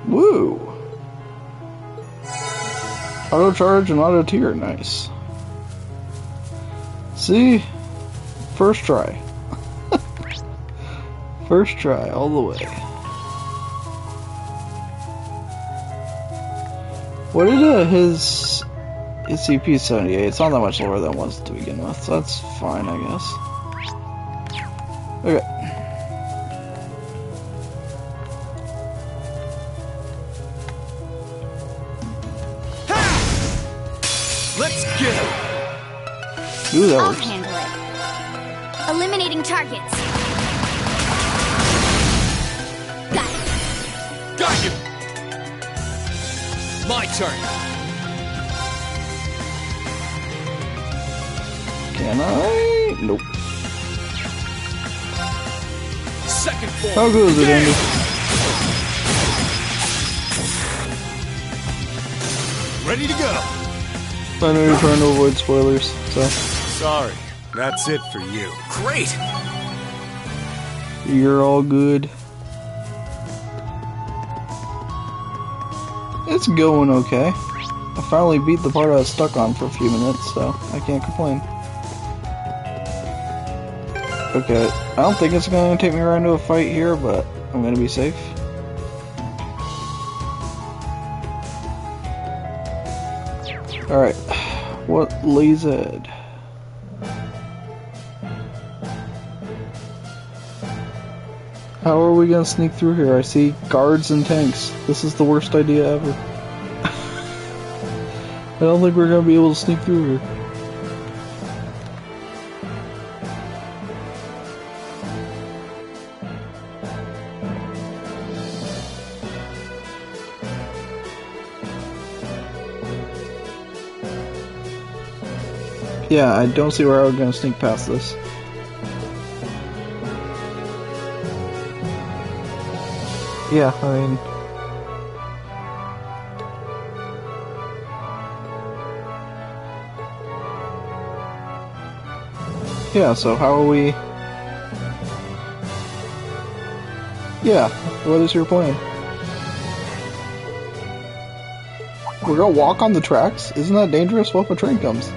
Woo! Auto charge and auto tier, nice. See? First try. First try, all the way. What did his CP is 78? It's not that much lower than it was to begin with, so that's fine, I guess. Okay. Let's get it. Ooh, that I'll works. handle it. Eliminating targets. Got it. Got you. My turn. Can I? Nope. Second form. How good is it, Andy? Ready to go. I know you're trying to avoid spoilers, so Sorry, that's it for you. Great! you're all good. It's going okay. I finally beat the part I was stuck on for a few minutes, so I can't complain. Okay, I don't think it's going to take me right into a fight here, but I'm going to be safe. Alright, what lays ahead? How are we going to sneak through here? I see guards and tanks. This is the worst idea ever. I don't think we're going to be able to sneak through here. Yeah, I don't see where I was going to sneak past this. Yeah, I mean... Yeah, so how are we... Yeah, what is your plan? We're gonna walk on the tracks? Isn't that dangerous? What if a train comes?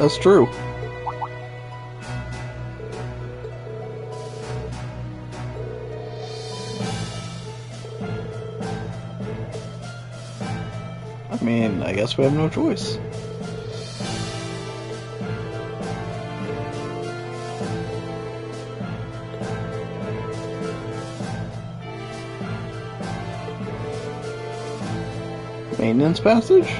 That's true. I mean, I guess we have no choice. Maintenance passage?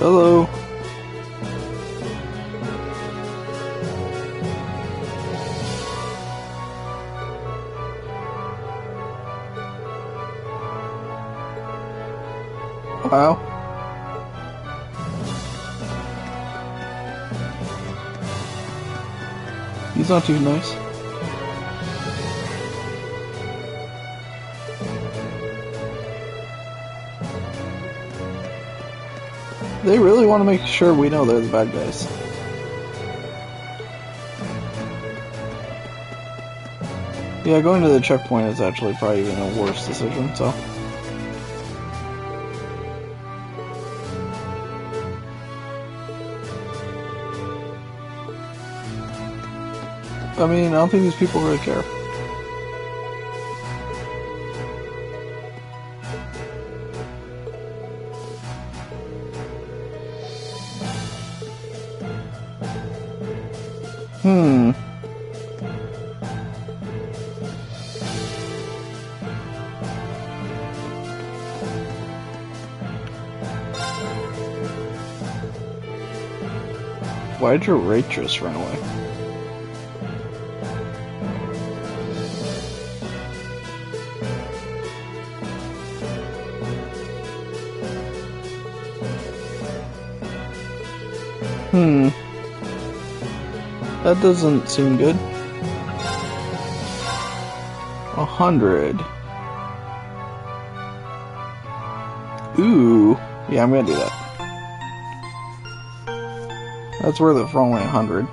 Hello. Wow. He's not too nice. They really want to make sure we know they're the bad guys. Yeah, going to the checkpoint is actually probably even a worse decision, so... I mean, I don't think these people really care. Why'd your waitress run away? That doesn't seem good. 100. Ooh. Yeah, I'm gonna do that. That's worth it for only 100.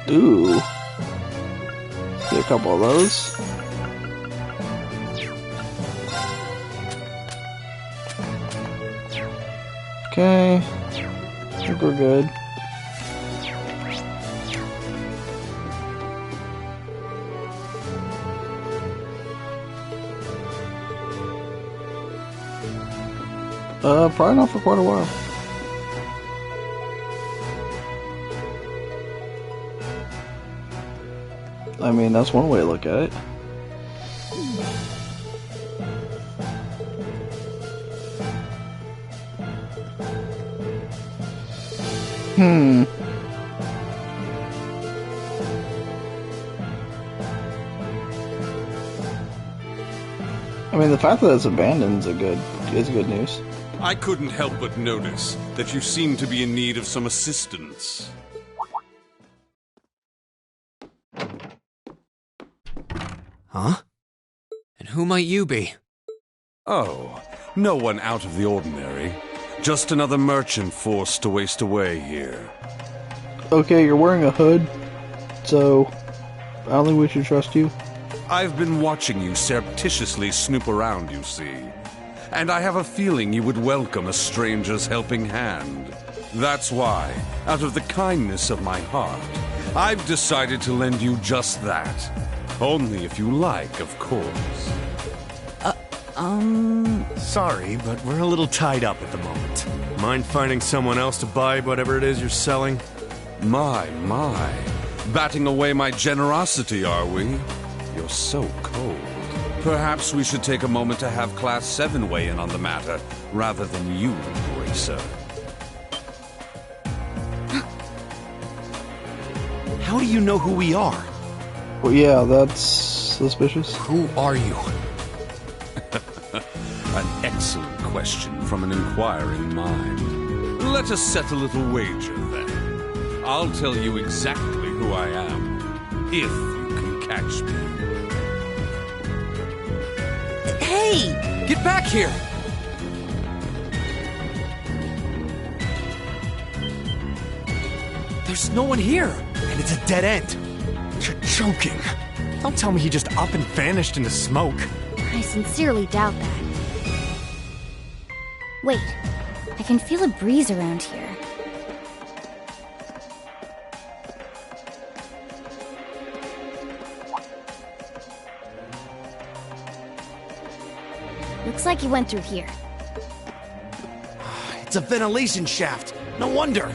Ooh. Get a couple of those. Okay. I think we're good. Probably not for quite a while. I mean, that's one way to look at it. I mean, the fact that it's abandoned is good news. I couldn't help but notice that you seem to be in need of some assistance. Huh? And who might you be? Oh, no one out of the ordinary. Just another merchant forced to waste away here. Okay, you're wearing a hood, so I don't think we should trust you. I've been watching you surreptitiously snoop around, you see. And I have a feeling you would welcome a stranger's helping hand. That's why, out of the kindness of my heart, I've decided to lend you just that. Only if you like, of course. Sorry, but we're a little tied up at the moment. Mind finding someone else to buy whatever it is you're selling? My. Batting away my generosity, are we? You're so cold. Perhaps we should take a moment to have Class 7 weigh in on the matter, rather than you, Racer. How do you know who we are? Well, yeah, that's suspicious. Who are you? An excellent question from an inquiring mind. Let us set a little wager, then. I'll tell you exactly who I am, if you can catch me. Hey! Get back here! There's no one here! And it's a dead end. You're joking. Don't tell me he just up and vanished into smoke. I sincerely doubt that. Wait, I can feel a breeze around here. Looks like he went through here. It's a ventilation shaft. No wonder.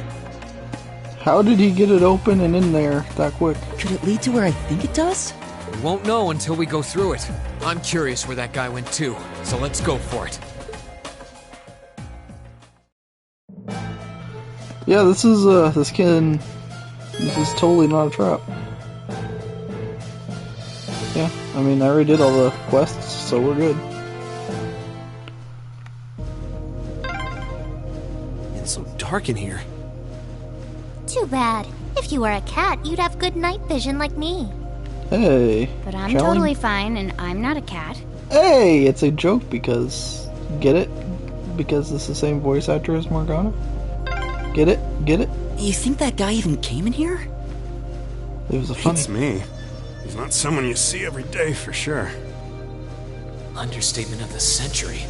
How did he get it open and in there that quick? Could it lead to where I think it does? We won't know until we go through it. I'm curious where that guy went too, so let's go for it. Yeah, this is this is totally not a trap. Yeah, I mean, I already did all the quests, so we're good. It's so dark in here. Too bad. If you were a cat, you'd have good night vision like me. Hey. But I'm challenge- totally fine, and I'm not a cat. Hey, it's a joke because... Get it? Because it's the same voice actor as Morgana? Get it? Get it? You think that guy even came in here? It was a funny... It's me. He's not someone you see every day for sure. Understatement of the century.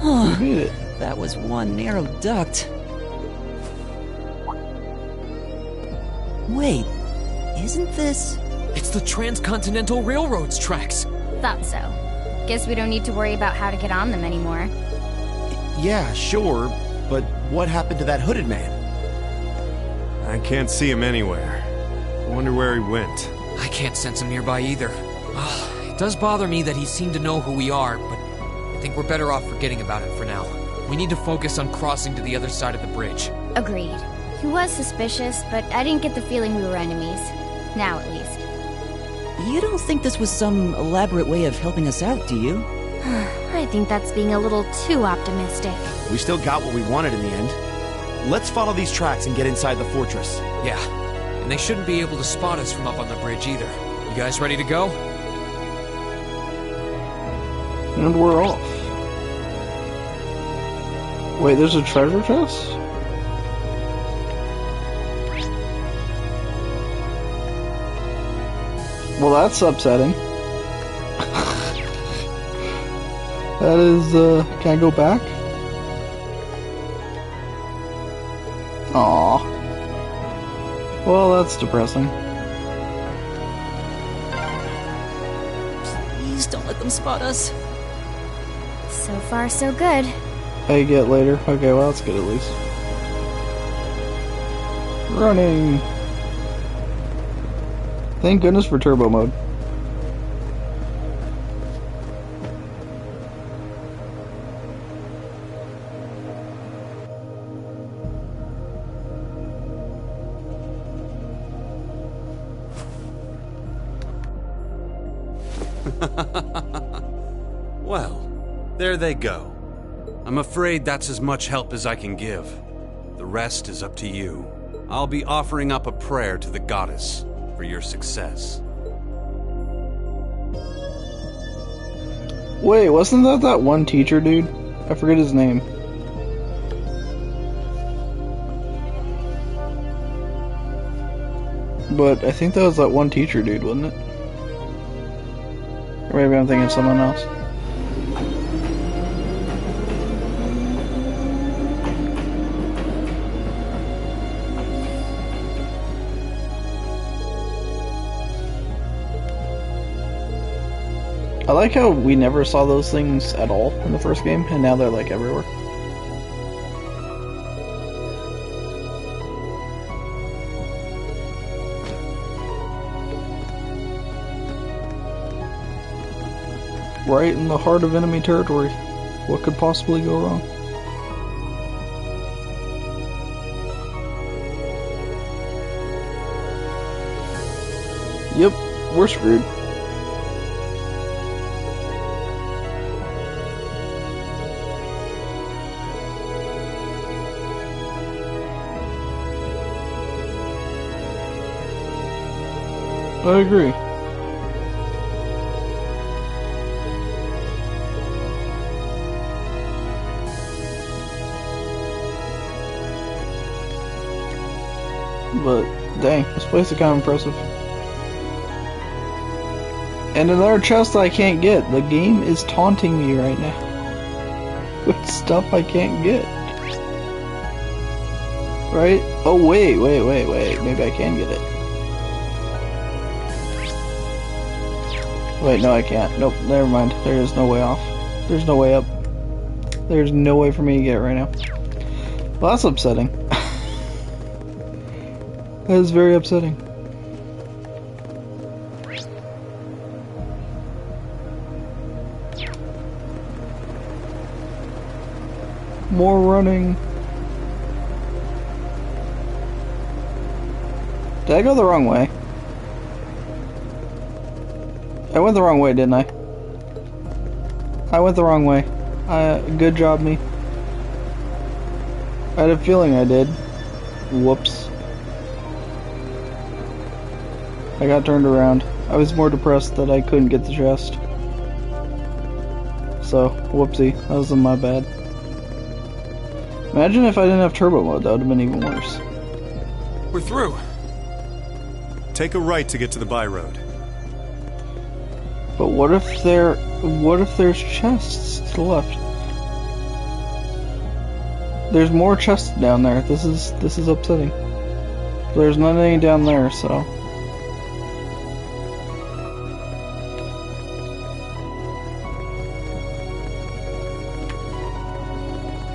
You made it. That was one narrow duct. Wait, isn't this... It's the Transcontinental Railroad's tracks. Thought so. Guess we don't need to worry about how to get on them anymore. Yeah, sure, but what happened to that hooded man? I can't see him anywhere. I wonder where he went. I can't sense him nearby either. It does bother me that he seemed to know who we are, but I think we're better off forgetting about it for now. We need to focus on crossing to the other side of the bridge. Agreed. He was suspicious, but I didn't get the feeling we were enemies. Now, at least. You don't think this was some elaborate way of helping us out, do you? I think that's being a little too optimistic. We still got what we wanted in the end. Let's follow these tracks and get inside the fortress. Yeah, and they shouldn't be able to spot us from up on the bridge either. You guys ready to go? And we're off. Wait, there's a treasure chest? Well, that's upsetting. That is, can I go back? Aww. Well, that's depressing. Please don't let them spot us. So far, so good. I get later. Okay, well, that's good at least. Running. Thank goodness for turbo mode. Well, there they go. I'm afraid that's as much help as I can give. The rest is up to you. I'll be offering up a prayer to the goddess for your success. Wait, wasn't that one teacher dude? I forget his name. But I think that was that one teacher dude, wasn't it? Or maybe I'm thinking of someone else. I like how we never saw those things at all in the first game, and now they're like everywhere. Right in the heart of enemy territory. What could possibly go wrong? Yep, we're screwed. I agree. But, dang, this place is kind of impressive. And another chest I can't get. The game is taunting me right now with stuff I can't get. Right? Oh, wait. Maybe I can get it. Wait, no, I can't. Nope, never mind. There is no way off. There's no way up. There's no way for me to get it right now. Well, that's upsetting. That is very upsetting. More running. Did I go the wrong way? I went the wrong way, didn't I? I went the wrong way. Good job, me. I had a feeling I did. Whoops. I got turned around. I was more depressed that I couldn't get the chest. So, whoopsie. That wasn't my bad. Imagine if I didn't have turbo mode, that would have been even worse. We're through. Take a right to get to the by road. But what if there's chests to the left? There's more chests down there. This is upsetting. There's nothing down there, so.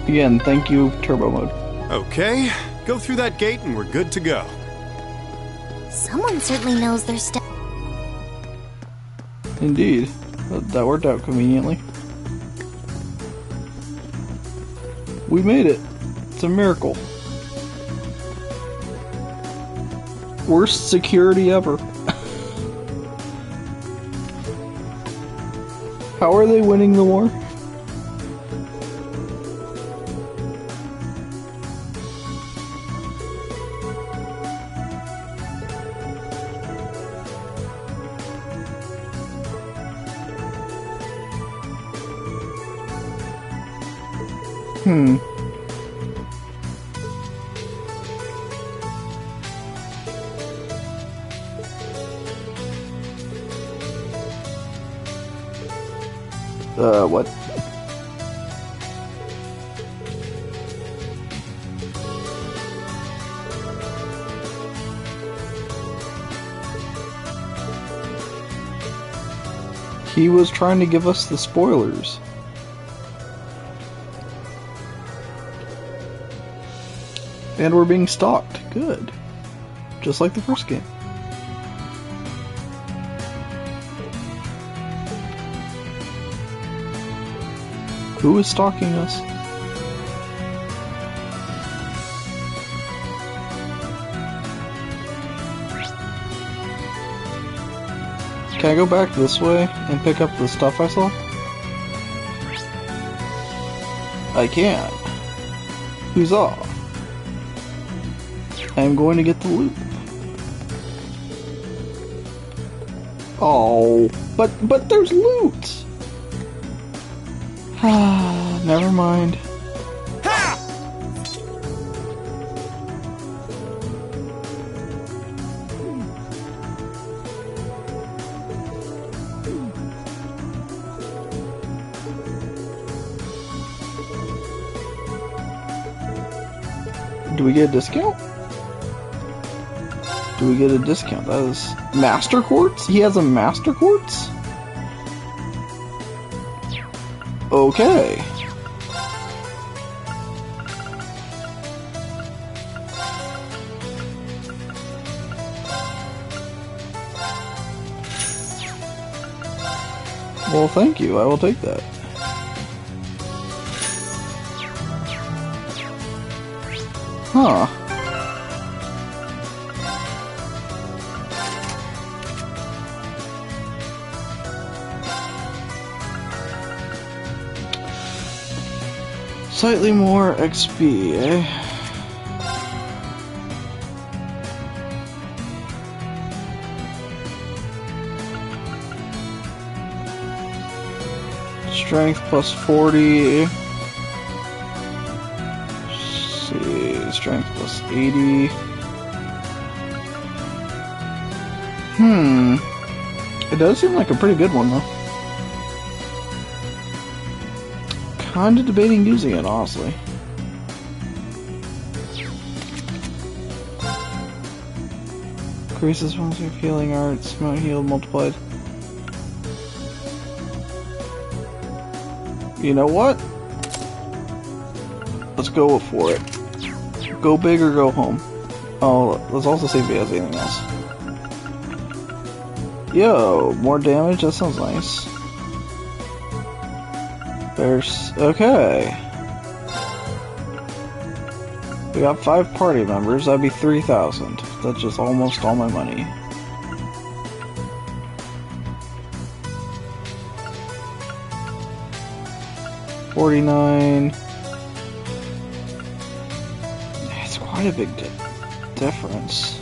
Again, thank you, turbo mode. Okay, go through that gate and we're good to go. Someone certainly knows their stuff. Indeed. That worked out conveniently. We made it. It's a miracle. Worst security ever. How are they winning the war? What? He was trying to give us the spoilers. And we're being stalked. Good. Just like the first game. Who is stalking us? Can I go back this way and pick up the stuff I saw? I can. Huzzah! I'm going to get the loot. Oh, but there's loot! Never mind. Do we get a discount? Do we get a discount? That is Master Quartz? He has a Master Quartz? Okay. Well, thank you. I will take that. Huh. Slightly more XP, eh? Strength plus 40. Let's see, strength plus 80. It does seem like a pretty good one, though. Kinda debating using it, honestly. Increases once of healing arts, amount healed multiplied. You know what? Let's go for it. Go big or go home. Oh, let's also see if he has anything else. Yo, more damage? That sounds nice. There's... okay. We got 5 party members, that'd be 3,000. That's just almost all my money. 49. It's quite a big difference.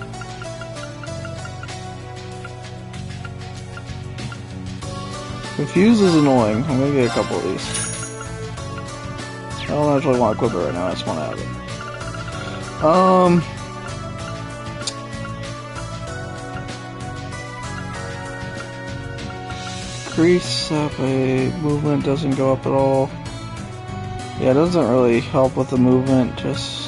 Confuse is annoying. I'm gonna get a couple of these. I don't actually want to equip it right now, I just want to have it. Increase up a movement doesn't go up at all. Yeah, it doesn't really help with the movement, just...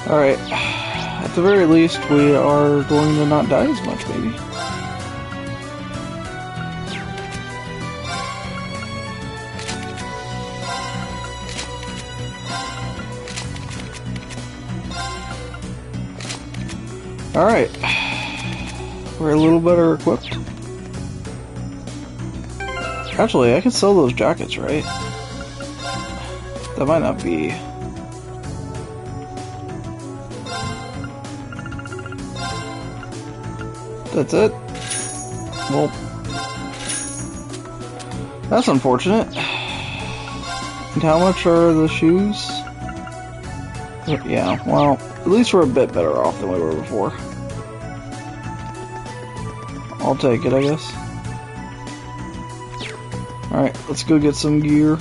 Alright, at the very least, we are going to not die as much, maybe. Alright, we're a little better equipped. Actually, I can sell those jackets, right? That might not be... That's it. Well, that's unfortunate. And how much are the shoes? Yeah, well, at least we're a bit better off than we were before. I'll take it, I guess. Alright, let's go get some gear.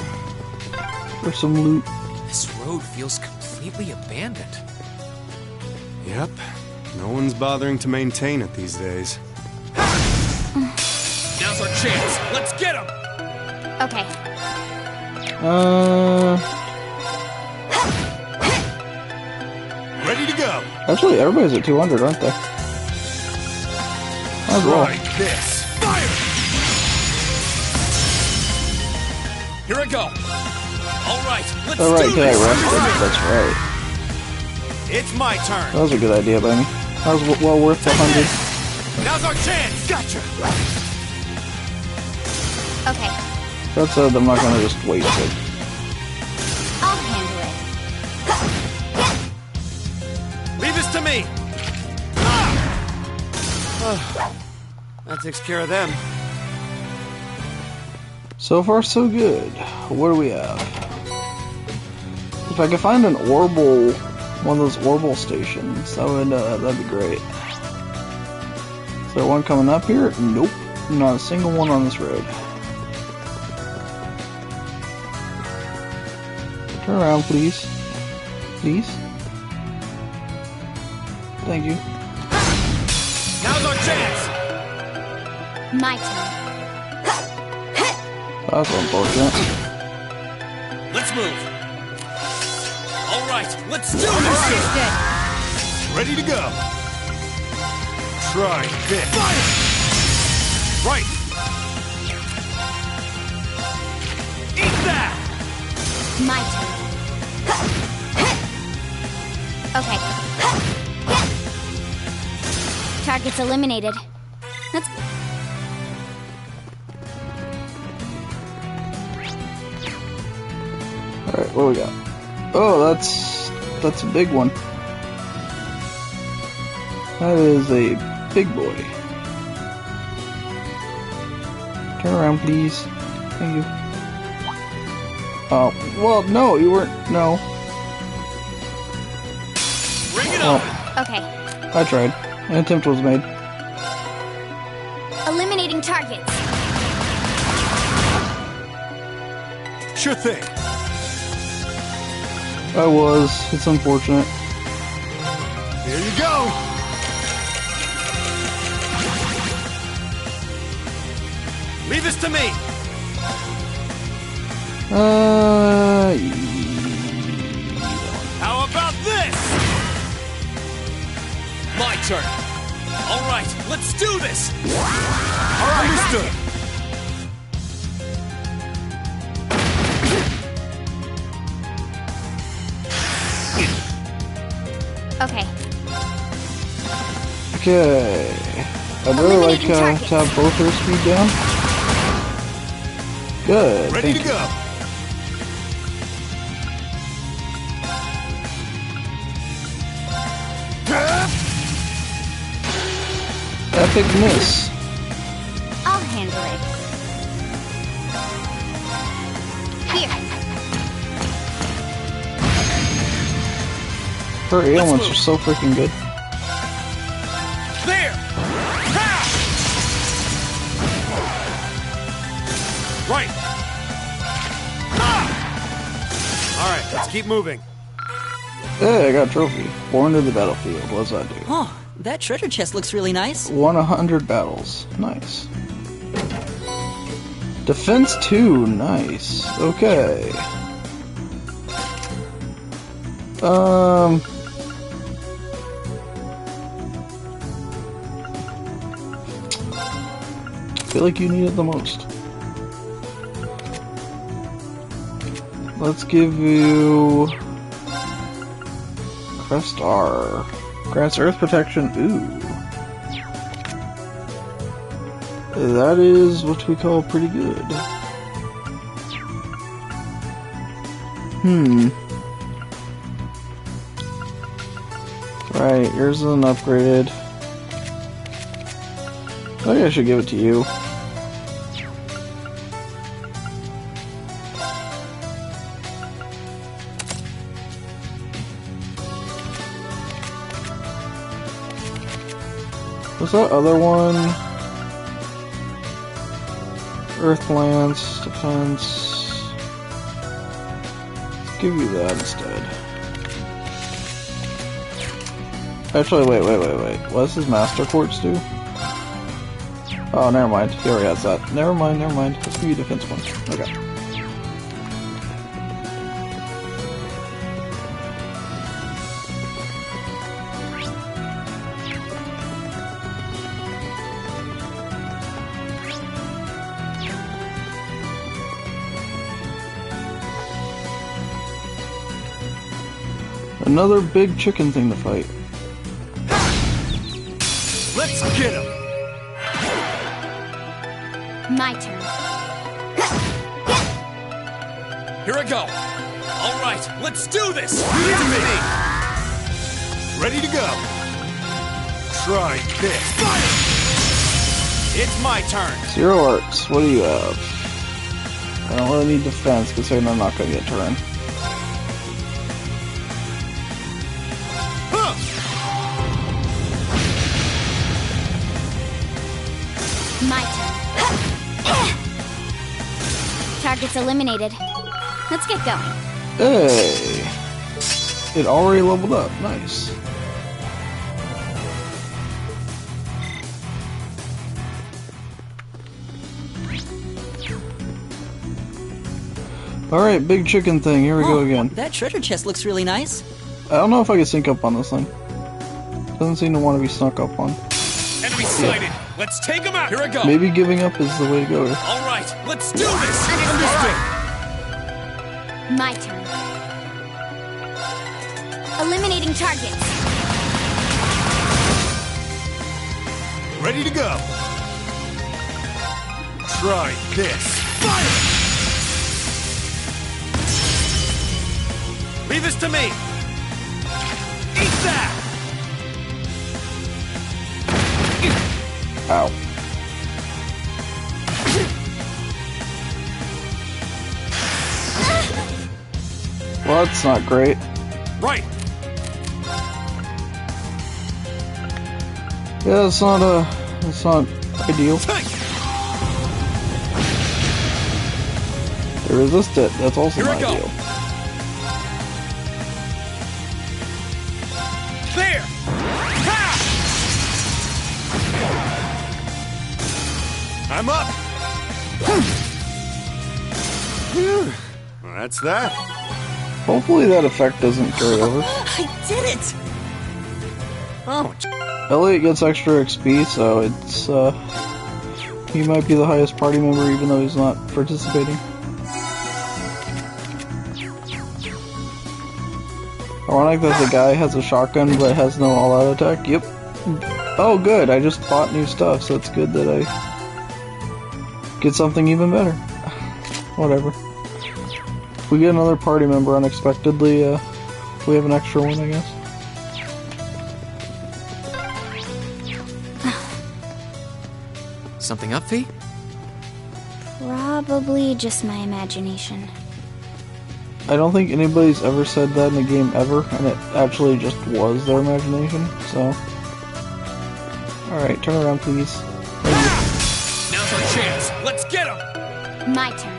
Or some loot. This road feels completely abandoned. Yep. No one's bothering to maintain it these days. Now's our chance. Let's get him. Okay. Ready to go. Actually, everybody's at 200, aren't they? Might as well. Try this. Fire! Here I go. All right, let's Oh, right, do okay, I this. rested. That's right. It's my turn. That was a good idea by me. That was well worth the 100. Now's our chance. Gotcha. Okay. That said, I'm not gonna just waste it. I'll handle it. Leave this to me. That takes care of them. So far, so good. What do we have? If I could find an orbital, one of those orbital stations, that'd be great. Is there one coming up here? Nope. Not a single one on this road. Turn around, please. Please. Thank you. Now's our chance. My turn. That's unfortunate. Let's move. All right, let's do All this. right. Ready to go. Try this. Fire! Right. Eat that. My turn. Okay. Targets eliminated. Let's... Alright, what do we got? Oh, that's a big one. That is a big boy. Turn around, please. Thank you. Oh, well, no, you weren't. No. Bring it Well, up. Okay. I tried. An attempt was made. Eliminating targets. Sure thing. I was. It's unfortunate. Here you go. Leave this to me. How about this? My turn. All right, let's do this. All right. Understood. Okay. Okay. I'd really like to have both her speed down. Good. Ready Thank to you. go. take a miss. I'll handle it. Here. Her ailments are so freaking good. There! Ha! Right! Ah! Alright, let's keep moving. Hey, I got a trophy. Born to the battlefield. What does that do? Oh, that treasure chest looks really nice. Won 100 battles. Nice. Defense 2. Nice. Okay. I feel like you need it the most. Let's give you Crest R. Grants Earth Protection. Ooh. That is what we call pretty good. Right, yours is an upgraded. I think I should give it to you. What's that other one? Earth Lance, Defense. Let's give you that instead. Actually, wait. What does his Master Quartz do? Oh, never mind. He already has that. Never mind. Let's give you Defense 1. Okay. Another big chicken thing to fight. Let's get him! My turn. Here I go! Alright, let's do this! Leave it to me! Ready to go! Try this! Fire! It's my turn! 0 arts. What do you have? I don't really need defense, considering I'm not going to get turn. My turn. Target's eliminated. Let's get going. Hey! It already leveled up. Nice. Alright, big chicken thing. Here we go again. That treasure chest looks really nice. I don't know if I can sync up on this thing. Doesn't seem to want to be snuck up on. Enemy sighted! Let's take him out! Here I go! Maybe giving up is the way to go here. Alright, let's do this! Understood. My turn. Eliminating targets. Ready to go! Try this! Fire! Leave this to me! Eat that! Ow. Well, that's not great. Right! Yeah, it's not ideal. They resist it. That's also not ideal. There! Ha! I'm up! Well, that's that. Hopefully that effect doesn't carry over. I did it! Oh, Elliot gets extra XP, so it's, he might be the highest party member even though he's not participating. Ironic that the guy has a shotgun but has no all-out attack. Yep. Oh, good. I just bought new stuff, so it's good that I get something even better. Whatever. If we get another party member unexpectedly, we have an extra one, I guess. Something up, Fee? Probably just my imagination. I don't think anybody's ever said that in a game ever, and it actually just was their imagination, so... Alright, turn around, please. Now's our chance. Let's get him. My turn.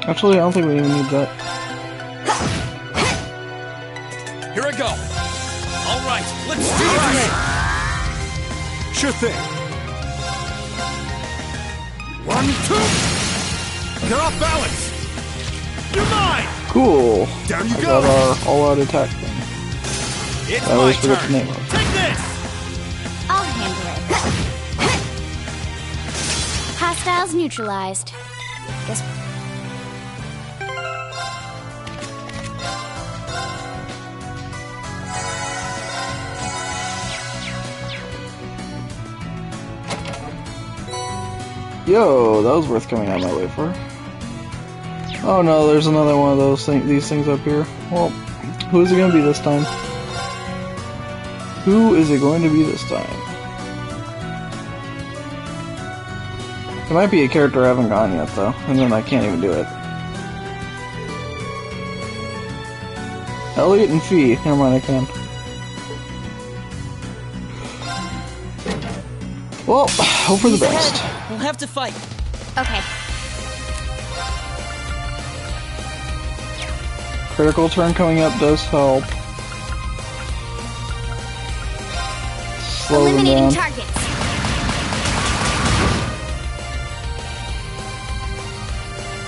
Actually, I don't think we even need that. Here I go. All right, let's do this. Sure thing. 1, 2. You're off balance. You're mine. Cool! Down you I go. got our all-out attack thing. It's I my always forget the turn. name of it. Take this. I'll handle it. Hostiles neutralized. Guess. Yo, that was worth coming out my way for. Oh no, there's another one of those these things up here. Well, who is it going to be this time? Who is it going to be this time? It might be a character I haven't gotten yet, though, and then I can't even do it. Elliot and Fee. Never mind, I can. Well, hope for the He's best. ahead. We'll have to fight. Okay. Critical turn coming up does help. Slow them Eliminating down. targets.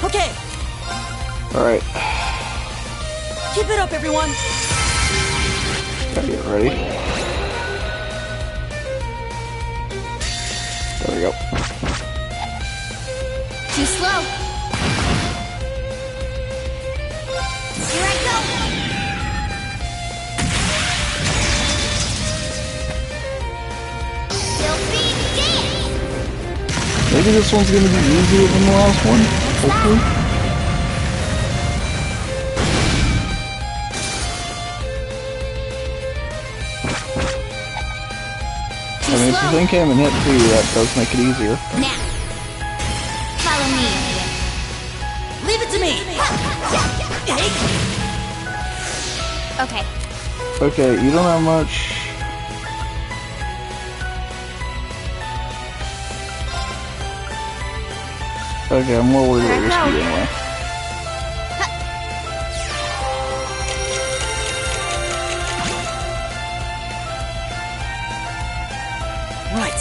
Okay, Alright, keep it up, everyone. gotta get ready. There we go. Too slow. Here I go. Filthy dance. Maybe this one's gonna be easier than the last one. Hopefully. I mean, if you think him and hit 2, that does make it easier. Now, follow me. Leave it to me. Okay. Okay, you don't have much. Okay, I'm more worried about your speed anyway. Right.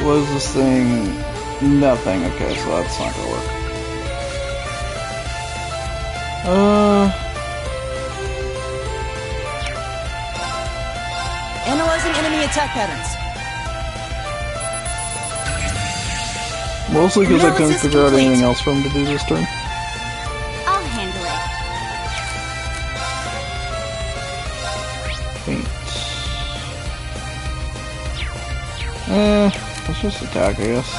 What is this thing? Nothing. Okay, so that's not gonna work. Analyzing enemy attack patterns. Mostly because I couldn't Analysis figure out complete. anything else for him to do this turn. I'll handle it. Paint. Let's just attack, I guess.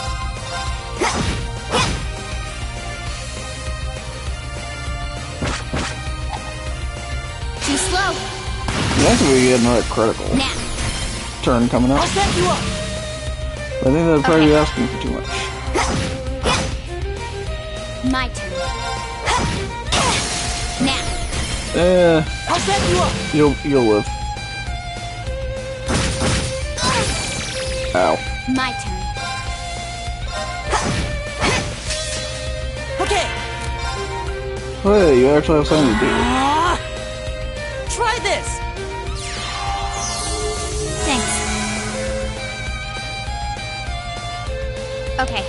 Too slow. Next we get another critical Now, turn coming up. I'll set you up. I think that'd probably be asking for too much. my turn. Now, I'll set you up. You'll live. Ow. my turn. Okay. Hey, you actually have something to do. Try this. Thanks. Okay.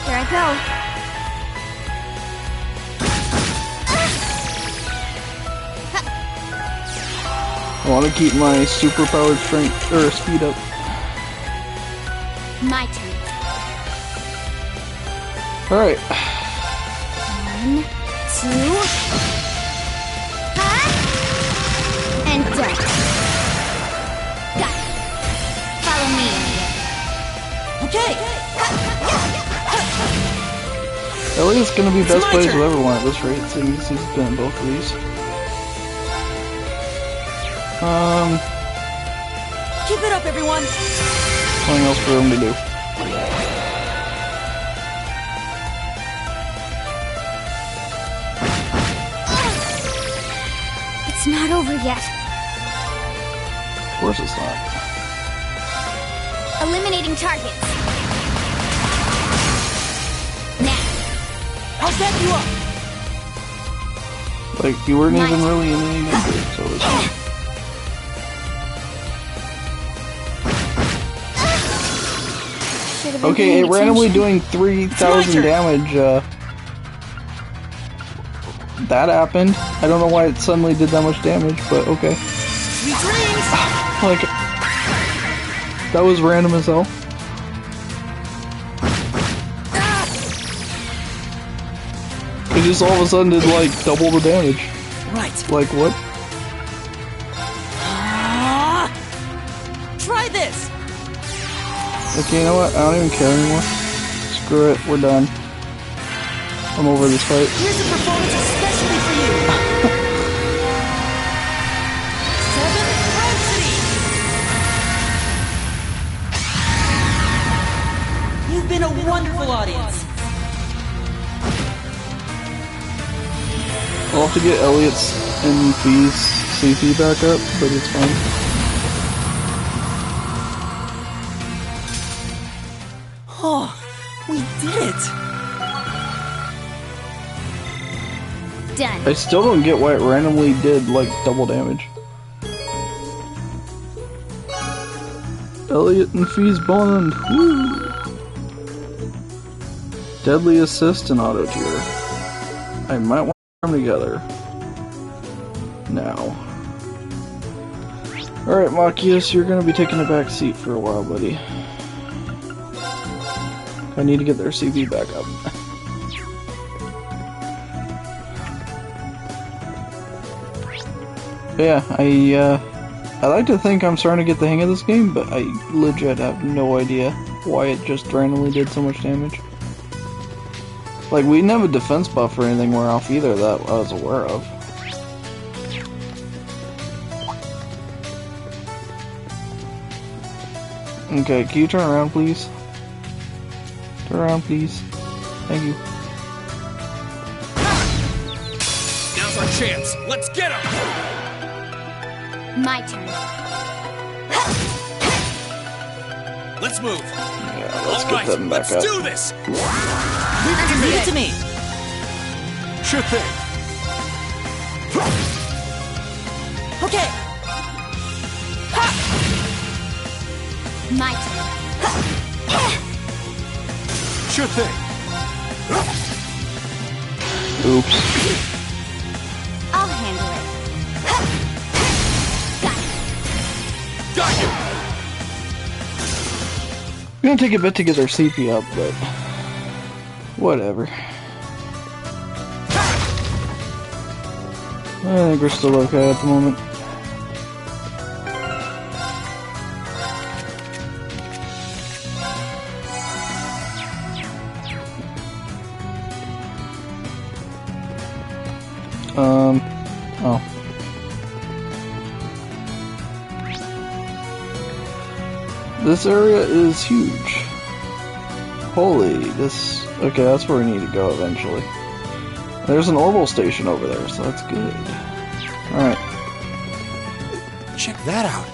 Here I go. I want to keep my superpowered strength or speed up. My turn. All right. 1, 2. And done. Got it. Follow me. Okay. Elliot's gonna be best my plays turn. with everyone at this rate, since he's been in both of these. Keep it up, everyone. Something else for him to do. It's not over yet. Of course it's not. Eliminating targets. Now. I'll back you up. Like, you weren't even really in any danger, so it's fine. Okay, it randomly doing 3,000 damage, that happened. I don't know why it suddenly did that much damage, but okay. Sweet dreams! Like, that was random as hell. It just all of a sudden did, like, double the damage. Right. Like, what? Try this! Okay, you know what? I don't even care anymore. Screw it, we're done. I'm over this fight. Here's a performance especially for you! 7 Rhapsody! You've been a wonderful audience. I'll have to get Elliot's and B's CP back up, but it's fine. Oh, we did it! Done. I still don't get why it randomly did, like, double damage. Elliot and Fee's bond. Woo! Deadly assist and auto tier. I might want to put them together. Now. Alright, Machias, you're gonna be taking a back seat for a while, buddy. I need to get their CV back up. Yeah, I like to think I'm starting to get the hang of this game, but I legit have no idea why it just randomly did so much damage. Like, we didn't have a defense buff or anything wear off either that I was aware of. Okay, can you turn around, please? Turn around, please. Thank you. Now's our chance. Let's get him! My turn. Let's move. Yeah, let's All get right, them back let's up. do this. Leave it to me! Sure thing. Okay! My turn. Sure thing. Oops. I'll handle it. Got you. It's gonna take a bit to get their CP up, but whatever. I think we're still okay at the moment. Oh. This area is huge. Holy, this... Okay, that's where we need to go eventually. There's an orbital station over there, so that's good. Alright. Check that out.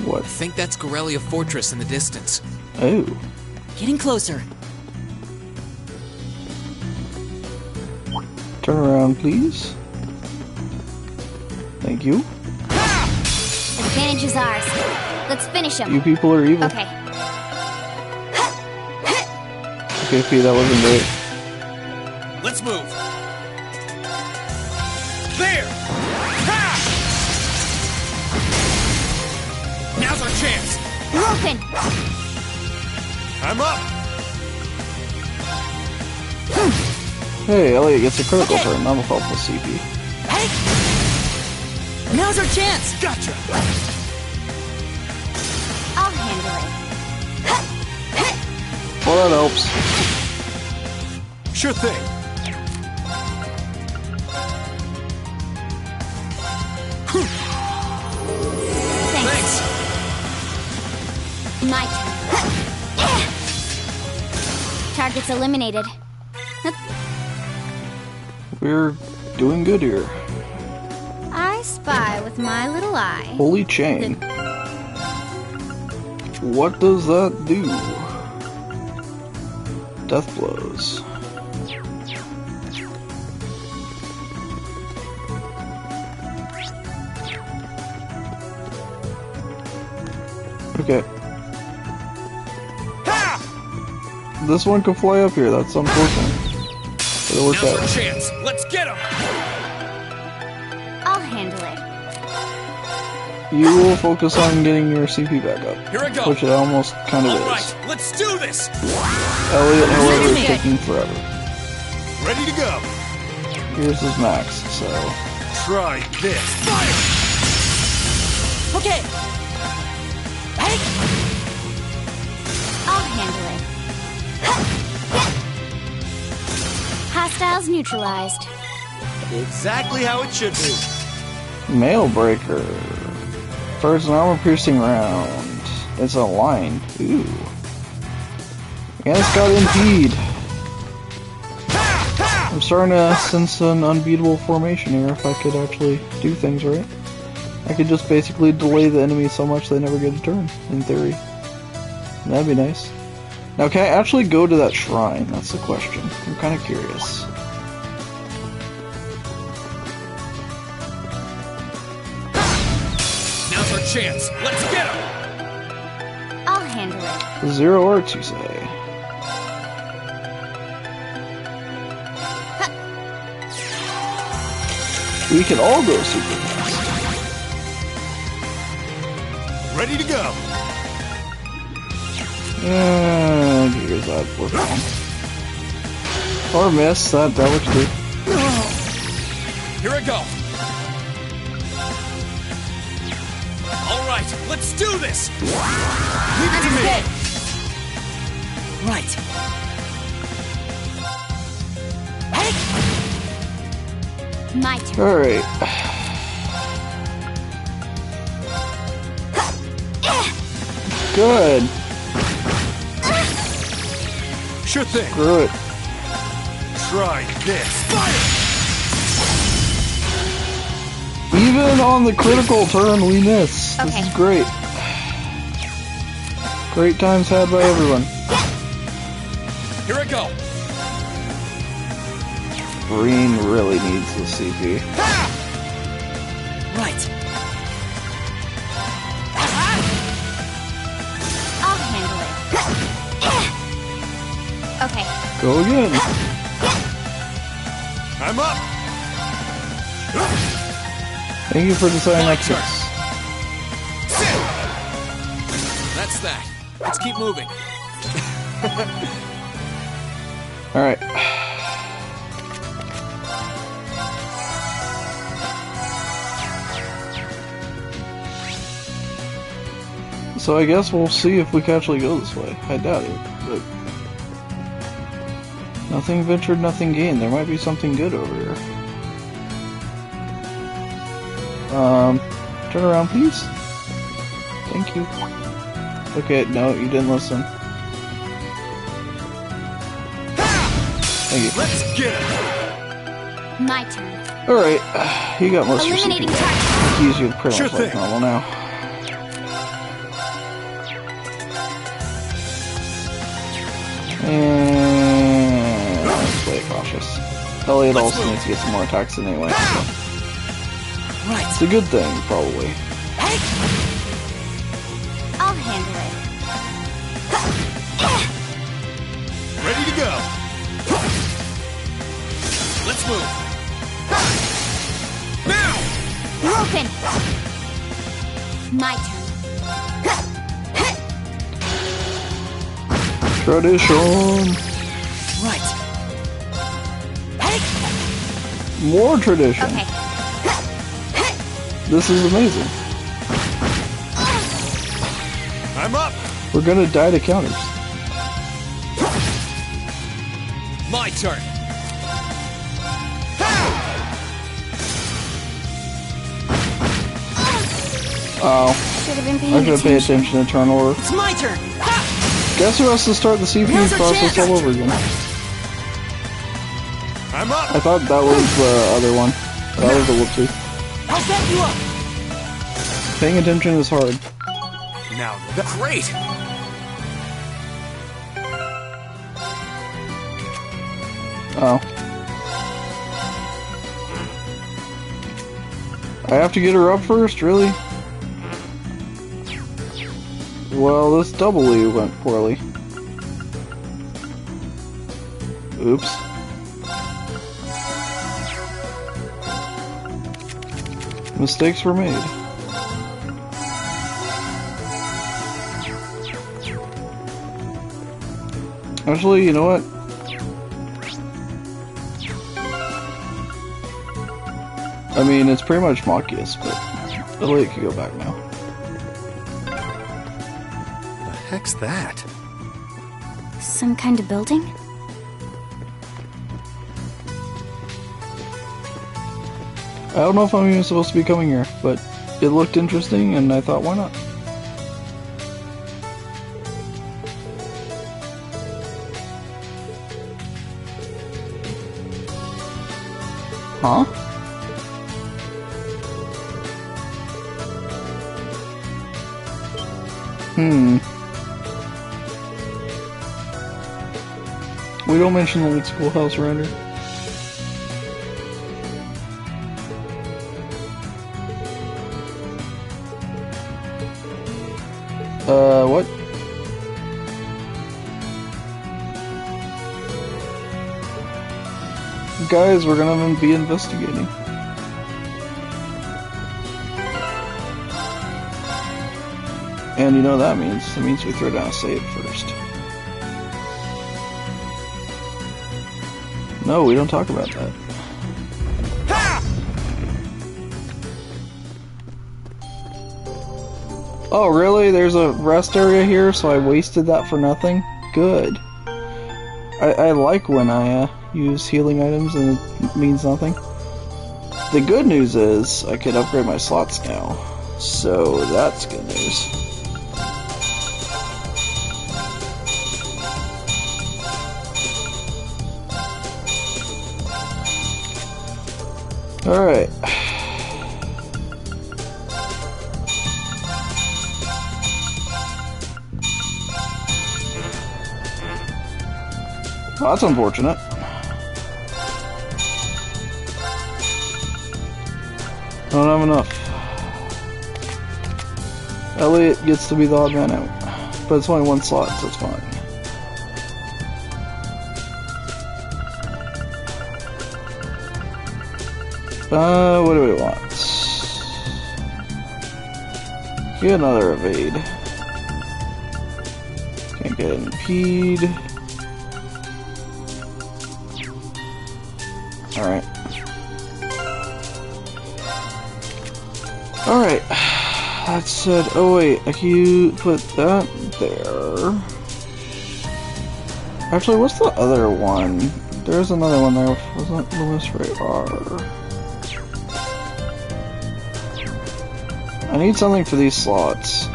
What? I think that's Corellia Fortress in the distance. Oh. Getting closer. Turn around, please. Thank you. Advantage is ours. Let's finish him. You people are evil. Okay. Okay, P, that wasn't great. Let's move. There! Ha! Now's our chance. You're open. I'm up. Hey, Elliot gets a critical turn. That'll help with CP. Hey! Now's our chance! Gotcha. I'll handle it. Well, that helps. Sure thing. Thanks. My turn. Target's eliminated. We're doing good here. I spy with my little eye. Holy chain. What does that do? Death blows. Okay. This one can fly up here, that's unfortunate. But it worked Now's out. our chance. Let's get him. I'll handle it. You will focus on getting your CP back up. Here I go. Which it almost kind of All is. right, let's do this. Elliot, however, is taking forever. Ready to go. Here's his max, so... Try this. Fire! Okay. Hey. I'll handle it. Hostiles neutralized. Exactly how it should be. Mail breaker. First an armor-piercing round. It's a line. Ooh. And it's got impede. I'm starting to sense an unbeatable formation here if I could actually do things right. I could just basically delay the enemy so much they never get a turn, in theory. That'd be nice. Now, can I actually go to that shrine? That's the question. I'm kind of curious. Now's our chance. Let's get him. I'll handle it. 0 arts, you say? We can all go super fast. Ready to go. And here's that work on. Or miss, that works too. Here I go. All right, let's do this. Leave it to me. Right. Hey. My turn. Alright. Good. Sure thing. Screw it. Try this. Fire! Even on the critical turn, we miss. This Okay. is great. Great times had by everyone. Here I go. Green really needs the CP. Right. I'll handle it. Okay. Go again. I'm up. Thank you for deciding My that turn. kiss. That's that. Let's keep moving. Alright. So I guess we'll see if we can actually go this way. I doubt it, but... Nothing ventured, nothing gained. There might be something good over here. Turn around, please. Thank you. Okay, no, you didn't listen. Thank you. Let's get him. My turn. Alright, you got most of your Eliminating CP. target. I can use you pretty Sure much like thing. normal now. And let's play cautious. Elliot Let's also move. needs to get some more attacks anyway. So. Right. It's a good thing, probably. Hey. I'll handle it. Ready to go. Let's move. Now. Broken. My turn. Tradition! Right. Hey. More tradition! Okay. This is amazing. I'm up. We're gonna die to counters. My turn. Oh. Should have been paying I should pay attention. attention to turnover. It's my turn. Guess who has to start the CPU Now's our process chance. all over again? I'm up. I thought that was the other one. That was the whoopsie. I'll back you up. Paying attention is hard. Now that great. Oh. I have to get her up first, really? Well, this doubly went poorly. Oops. Mistakes were made. Actually, you know what? I mean, it's pretty much Machias, but Elliot can go back now. The heck's that? Some kind of building? I don't know if I'm even supposed to be coming here, but it looked interesting, and I thought, why not? Huh? We don't mention the old schoolhouse around here. What? Guys, we're gonna be investigating. And you know what that means? It means we throw down a save first. No, we don't talk about that. Oh, really? There's a rest area here, so I wasted that for nothing? Good. I like when I use healing items and it means nothing. The good news is I could upgrade my slots now, so that's good news. Alright. Well, that's unfortunate. Don't have enough. Elliot gets to be the odd man out. But it's only one slot, so it's fine. What do we want? Get another evade. Can't get an impede. Alright. Alright. That said, oh wait, I can put that there. Actually, what's the other one? There's another one there. Wasn't Lewis Ray R? I need something for these slots.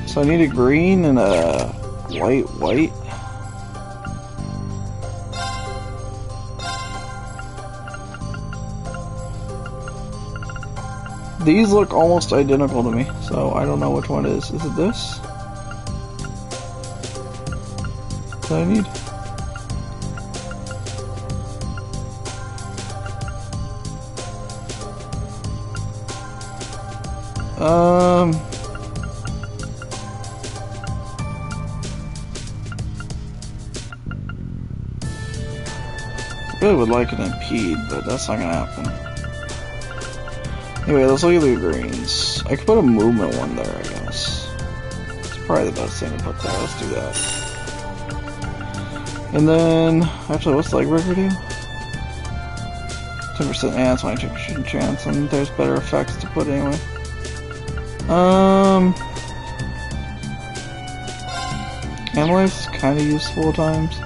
So I need a green and a white. These look almost identical to me, so I don't know which one it is. Is it this? What I need? I really would like an impede, but that's not gonna happen. Anyway, let's look at the greens. I could put a movement one there, I guess. It's probably the best thing to put there. Let's do that. And then, actually, what's the leg breaker do? 10%, yeah, that's my chance, and there's better effects to put anyway. Analyze is kind of useful at times.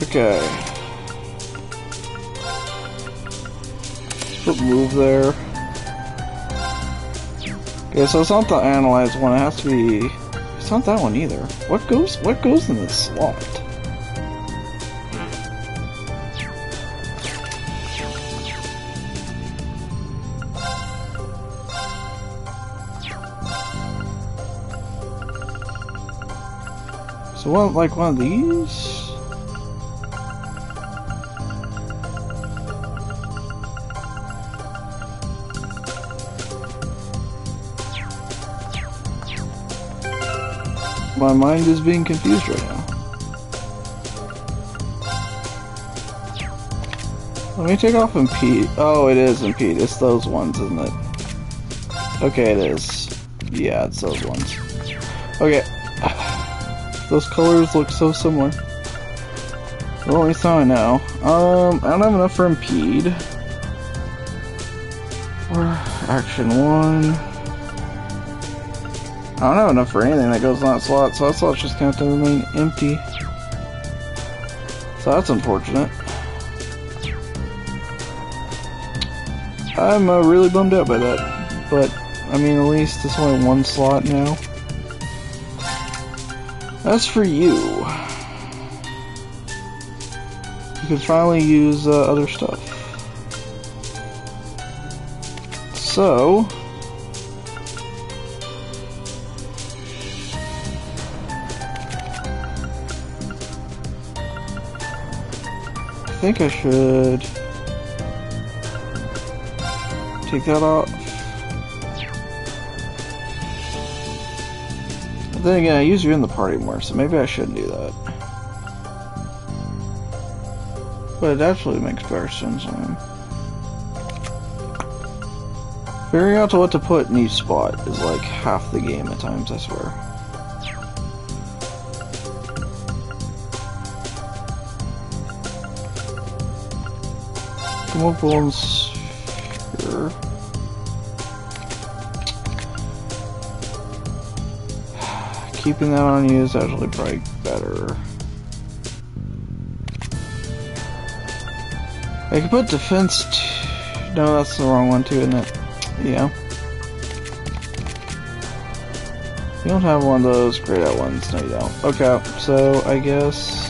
Okay. Put move there. Okay, so it's not the analyze one, it has to be... It's not that one either. What goes in this slot? So what, like one of these? My mind is being confused right now. Let me take off impede. Oh, it is impede. It's those ones, isn't it? Okay, it is. Yeah, it's those ones. Okay. Those colors look so similar. Well, at least now I know. I don't have enough for impede. Or action 1. I don't have enough for anything that goes in that slot, so that slot's just going to have to remain empty. So that's unfortunate. I'm really bummed out by that, but I mean, at least it's only one slot now. As for you, you can finally use other stuff. So... I think I should take that off. But then again, I use you in the party more, so maybe I shouldn't do that. But it actually makes better sense on him. Figuring out what to put in each spot is like half the game at times, I swear. More bones here. Keeping that on you is actually probably better. I could put defense. No, that's the wrong one too, isn't it? Yeah. You don't have one of those grayed out ones. No, you don't. Okay, so I guess.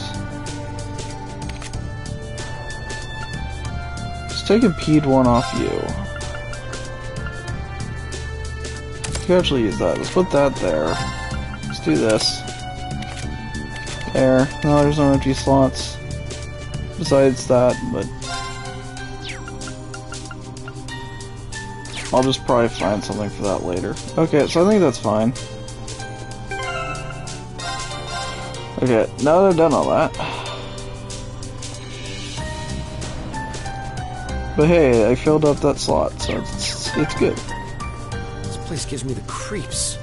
Take impede 1 off you. You can actually use that. Let's put that there. Let's do this. There. No, there's no empty slots. Besides that, but... I'll just probably find something for that later. Okay, so I think that's fine. Okay, now that I've done all that... But hey, I filled up that slot, so it's good. This place gives me the creeps.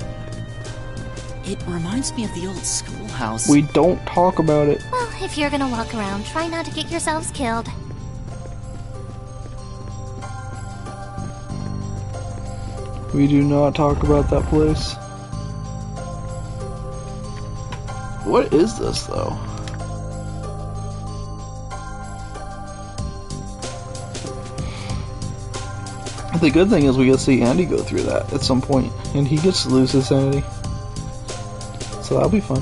It reminds me of the old schoolhouse. We don't talk about it. Well, if you're gonna walk around, try not to get yourselves killed. We do not talk about that place. What is this, though? The good thing is we get to see Andy go through that at some point, and he gets to lose his sanity. So that'll be fun.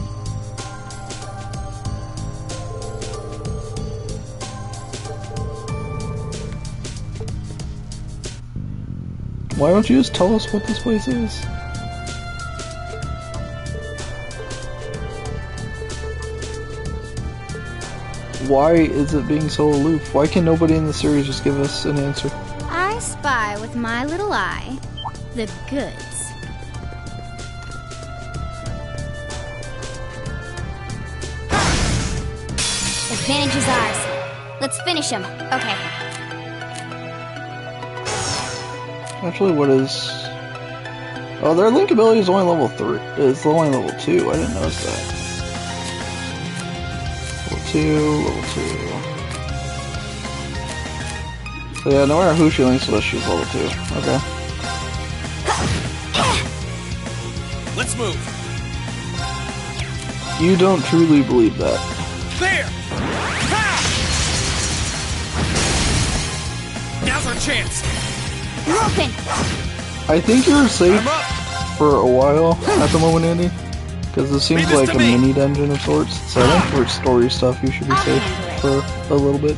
Why don't you just tell us what this place is? Why is it being so aloof? Why can nobody in the series just give us an answer? I spy with my little eye the goods. Advantage is ours. Let's finish him. Okay. Actually, what is... Oh, their link ability is only level 3. It's only level 2. I didn't notice that. Level 2, level 2. So yeah, no matter who she links with, she's level 2. Okay. Let's move. You don't truly believe that. There! Ha! Now's our chance. You're open. I think you're safe I'm up. for a while at the moment, Andy. Because this seems Leave this like to a me. mini dungeon of sorts. So I think for story stuff, you should be safe for a little bit.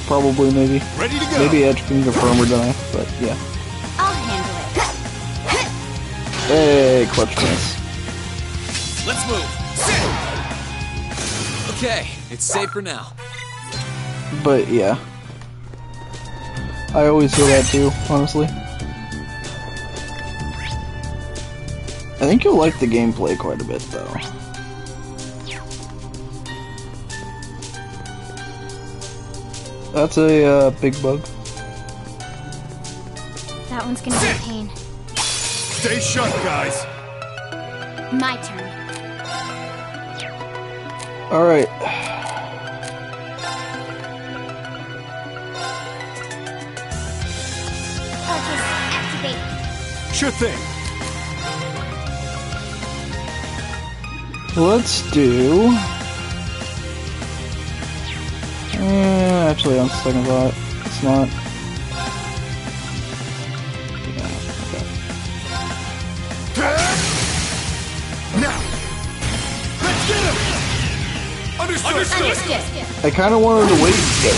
Probably, maybe. Ready to go. Maybe Edge can confirm or deny, but yeah. I'll handle it. Hey, clutch miss. Let's move. Okay, it's safe for now. But yeah. I always feel that too, honestly. I think you'll like the gameplay quite a bit, though. That's a big bug. That one's gonna be a pain. Stay shut, guys. My turn. Alright. Arcus, activate. Sure thing. Let's do... actually, on second thought, it's not. Yeah, Now. Let's get him. Understood. I kind of wanted to wait, but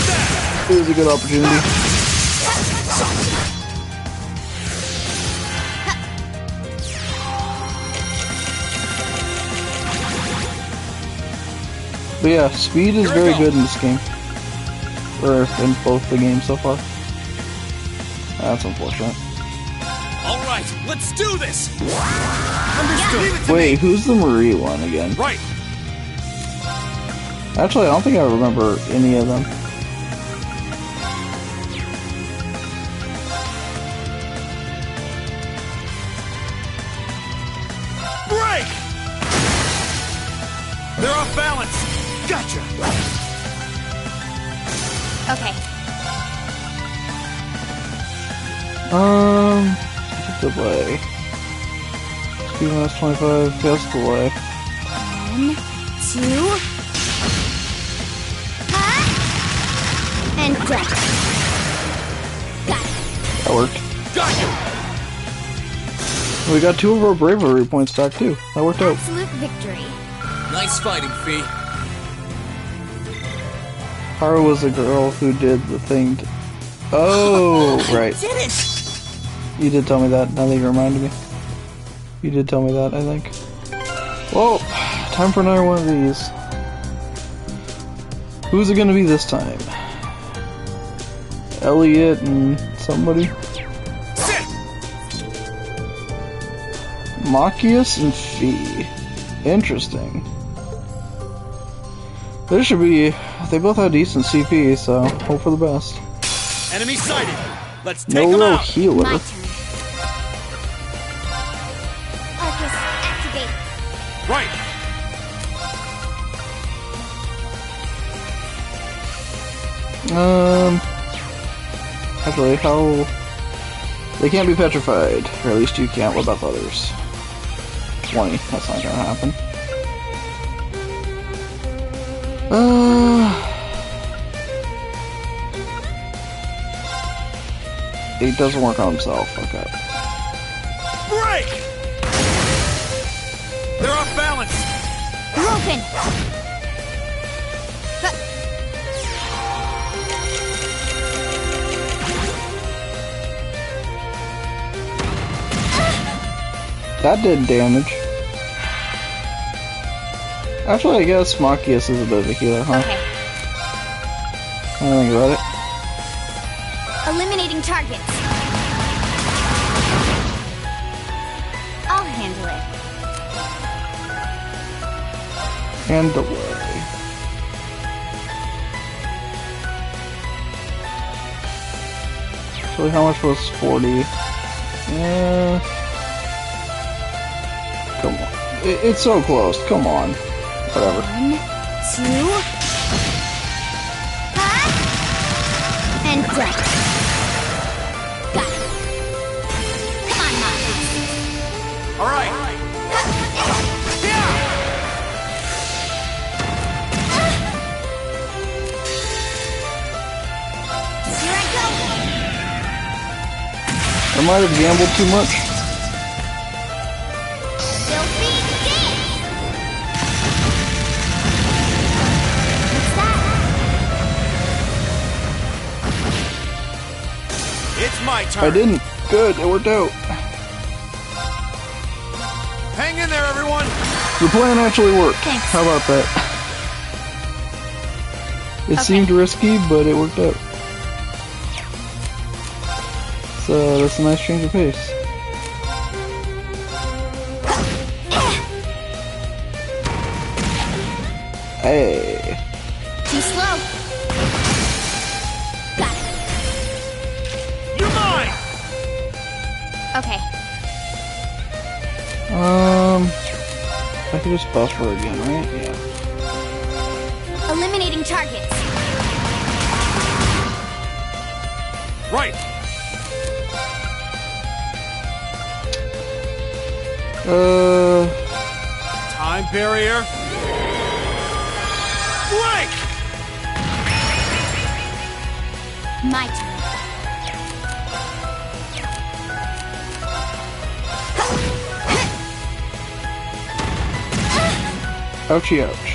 it was a good opportunity. But yeah, speed is very good in this game. Or in both the games so far. That's unfortunate. All right, let's do this. Understood. Leave it to Wait, me. who's the Marie one again? Right. Actually, I don't think I remember any of them. Break. They're off balance. Gotcha. Okay. Delay. Speed minus 25, yes, delay. 1, 2. And done. Got it. That worked. Gotcha. We got 2 of our bravery points back too. That worked out. Absolute victory. Nice fighting, Fee. Haru was the girl who did the thing. Oh, right. Did it! You did tell me that. Now that you reminded me. You did tell me that, I think. Well, time for another one of these. Who's it gonna be this time? Elliot and somebody? Machias and Fee. Interesting. There should be... They both have decent CP, so hope for the best. Enemy sighted. Let's take No them real out. healer. My turn. Arcus, activate. Right. Actually, how... They can't be petrified. Or at least you can't. What about the others? 20. That's not gonna happen. He doesn't work on himself. Okay. Break. They're off balance. You're open. That did damage. Actually, I guess Machias is a bit of a healer, huh? Okay. I think about it. Eliminating targets. I'll handle it. And delay. Actually, how much was 40? Yeah. Come on. It's so close. Come on. Whatever. 1, 2. And I might have gambled too much. Filthy dance! What's that? It's my turn. I didn't. Good, it worked out. Hang in there, everyone. The plan actually worked. Thanks. How about that? It seemed risky, but it worked out. So that's a nice change of pace. Hey. Too slow. Got it. You're mine. Okay. I could just buff her again, right? Yeah. Eliminating targets. Right. Time barrier. Break. My turn. Ouchie ouch.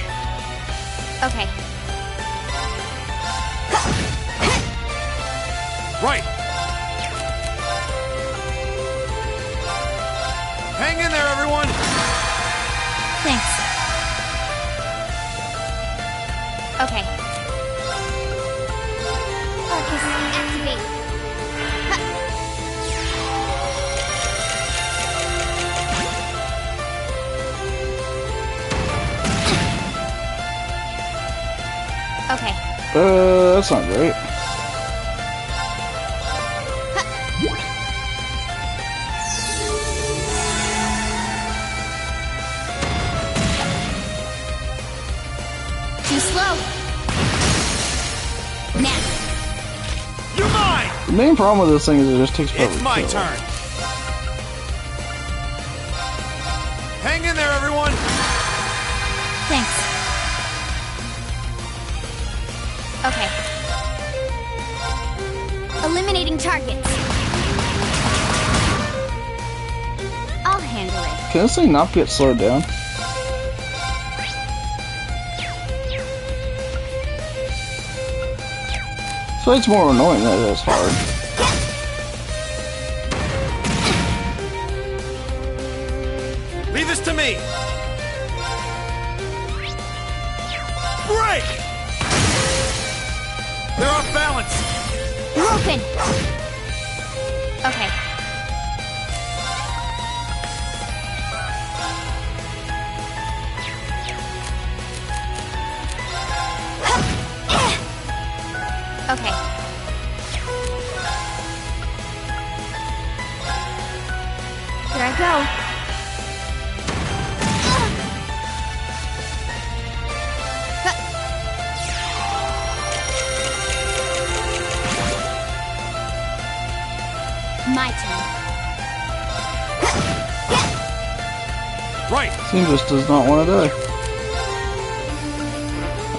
Okay. Right. Hang in there, everyone. Thanks. Okay. Focus, activate. Okay. That's not great. Too slow. Now. You're mine. The main problem with this thing is it just takes forever It's to my kill. turn. Hang in there, everyone. Thanks. Okay. Eliminating targets. I'll handle it. Can this thing not get slowed down? So it's more annoying than it is hard. Leave this to me. Break. They're off balance. Broken. Okay. Okay. Here I go. My turn. Right. Team just does not want to die.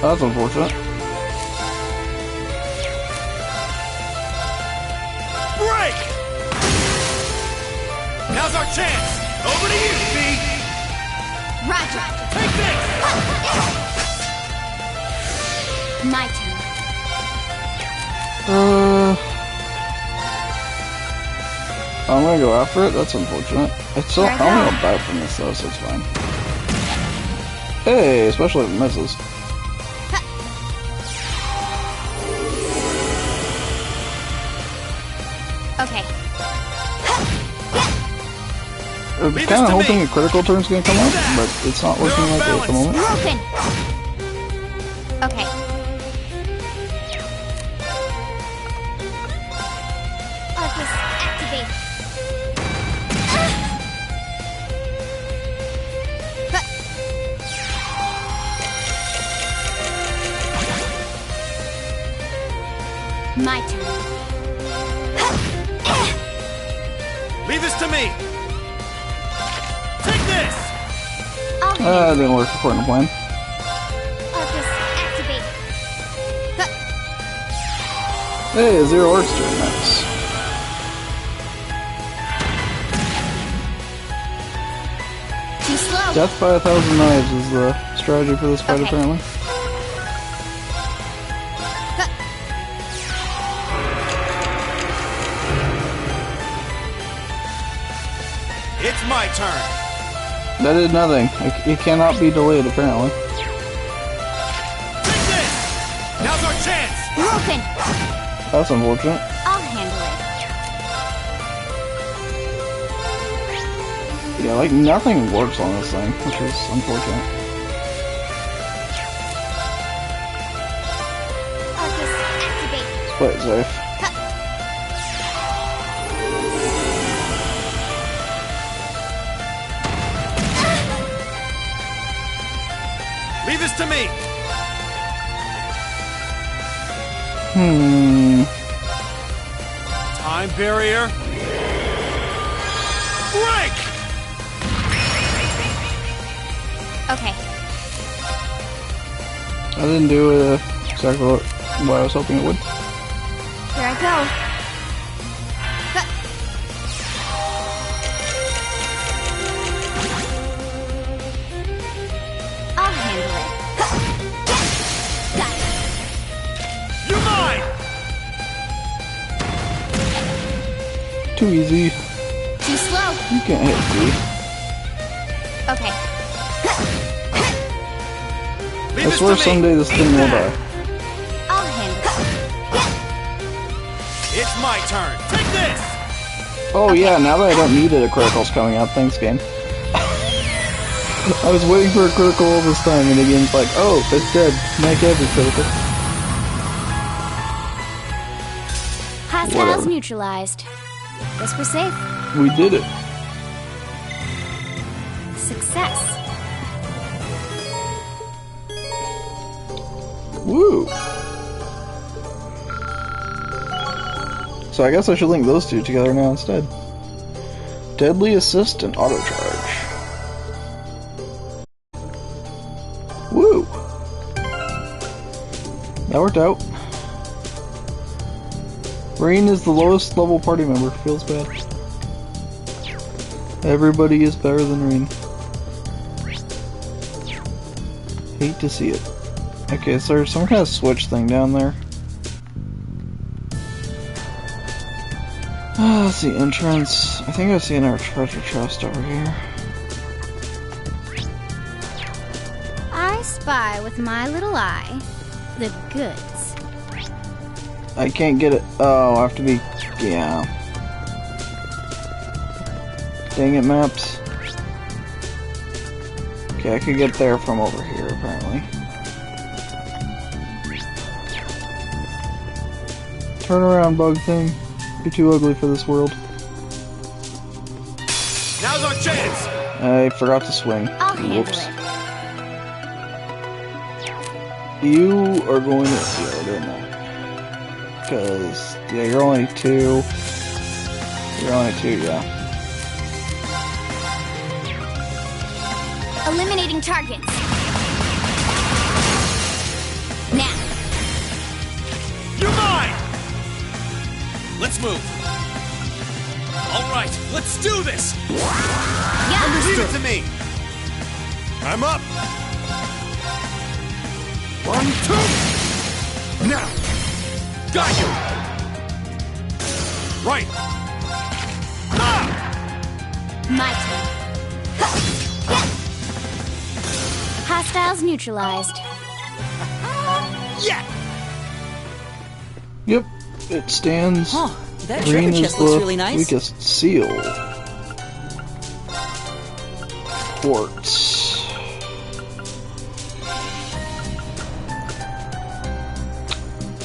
That's unfortunate. Break. Now's our chance. Over to you, B. Roger. Take this. My turn. I'm gonna go after it. That's unfortunate. It's so Here I I only go. got bad from this though, so it's fine. Hey, especially if it misses. Okay. I'm Leave kind this of to hoping me. a critical turn's gonna come up, but it's not looking They're like it off at the moment. Broken. Okay. Focus, activate. My turn. Leave this to me. Take this. I'll handle That didn't work according to plan. Focus, activate. Hey, 0 works during this. Death by 1,000 knives is the strategy for this fight, apparently. It's my turn. That did nothing. It cannot be delayed, apparently. Take this! Now's our chance! Broken! That's unfortunate. I'll handle it. Yeah, like nothing works on this thing, which is unfortunate. Arcus, activate. Let's play it safe. Leave this to me! Time barrier. Break! Okay. I didn't do exactly what I was hoping it would. Here I go. I'll handle it. Got it. You're mine! Too easy. Too slow. You can't hit me. Okay. Leave I this swear to me! someday this thing will die. I'll handle It's my turn. Take this! Oh yeah, now that I don't need it, a critical's coming out. Thanks, game. I was waiting for a critical all this time, and the game's like, oh, it's dead. Now can't be critical. Hostiles Whatever. neutralized. Guess we're safe. We did it. Success. Woo! So I guess I should link those two together now instead. Deadly Assist and Auto Charge. Woo! That worked out. Rain is the lowest level party member. Feels bad. Everybody is better than Rain. Hate to see it. Okay, so there's some kind of switch thing down there. Let's see, entrance. I think I see our treasure chest over here. I spy with my little eye the goods. I can't get it. Oh, I have to be. Yeah. Dang it, maps. Okay, I could get there from over here, apparently. Turn around, bug thing. You're too ugly for this world. Now's our chance! I forgot to swing. I'll handle Whoops. it. You are going to. Yeah, I don't know. Because, yeah, you're only two. You're only two, yeah. Eliminating targets. Now. You're mine! Let's move. All right, let's do this! Yeah. Leave it to me! I'm up! 1, 2! Now! Got you! Right! Ah! My turn. Hostiles neutralized. Yeah! Yep, it stands. Oh, that Green treasure is chest looks the really nice. weakest seal. Quartz.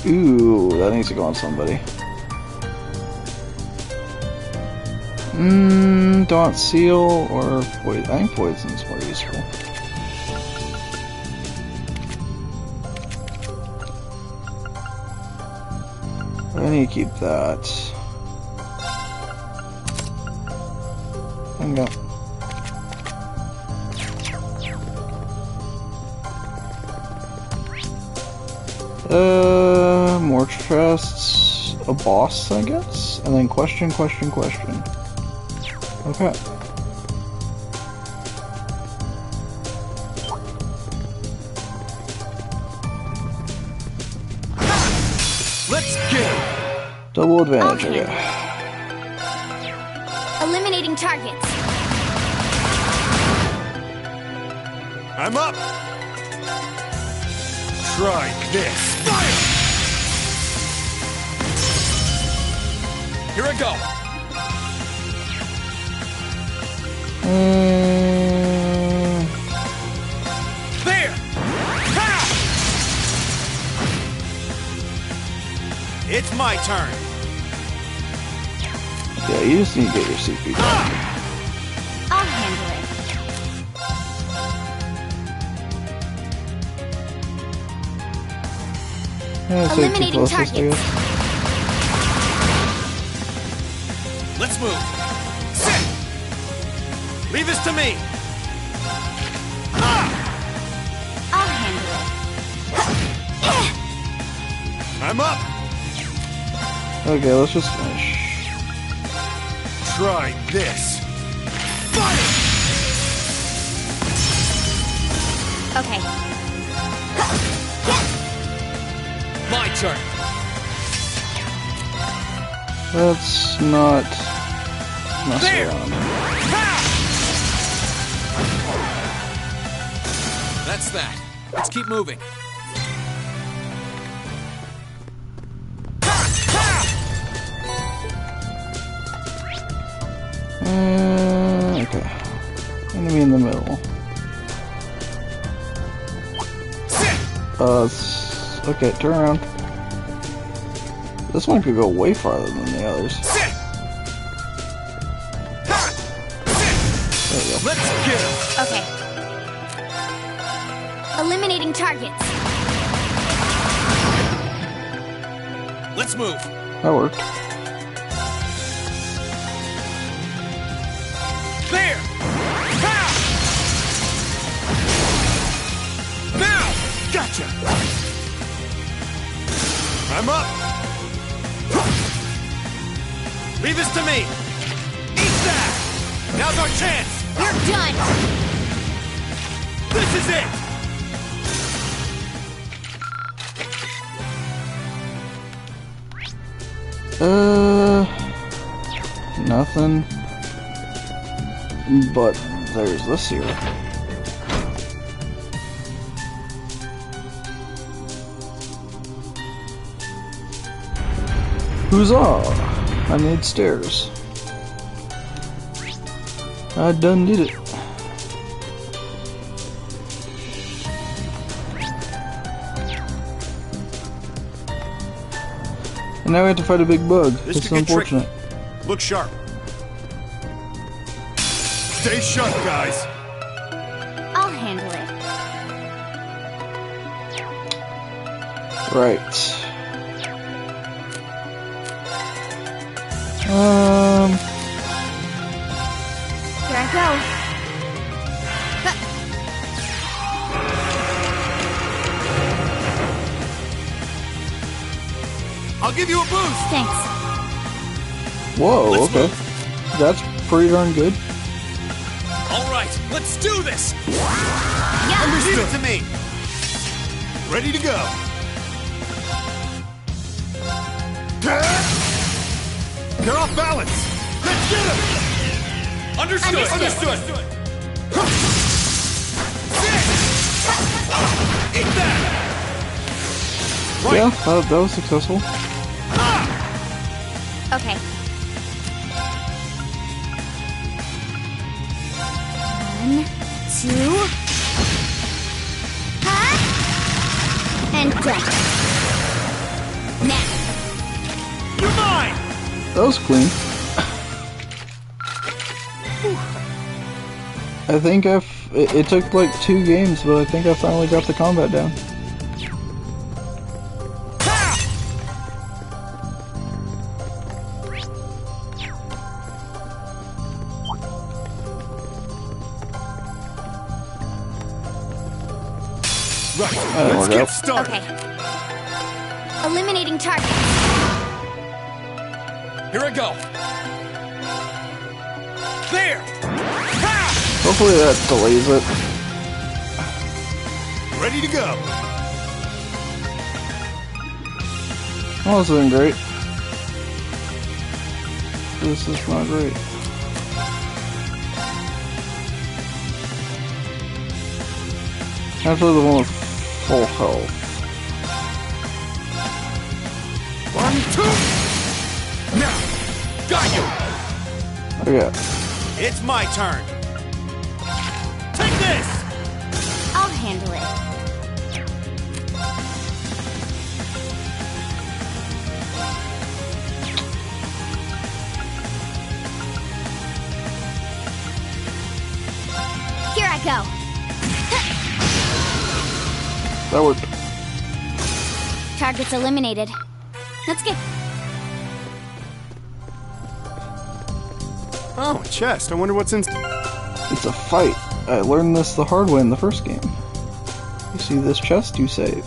Ooh, that needs to go on somebody. Daunt seal or poison. I think poison's more useful. I need to keep that. Hang on. More chests, a boss, I guess, and then question. Okay. Let's get it! Double advantage, Okay. okay. Eliminating targets. I'm up! Try this! Fire! Here I go! There! Ha! It's my turn! Yeah, you just need to get your CP back. I'll handle it. Yeah, say Eliminating two closest, I targets. guess. Let's move! Sit! Leave this to me! I'll handle it. I'm up! Okay, let's just finish. Try this! Fire! Okay. My turn! Let's not mess There! around. That's that. Let's keep moving. Okay. Enemy in the middle. Okay, turn around. This one could go way farther than the others. There we go. Let's get him! Okay. Eliminating targets. Let's move! That worked. There! Ha! Now! Gotcha! I'm up! Leave this to me! Eat that! Now's our chance! You're done. This is it! Nothing. But there's this here. Huzzah! I made stairs. I done did it. And now we have to fight a big bug. This It's could get tricky. unfortunate. Look sharp. Stay sharp, guys. I'll handle it. Right. Here I go. I'll give you a boost. Thanks. Whoa, Let's okay. move. That's pretty darn good. All right, let's do this. Yeah. Leave it to me. Ready to go. They're off balance. Let's get them. Understood. Understood. Eat that. Yeah, that was successful. Okay. 1, 2. Ha! And done. Now. You're mine. That was clean. I think it took like 2 games, but I think I finally got the combat down. Right, That let's worked get out. started. Okay. Eliminating targets. Here I go. There. Ha! Hopefully that delays it. Ready to go. Well, this isn't great. This is not great. Actually, the one with full health. 1, 2. Now, got you. Okay. It's my turn. Take this. I'll handle it. Here I go. That worked. Target's eliminated. Let's get... Oh, a chest. I wonder what's in... It's a fight. I learned this the hard way in the first game. You see this chest, you save.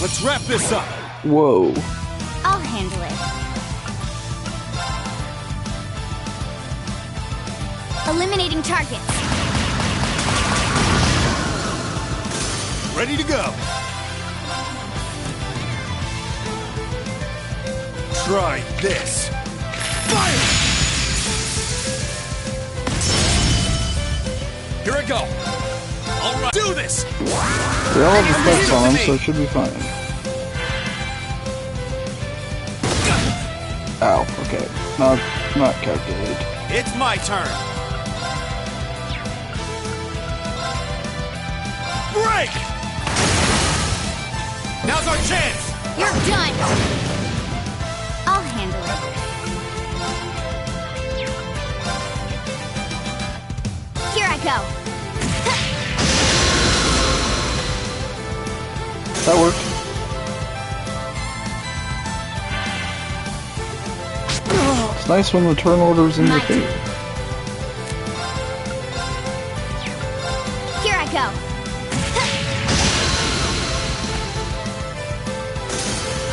Let's wrap this up. Whoa. I'll handle it. Eliminating targets. Ready to go. Try this. Fire! Here I go. All right, do this. We all have effects on them, so it should be fine. Ow, okay. Not calculated. It's my turn. Break! Now's our chance. You're done. I'll handle it. Here I go. That worked. It's nice when the turn order's in your favor. Here I go.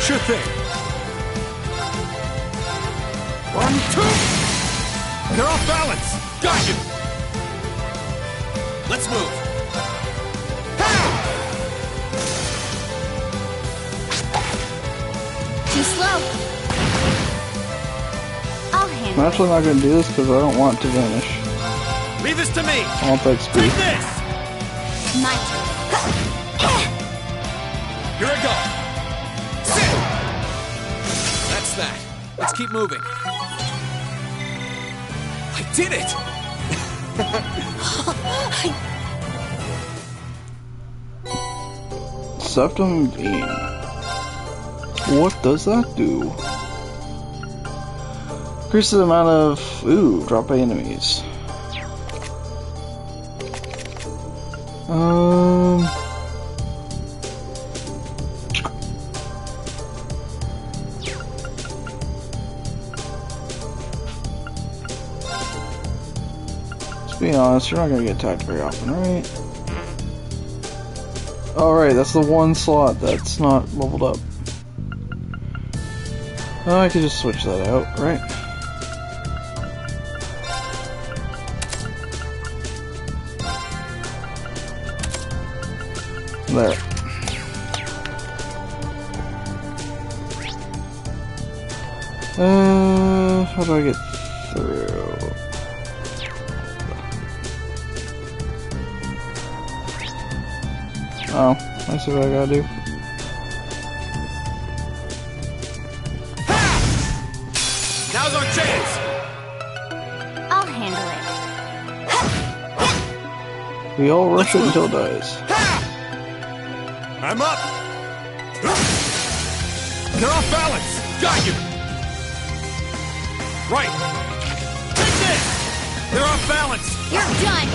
Sure thing. 1, 2. They're off balance. Got you. Let's move. Too slow. I'll handle I'm actually not gonna do this because I don't want it to vanish. Leave this to me. I want that XP. Take this. it. My turn. Here I go. Sit. That's that. Let's keep moving. I did it. Septum Beam. What does that do? Increases the amount of drop by enemies. Let's be honest, you're not gonna get attacked very often, right? Alright, that's the one slot that's not leveled up. Oh, I could just switch that out, right? There. How do I get through? Oh, I see what I gotta do. Now's our chance. I'll handle it. We all rush it until it dies. I'm up. They're off balance. Got you. Right. Take this. They're off balance. You're done.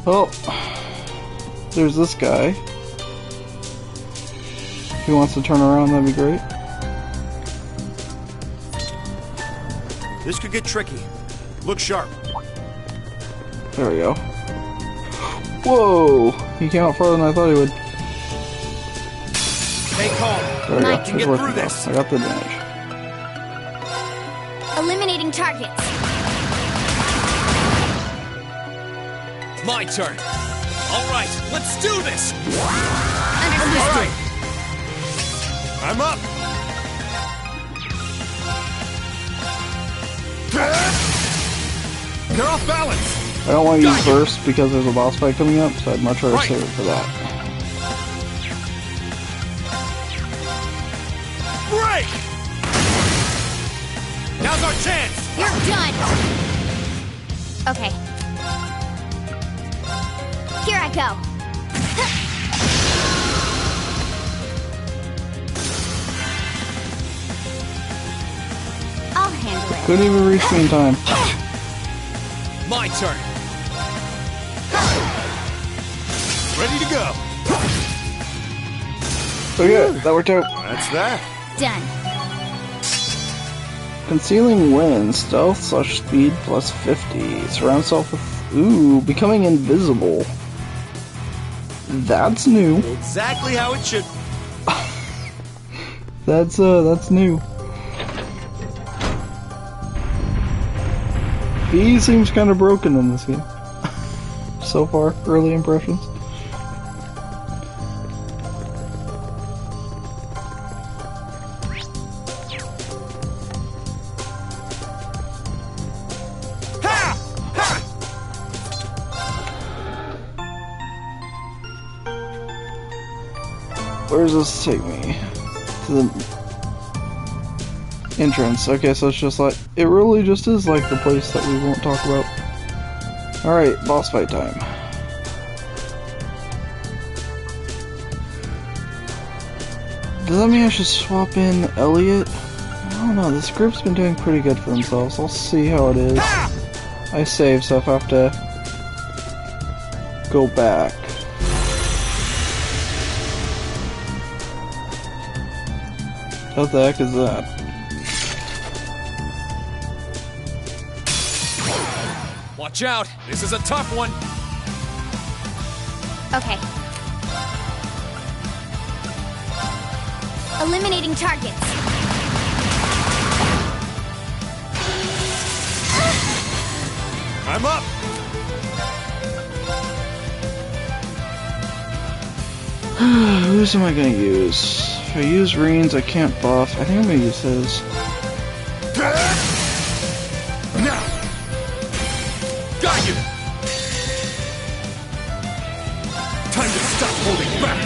Oh, there's this guy. If he wants to turn around, that'd be great. This could get tricky. Look sharp. There we go. Whoa! He came out farther than I thought he would. Stay calm. There we go. You can It's get working through though. this. I got the advantage. Eliminating targets. My turn. All right, let's do this. Understood. All right. I'm up. You're off balance. I don't want to use burst because there's a boss fight coming up, so I'd much rather Right. save it for that. Break. Now's our chance. You're done. Okay. Here I go. I'll handle it. Couldn't even reach me in time. My turn. Ready to go. Okay, that worked out. That's that. Done. Concealing wind, stealth / speed plus 50. Surround self with. Ooh, becoming invisible. That's new. Exactly how it should. That's new. He seems kind of broken in this game. So far, early impressions. Where does this take me? To the entrance. Okay, so it's just like, it really just is like the place that we won't talk about. Alright, boss fight time. Does that mean I should swap in Elliot? I don't know, this group's been doing pretty good for themselves. I'll see how it is. I saved, so if I have to go back. What the heck is that? Watch out. This is a tough one. Okay. Eliminating targets. I'm up. Whose am I gonna use? If I use Reen's, I can't buff. I think I'm gonna use his. Now. Got you. Time to stop holding back.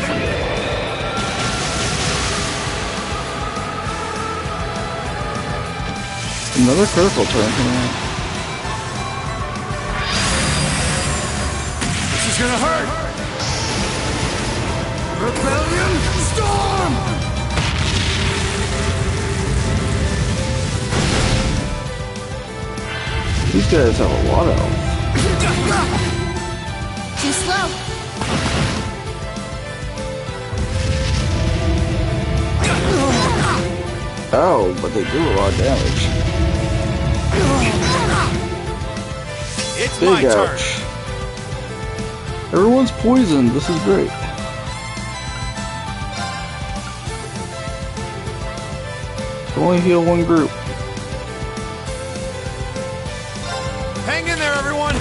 Another critical turn coming out. This is gonna hurt. Rebellion Storm! These guys have a lot of health. Too slow. Oh, but they do a lot of damage. It's my Big turn. ouch. Everyone's poisoned. This is great. Only heal one group. Hang in there, everyone.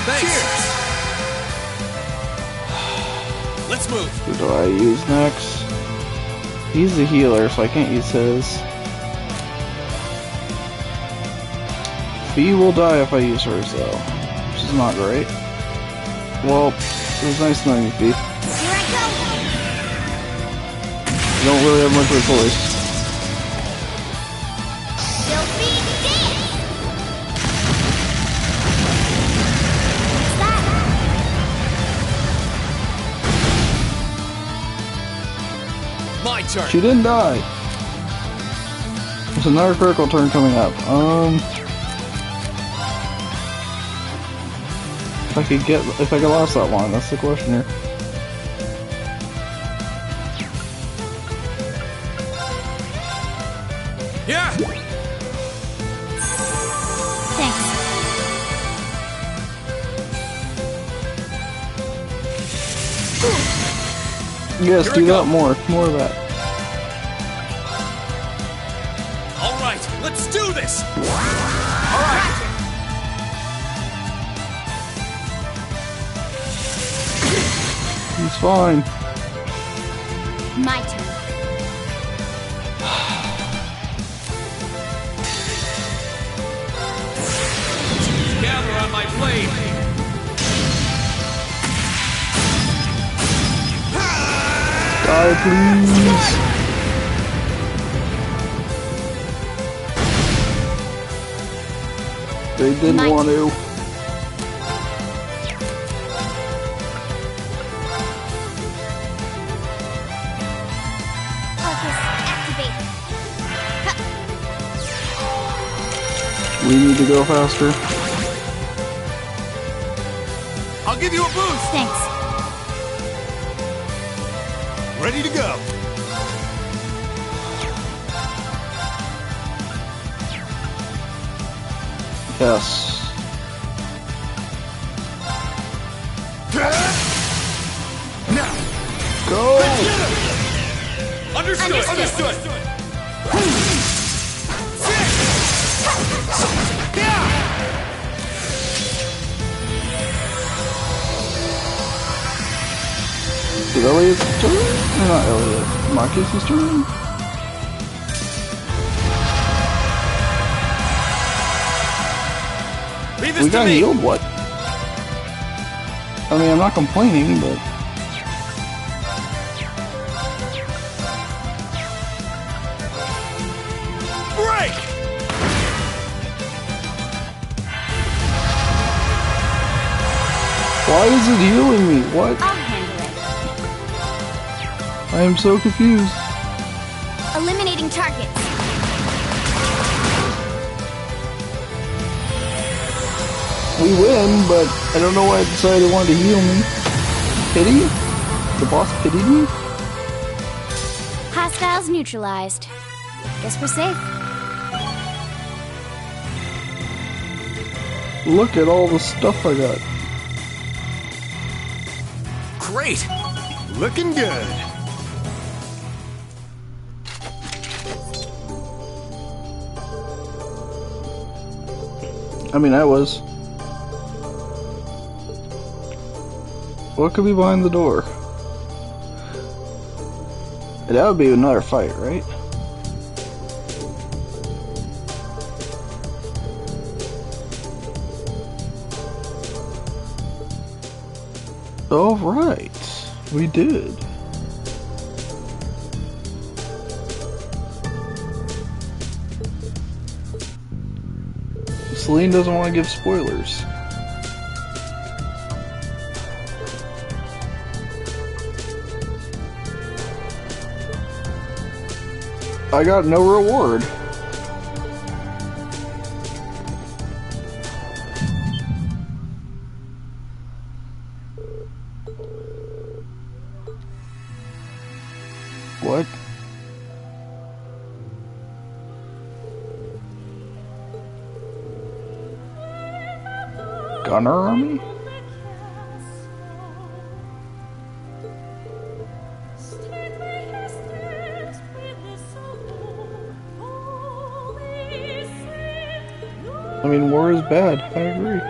Thanks. Cheers. Let's move. Who do I use next? He's the healer, so I can't use his. Fee will die if I use hers, though. Which is not great. Well, it was nice knowing you, Fee. Here I You don't really have much of a choice. go. Filthy dance. What's that? My turn. She didn't die. There's another critical turn coming up. If I could last that long, that's the question here. Yeah. Thanks. Yes, Here do I go. that more. More of that. All right, let's do this. All right. He's fine. My turn. Gather on my blade. Die, please. They didn't My want to. Focus, activate. We need to go faster. I'll give you a boost. Thanks. Ready to go. Yes. Now, Go! understood. Understood. Is Elliot's turn? Or not Elliot. Marcus's turn? Leave this We to got me. healed, what? I mean, I'm not complaining, but... Break. Why is it healing me? What? I'll handle it. I am so confused. Eliminating targets. We win, but I don't know why it decided it wanted to heal me. Pity? The boss pitied me? Hostiles neutralized. Guess we're safe. Look at all the stuff I got. Great. Looking good. I mean, I was. What could be behind the door? That would be another fight, right? Oh, right. We did. Celine doesn't want to give spoilers. I got no reward. What? Gunner Army? I mean, war is bad. I agree.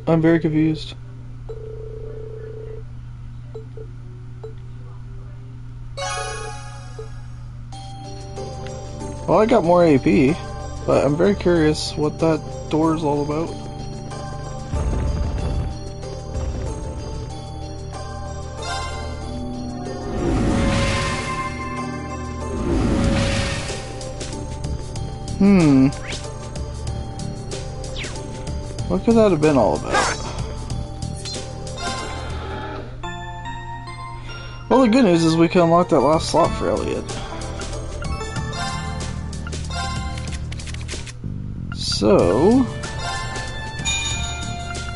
I'm very confused. Well, I got more AP, but I'm very curious what that door is all about. What could that have been all about? Well, the good news is we can unlock that last slot for Elliot. So,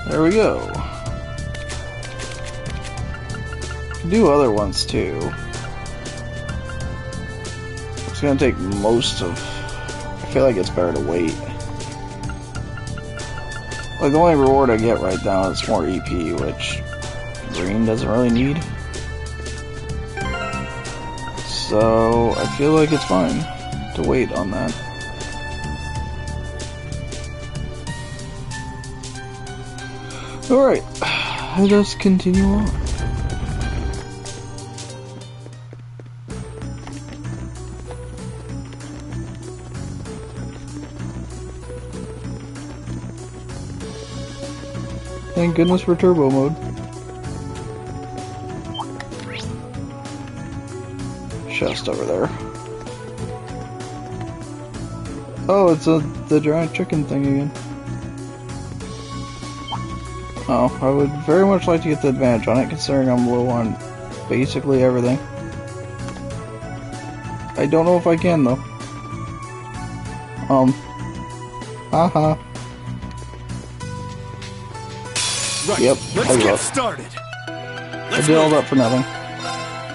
there we go. can do other ones too. It's gonna take most of... I feel like it's better to wait. Like, the only reward I get right now is more EP, which green doesn't really need. So, I feel like it's fine to wait on that. Alright, let us continue on. Thank goodness for turbo mode. Chest over there. Oh, it's the giant chicken thing again. Oh, I would very much like to get the advantage on it, considering I'm low on basically everything. I don't know if I can, though. Haha. Right, Yep, let's get started. I did all that for nothing.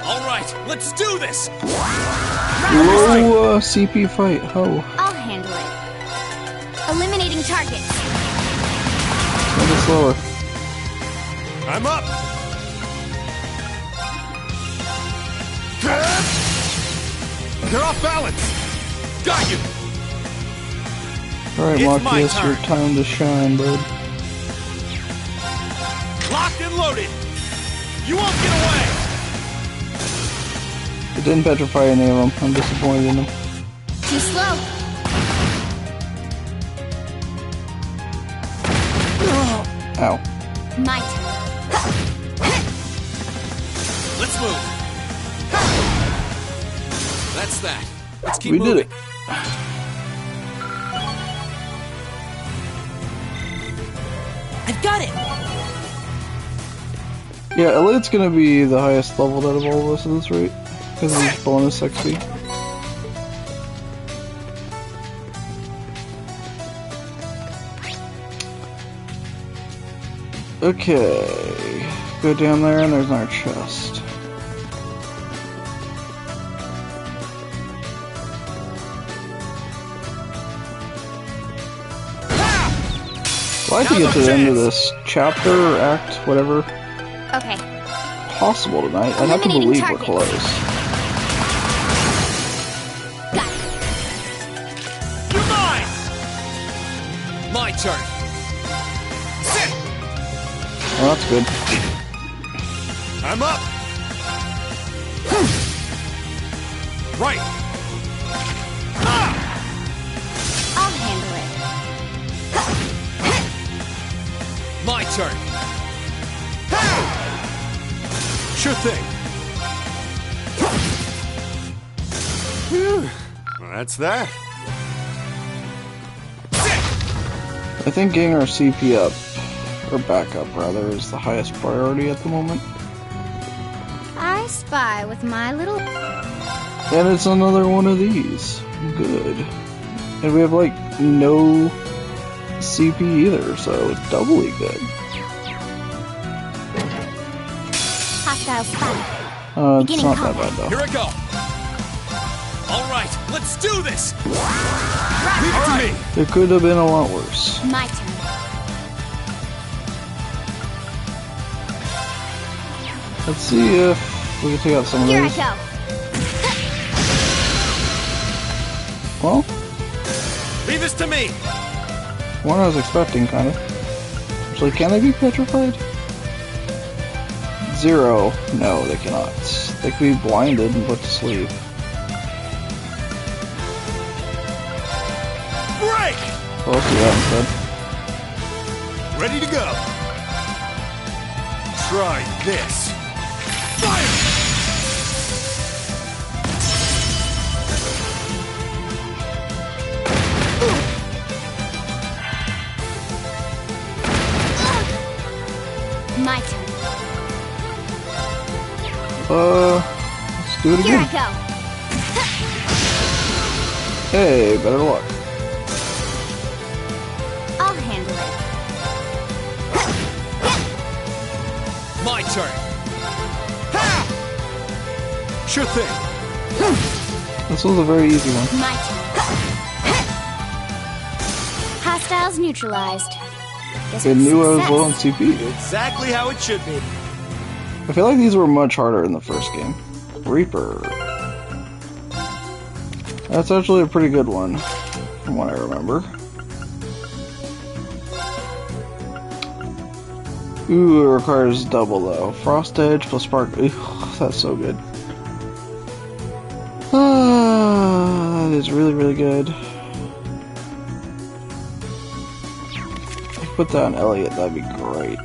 All right, let's do this. Low CP fight, ho. I'll handle it. Eliminating targets. Make it slower. I'm up. You're off balance. Got you. Alright, It's my Marcus, your turn. time to shine, bud. Locked and loaded. You won't get away. It didn't petrify any of them. I'm disappointed in them. Too slow. Ow. My turn. Let's move. That's that. Let's keep We moving. did it. I've got it! Yeah, Elite's gonna be the highest leveled out of all of us at this rate, because of his bonus XP. Okay, go down there and there's our chest. I'd like to get to the end of this chapter or act, whatever, Okay. possible tonight. I have to Eliminating believe we're targets. close. Got it. You're mine. My turn. Sit. Well, that's good. I'm up. Right. I'll handle it. My turn. Sure thing. Whew. Well, that's that. I think getting our CP up, or back up rather, is the highest priority at the moment. I spy with my little... And it's another one of these. Good. And we have like no CP either, so it's doubly good. Hostile spy. It's Beginning not that combat. bad though. Here I go. All right, let's do this. Leave it to me. It could have been a lot worse. My turn. Let's see if we can take out some of Here I those. go. Well, Leave this to me. one I was expecting, kind of. Actually, can they be petrified? 0. No, they cannot. They could be blinded and put to sleep. Break. So let's do that instead. Ready to go. Try this. Fire. My turn. Let's do it Here I again. go. Hey, better luck. I'll handle it. My turn. Ha! Sure thing. This was a very easy one. My turn. Hostiles neutralized. Guess It it's knew I was success. low on CP. Exactly how it should be. I feel like these were much harder in the first game. Reaper. That's actually a pretty good one, from what I remember. Ooh, it requires double though. Frost Edge plus Spark. Ooh, that's so good. Ah, that is really, really good. If I put that on Elliot, that'd be great.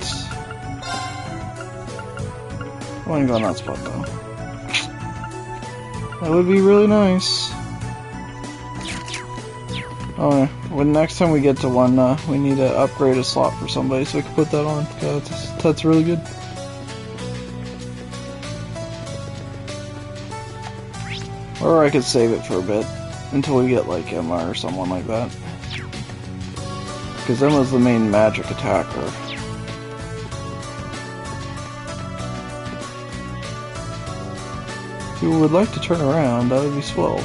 I want to go in that spot though. That would be really nice. Oh, yeah. When next time we get to one, we need to upgrade a slot for somebody so we can put that on. That's really good. Or I could save it for a bit until we get like Emma or someone like that. Because Emma's the main magic attacker. If you would like to turn around, that would be swell.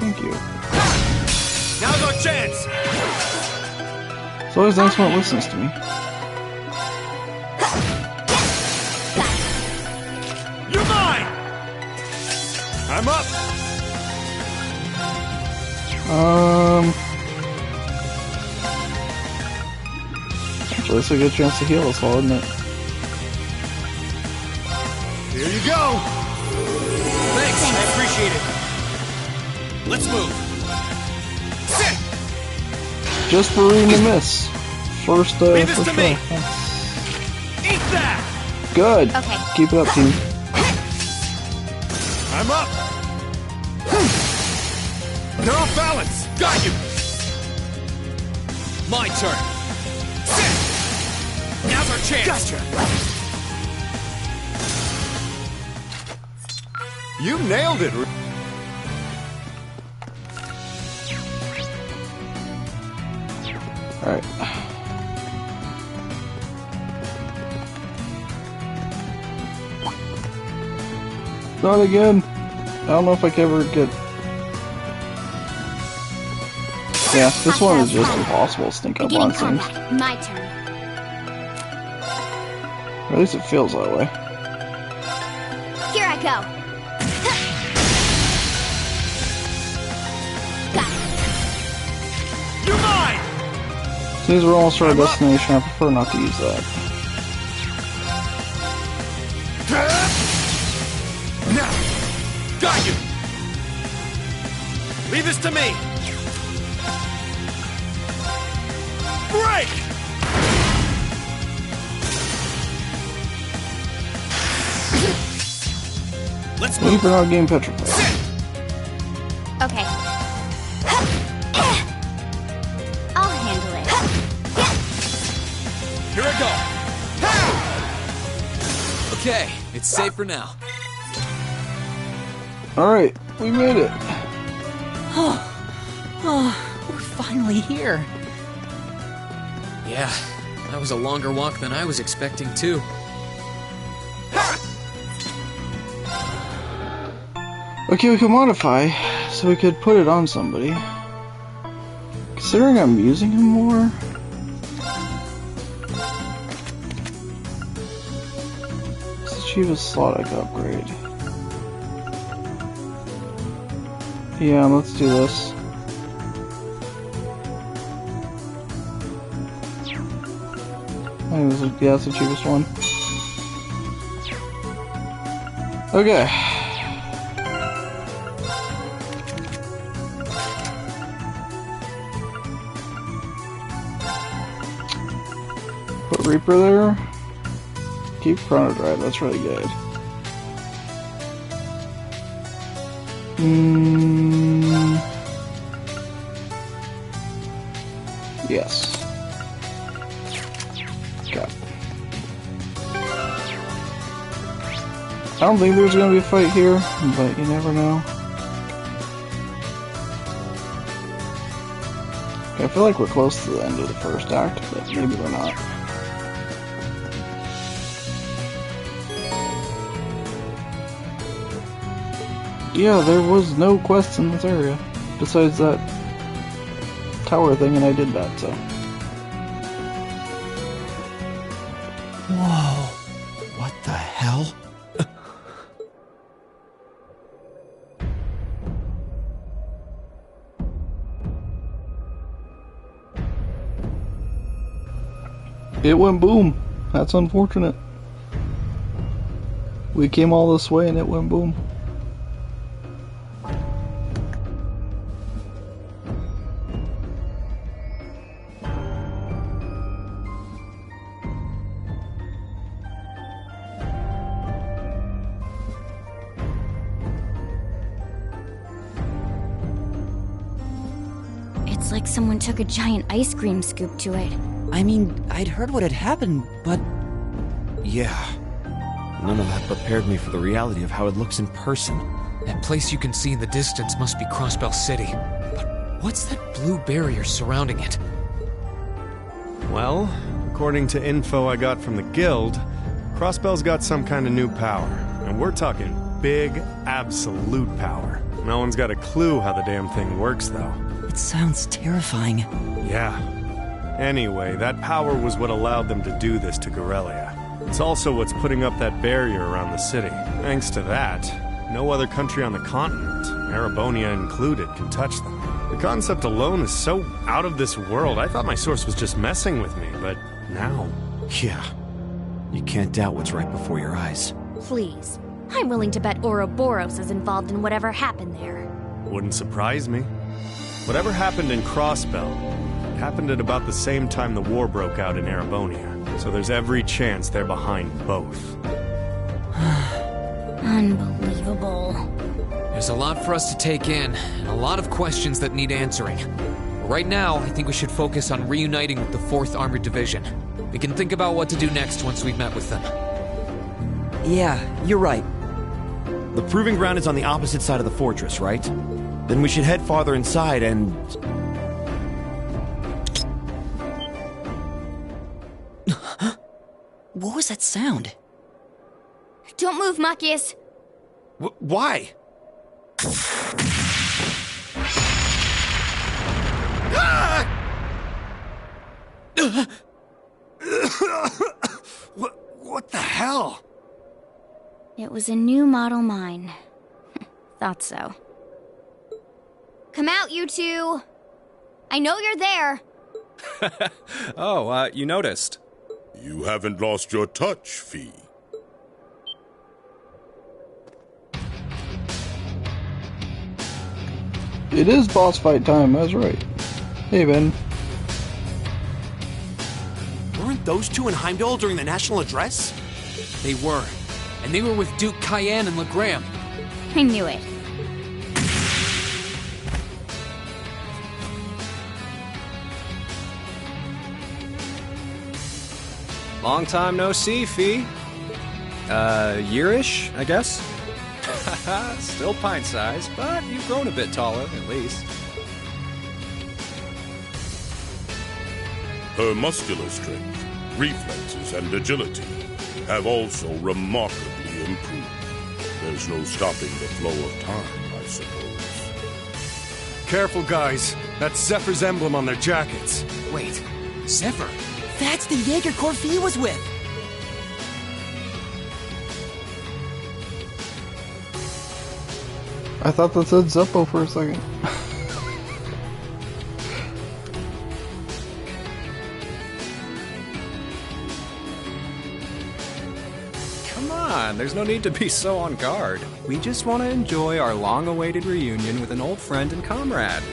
Thank you. Now's our chance! It's always nice when it listens to me. You're mine! I'm up! Actually, this is a good chance to heal us all, isn't it? Here you go! Thanks, I appreciate it. Let's move. Sit! Just for reading the miss. First, Leave this first to me. try. Eat that! Good. Okay. Keep it up, team. I'm up! They're off balance! Got you! My turn! Sit! Now's our chance! Gotcha! You nailed it! Alright. Not again. I don't know if I can ever get... Yeah, this one is just impossible to sneak up on, Beginning it seems. combat. My turn. Or at least it feels that way. Here I go. Got it. You're mine! Since we're almost to our destination, I prefer not to use that. Now! Got you! Leave this to me! Break! Let's Maybe move! we're not getting petrified. Okay. I'll handle it. Here I go! Okay, it's safe for now. Alright, we made it. Oh, we're finally here. Yeah, that was a longer walk than I was expecting, too. Okay, we can modify, so we could put it on somebody. Considering I'm using him more... What's the cheapest slot I could upgrade? Yeah, let's do this. I think this is, yeah, that's the cheapest one. Okay. Put Reaper there. Keep Chrono Drive, that's really good. Yes. Okay. I don't think there's gonna be a fight here, but you never know. Okay, I feel like we're close to the end of the first act, but maybe we're not. Yeah, there was no quest in this area. Besides that tower thing, and I did that, so. Whoa. What the hell? It went boom. That's unfortunate. We came all this way and it went boom. It's like someone took a giant ice cream scoop to it. I mean, I'd heard what had happened, but... Yeah. None of that prepared me for the reality of how it looks in person. That place you can see in the distance must be Crossbell City. But what's that blue barrier surrounding it? Well, according to info I got from the guild, Crossbell's got some kind of new power. And we're talking big, absolute power. No one's got a clue how the damn thing works, though. It sounds terrifying. Yeah. Anyway, that power was what allowed them to do this to Corellia. It's also what's putting up that barrier around the city. Thanks to that, no other country on the continent, Erebonia included, can touch them. The concept alone is so out of this world. I thought my source was just messing with me, but now... Yeah. You can't doubt what's right before your eyes. Please. I'm willing to bet Ouroboros is involved in whatever happened there. Wouldn't surprise me. Whatever happened in Crossbell happened at about the same time the war broke out in Erebonia, so there's every chance they're behind both. Unbelievable. There's a lot for us to take in, and a lot of questions that need answering. Right now, I think we should focus on reuniting with the 4th Armored Division. We can think about what to do next once we've met with them. Yeah, you're right. The proving ground is on the opposite side of the fortress, right? Then we should head farther inside and... What was that sound? Don't move, Machias. Why? What the hell? It was a new model mine. Thought so. Come out, you two! I know you're there! Oh, you noticed. You haven't lost your touch, Fee. It is boss fight time, that's right. Hey, Ben. Weren't those two in Heimdall during the national address? They were. And they were with Duke Cayenne and Legram. I knew it. Long time no see, Fee. Yearish, I guess? Still pint-sized, but you've grown a bit taller, at least. Her muscular strength, reflexes, and agility have also remarkably improved. There's no stopping the flow of time, I suppose. Careful, guys. That's Zephyr's emblem on their jackets. Wait, Zephyr? That's the Jaeger Corps Fee was with! I thought that said Zeppo for a second. Come on, there's no need to be so on guard. We just want to enjoy our long-awaited reunion with an old friend and comrade.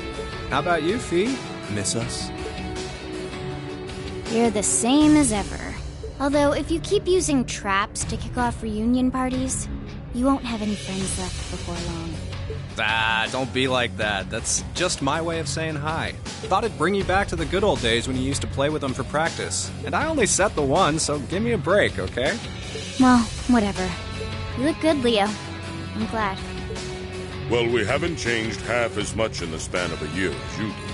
How about you, Fee? Miss us? You're the same as ever. Although, if you keep using traps to kick off reunion parties, you won't have any friends left before long. Ah, don't be like that. That's just my way of saying hi. Thought it'd bring you back to the good old days when you used to play with them for practice. And I only set the one, so give me a break, okay? Well, whatever. You look good, Leo. I'm glad. Well, we haven't changed half as much in the span of a year as you did.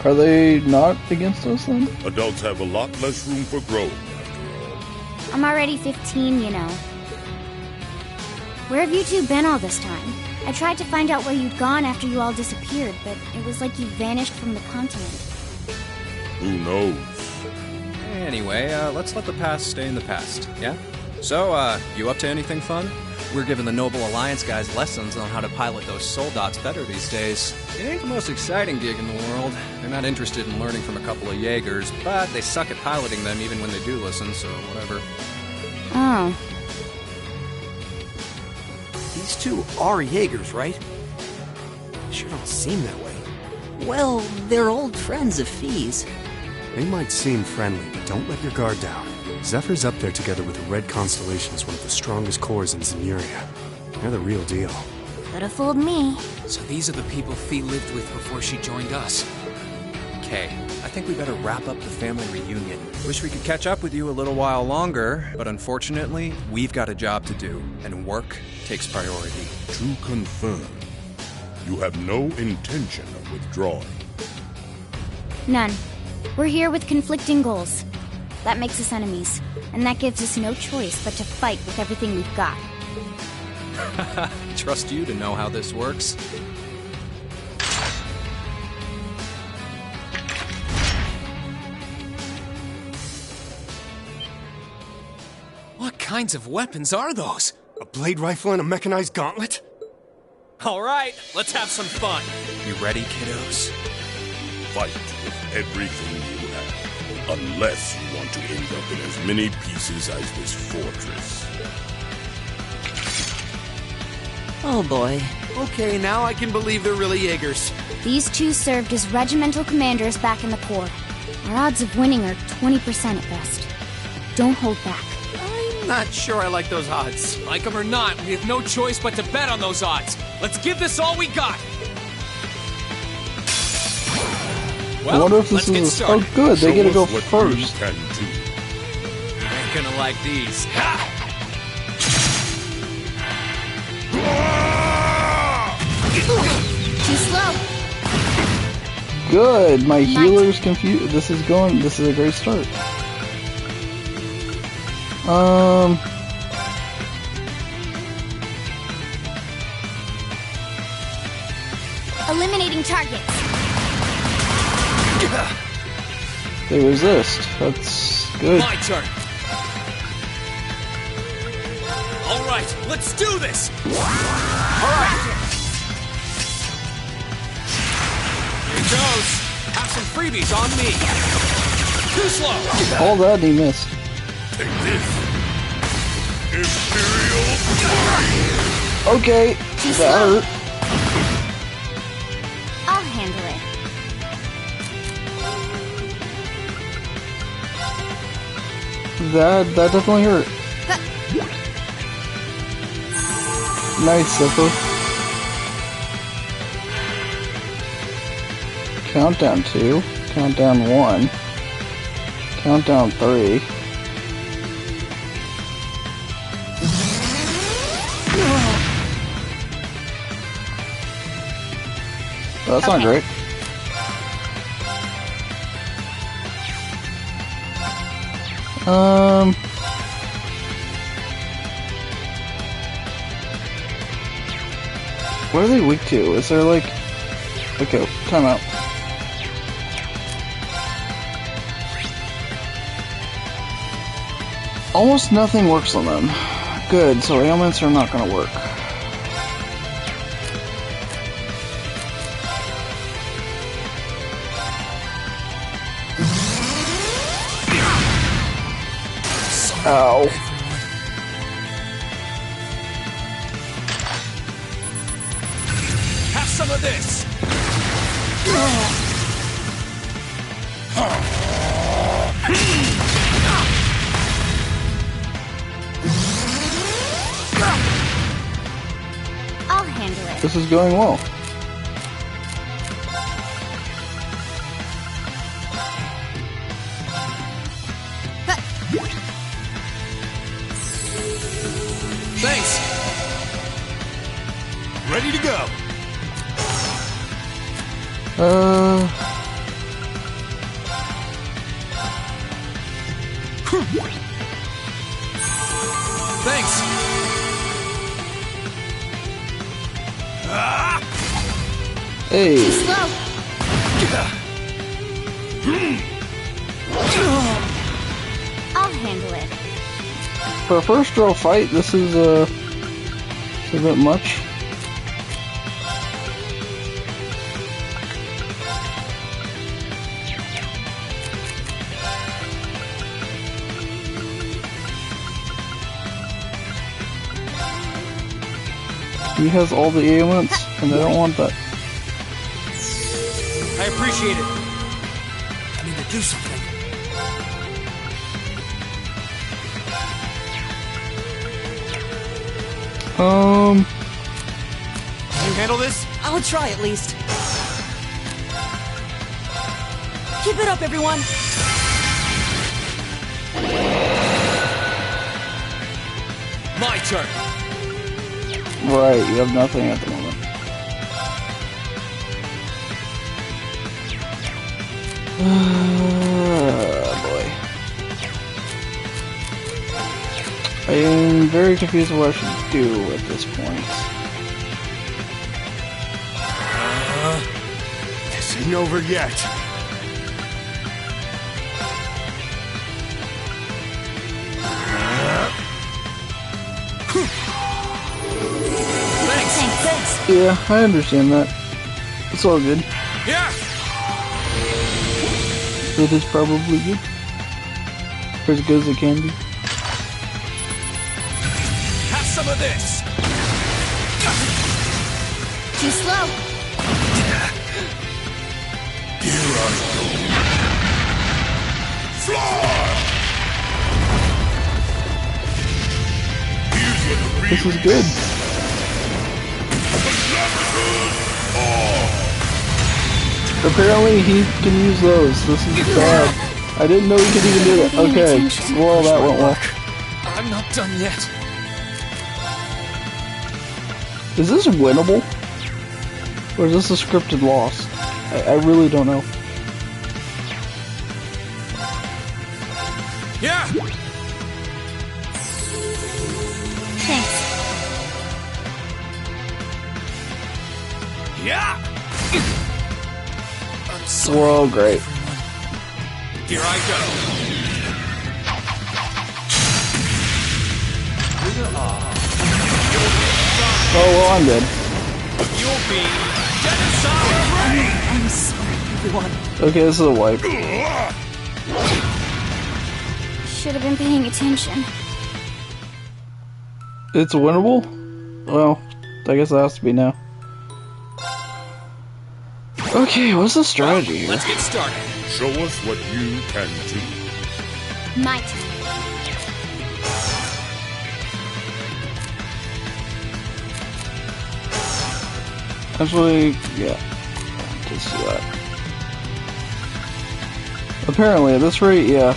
Are they not against us then? Adults have a lot less room for growth, after all. I'm already 15, you know. Where have you two been all this time? I tried to find out where you'd gone after you all disappeared, but it was like you vanished from the continent. Who knows? Anyway, let's let the past stay in the past, yeah? So, you up to anything fun? We're giving the Noble Alliance guys lessons on how to pilot those soldats better these days. It ain't the most exciting gig in the world. They're not interested in learning from a couple of Jaegers, but they suck at piloting them even when they do listen, so whatever. Oh. These two are Jaegers, right? They sure don't seem that way. Well, they're old friends of Fee's. They might seem friendly, but don't let your guard down. Zephyr's up there together with the Red Constellation as one of the strongest corps in Zemuria. They're the real deal. Could have fooled me. So these are the people Fee lived with before she joined us. Okay, I think we better wrap up the family reunion. Wish we could catch up with you a little while longer, but unfortunately, we've got a job to do, and work takes priority. To confirm, you have no intention of withdrawing. None. We're here with conflicting goals. That makes us enemies, and that gives us no choice but to fight with everything we've got. Trust you to know how this works. What kinds of weapons are those? A blade rifle and a mechanized gauntlet? All right, let's have some fun. You ready, kiddos? Fight with everything you have, unless you want to end up in as many pieces as this fortress. Oh boy. Okay, now I can believe they're really Jaegers. These two served as regimental commanders back in the Corps. Our odds of winning are 20% at best. Don't hold back. I'm not sure I like those odds. Like them or not, we have no choice but to bet on those odds. Let's give this all we got. I wonder if this is... Oh good, they get to go first. Can do. Ain't gonna like these. Ha! Too slow. Good, my healer's confused. This is a great start. Eliminating targets. They resist. That's good. My turn. All right, let's do this. All right. Here goes. Have some freebies on me. Too slow. All that he missed. Take this. Imperial. Okay, that hurt. I'll handle it. That definitely hurt. Nice, Zipper. Countdown 2. Countdown 1. Countdown 3. That's not great. What are they weak to? Is there like... Okay, time out. Almost nothing works on them. Good, so ailments are not gonna work. Ow. Have some of this. I'll handle it. This is going well. Thanks. Ready to go. Thanks. Hey. Too slow. I'll handle it. For a first row fight, this is a bit much. He has all the ailments, and I don't want that. I appreciate it. I need to do something. Can you handle this? I'll try at least. Keep it up, everyone. My turn. Right, you have nothing at the moment. Boy. I am very confused what I should do at this point. This isn't over yet. Thanks. Yeah, I understand that. It's all good. Yeah. It is probably good. Or as good as it can be. Have some of this. Too slow. Here I go. Fly! Here's what the This is good. Apparently he can use those. This is bad. I didn't know he could even do that. Okay, well that went well. I'm not done yet. Is this winnable? Or is this a scripted loss? I really don't know. Yeah. Thanks. Yeah. Well, great. Here I go. Oh, well, I'm dead. You'll be genocide ready. I'm sorry, everyone. Okay, this is a wipe. Should have been paying attention. It's winnable? Well, I guess it has to be now. Okay, what's the strategy here? Let's get started. Show us what you can do. My turn. Actually, yeah. Let's see that. Apparently, at this rate, yeah.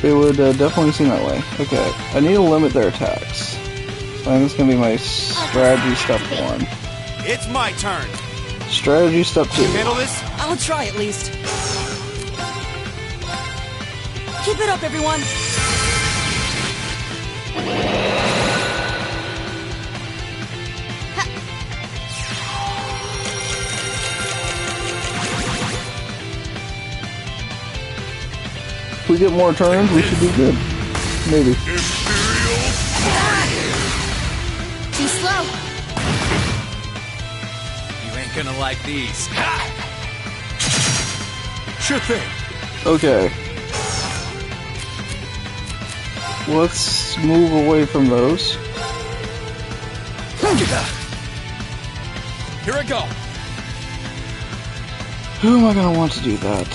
It would definitely seem that way. Okay, I need to limit their attacks. So I think this is going to be my strategy step 1. It's my turn. Strategy step 2. Can you handle this? I'll try at least. Keep it up, everyone. If we get more turns, we should do good. Maybe. Too slow. You ain't gonna like these. Sure thing. Okay. Let's move away from those. Here I go. Who am I gonna want to do that?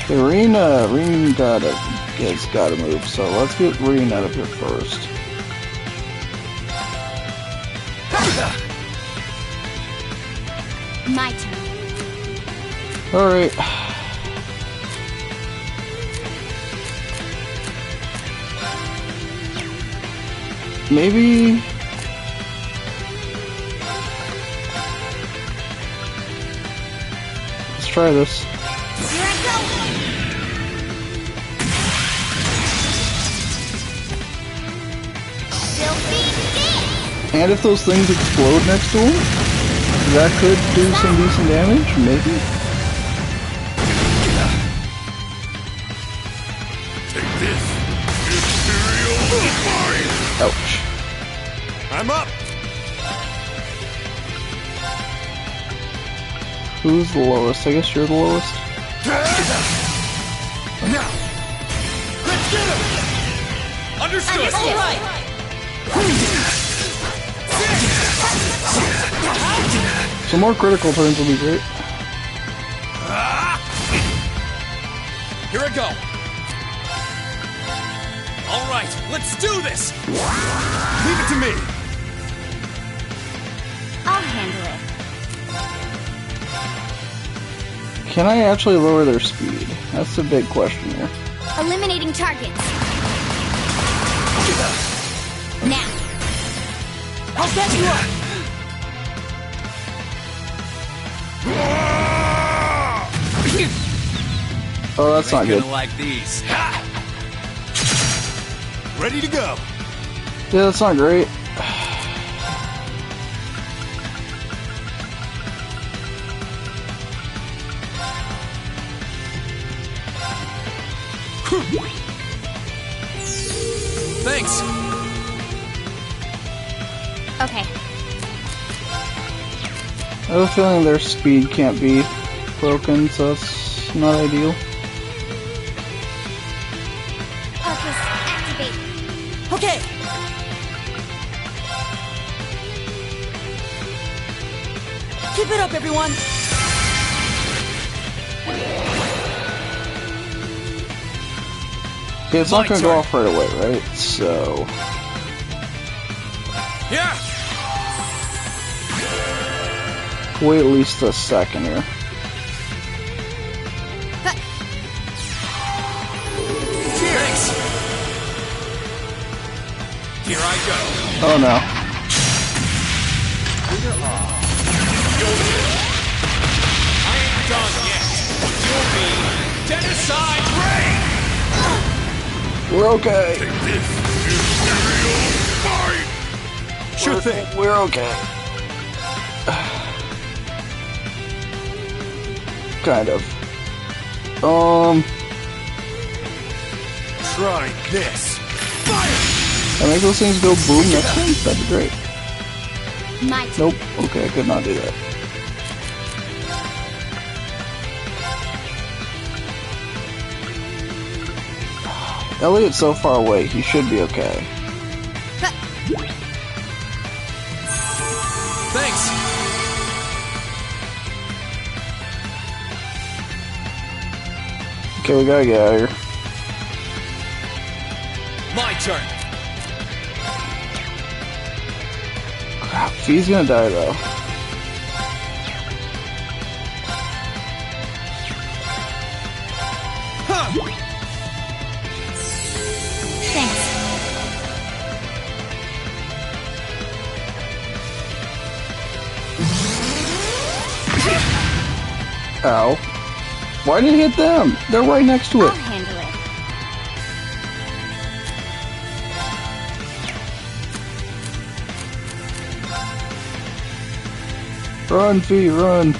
Okay, Rena has gotta move, so let's get Rena out of here first. My turn. Alright. Maybe... Let's try this. Here I go. And if those things explode next to him, that could do some decent damage, maybe? Take this, Imperial Mine! Ouch. I'm up! Who's the lowest? I guess you're the lowest. Now! Let's get him! Understood! Alright! Some more critical turns would be great. Here I go! Alright, let's do this! Leave it to me! I'll handle it. Can I actually lower their speed? That's the big question here. Eliminating targets. Now. I'll get you up! Oh, that's not good. Like these. Ready to go. Yeah, that's not great. Thanks. Okay. I have a feeling their speed can't be broken, so that's not ideal. Focus activate. Okay! Keep it up, everyone! Okay, it's not gonna go off right away, right? So... Yeah! wait at least a second here. Thanks! Here I go. Oh no. I ain't done yet. You'll be genocide rain! We're okay. Take this, Imperial Mine! Sure thing. We're okay. Kind of. Try this. I make those things go boom next time? That'd be great. My Nope. Okay, I could not do that. Elliot's so far away, he should be okay. Thanks! Okay, we gotta get out of here. My turn! Crap, Fee's gonna die though. Huh. Thanks. Ow. Why did it hit them? They're right next to I'll it. handle it. Run, Fee, run.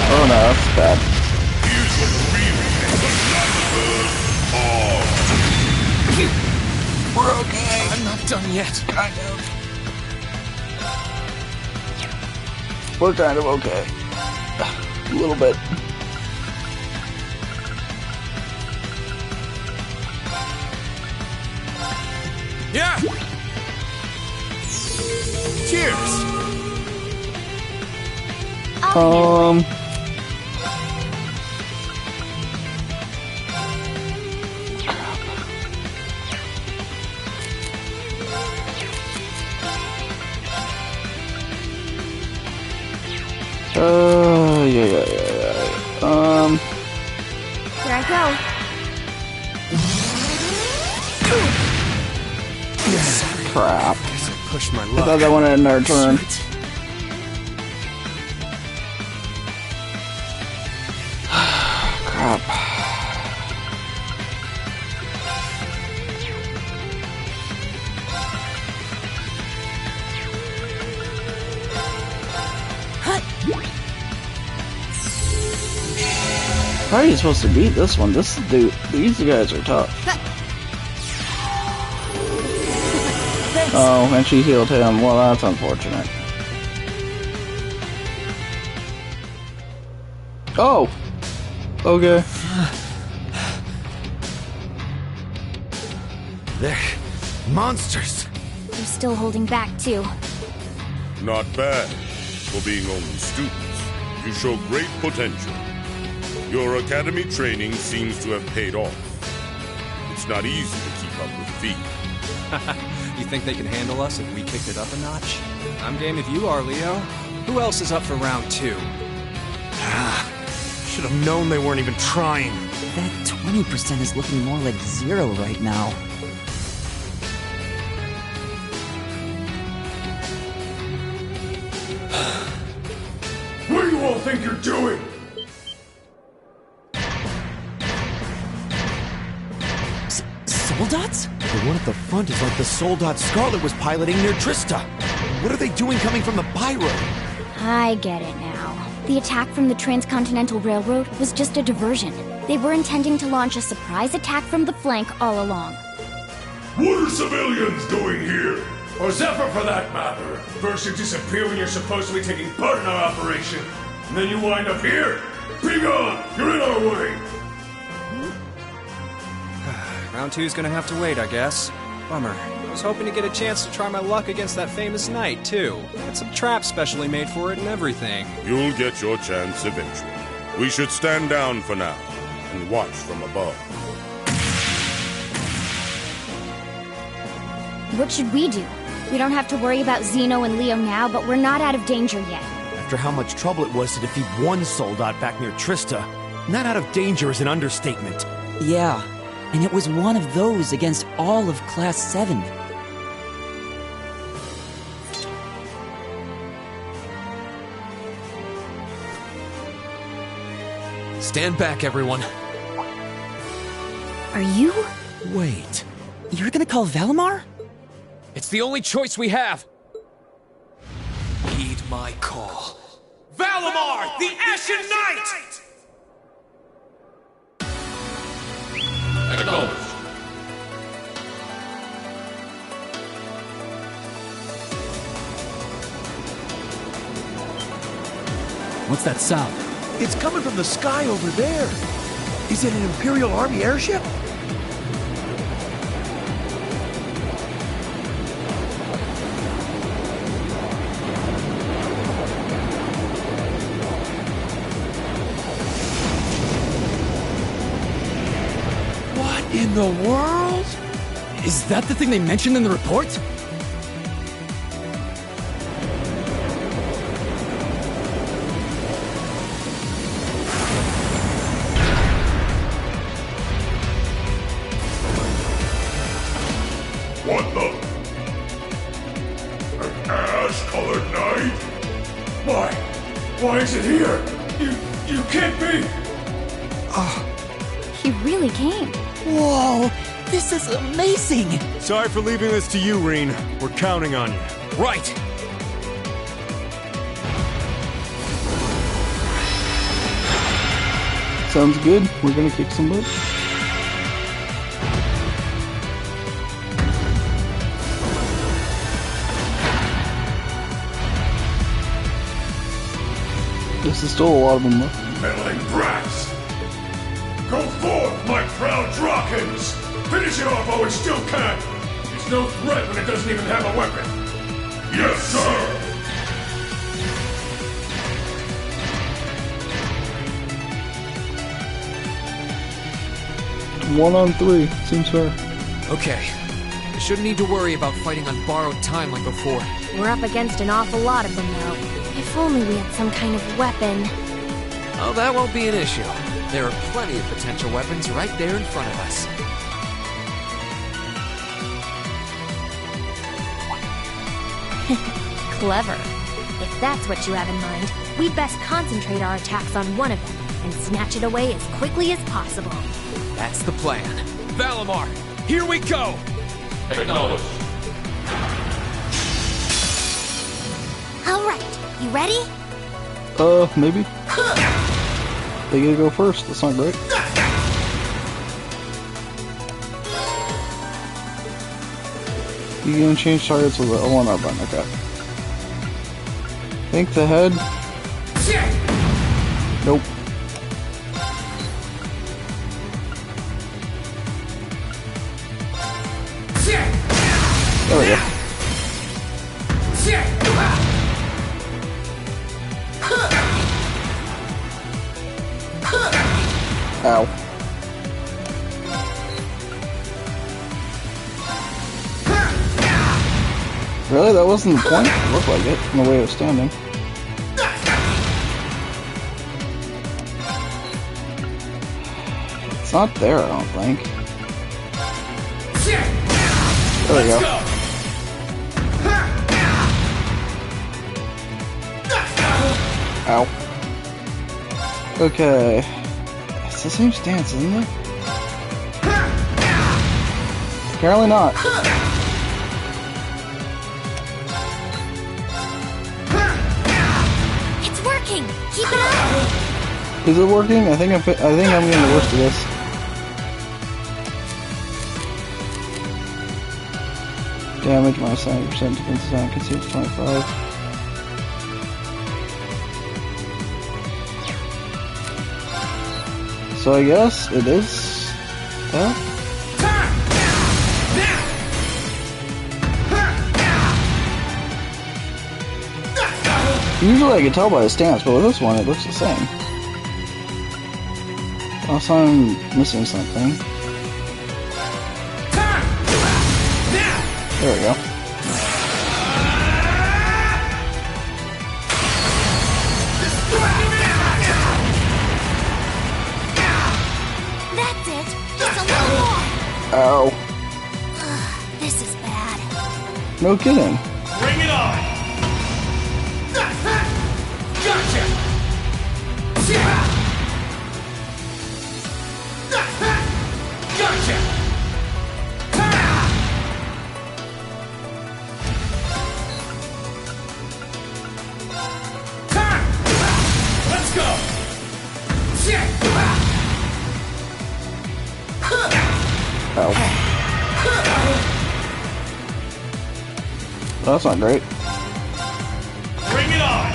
Oh no, that's bad. We're okay. I'm not done yet. Kind of. We're kind of okay. A little bit. Yeah! Cheers! Yeah. Here I go. Crap. Guess I pushed my I luck. thought that one had our turn. crap. How are you supposed to beat this one? These guys are tough. Oh, and she healed him. Well, that's unfortunate. Oh! Okay. They're monsters. You're still holding back, too. Not bad. For being only students, you show great potential. Your academy training seems to have paid off. It's not easy to keep up with Fee. You think they can handle us if we kicked it up a notch? I'm game if you are, Leo. Who else is up for round 2? Should have known they weren't even trying. That 20% is looking more like 0 right now. What do you all think you're doing? Soldats? The one at the front is like the Soldat Scarlet was piloting near Trista. What are they doing coming from the byroad? I get it now. The attack from the Transcontinental Railroad was just a diversion. They were intending to launch a surprise attack from the flank all along. What are civilians doing here? Or Zephyr, for that matter? First you disappear when you're supposed to be taking part in our operation, and then you wind up here? Be gone! You're in our way! Round 2's gonna have to wait, I guess. Bummer. I was hoping to get a chance to try my luck against that famous knight, too. Had some traps specially made for it and everything. You'll get your chance eventually. We should stand down for now, and watch from above. What should we do? We don't have to worry about Zeno and Leo now, but we're not out of danger yet. After how much trouble it was to defeat one Soldat back near Trista, not out of danger is an understatement. Yeah, and it was one of those against all of Class 7. Stand back, everyone. Are you? Wait. You're gonna call Valimar? It's the only choice we have. Heed my call. Valimar, the Ashen Knight! Acknowledged. What's that sound? It's coming from the sky over there. Is it an Imperial Army airship? What in the world? Is that the thing they mentioned in the report? What the? An ash-colored knight? Why? Why is it here? You can't be! He really came. Whoa, this is amazing! Sorry for leaving this to you, Reen. We're counting on you. Right! Sounds good. We're gonna kick some butt. This is still a lot of them left. Meddling brats! Go forth, my proud Drakons! Finish it off while we still can! It's no threat when it doesn't even have a weapon! Yes, sir! 1-on-3. Seems fair. Okay. We shouldn't need to worry about fighting on borrowed time like before. We're up against an awful lot of them now. If only we had some kind of weapon. Oh, that won't be an issue. There are plenty of potential weapons right there in front of us. Clever. If that's what you have in mind, we'd best concentrate our attacks on one of them, and snatch it away as quickly as possible. That's the plan. Valimar, here we go! Acknowledged. Alright, you ready? Maybe. They gotta go first, that's not great. You can change targets with the L1R button, okay. Think the head. Nope. There we go. Ow. Really? That wasn't the point? It looked like it, from the way it was standing. It's not there, I don't think. There we go. Ow. Okay. It's the same stance, isn't it? Apparently not. It's working! Keep it up! Is it working? I think I'm getting the worst of this. Damage minus 70%, defense design concedes 25. So I guess it is that? Usually I can tell by the stance, but with this one it looks the same. Also I'm missing something. There we go. That's it! Just a little more! Ow. This is bad. No kidding. Bring it on! Gotcha! Gotcha! Let's go! Ow. That's not great. Bring it on!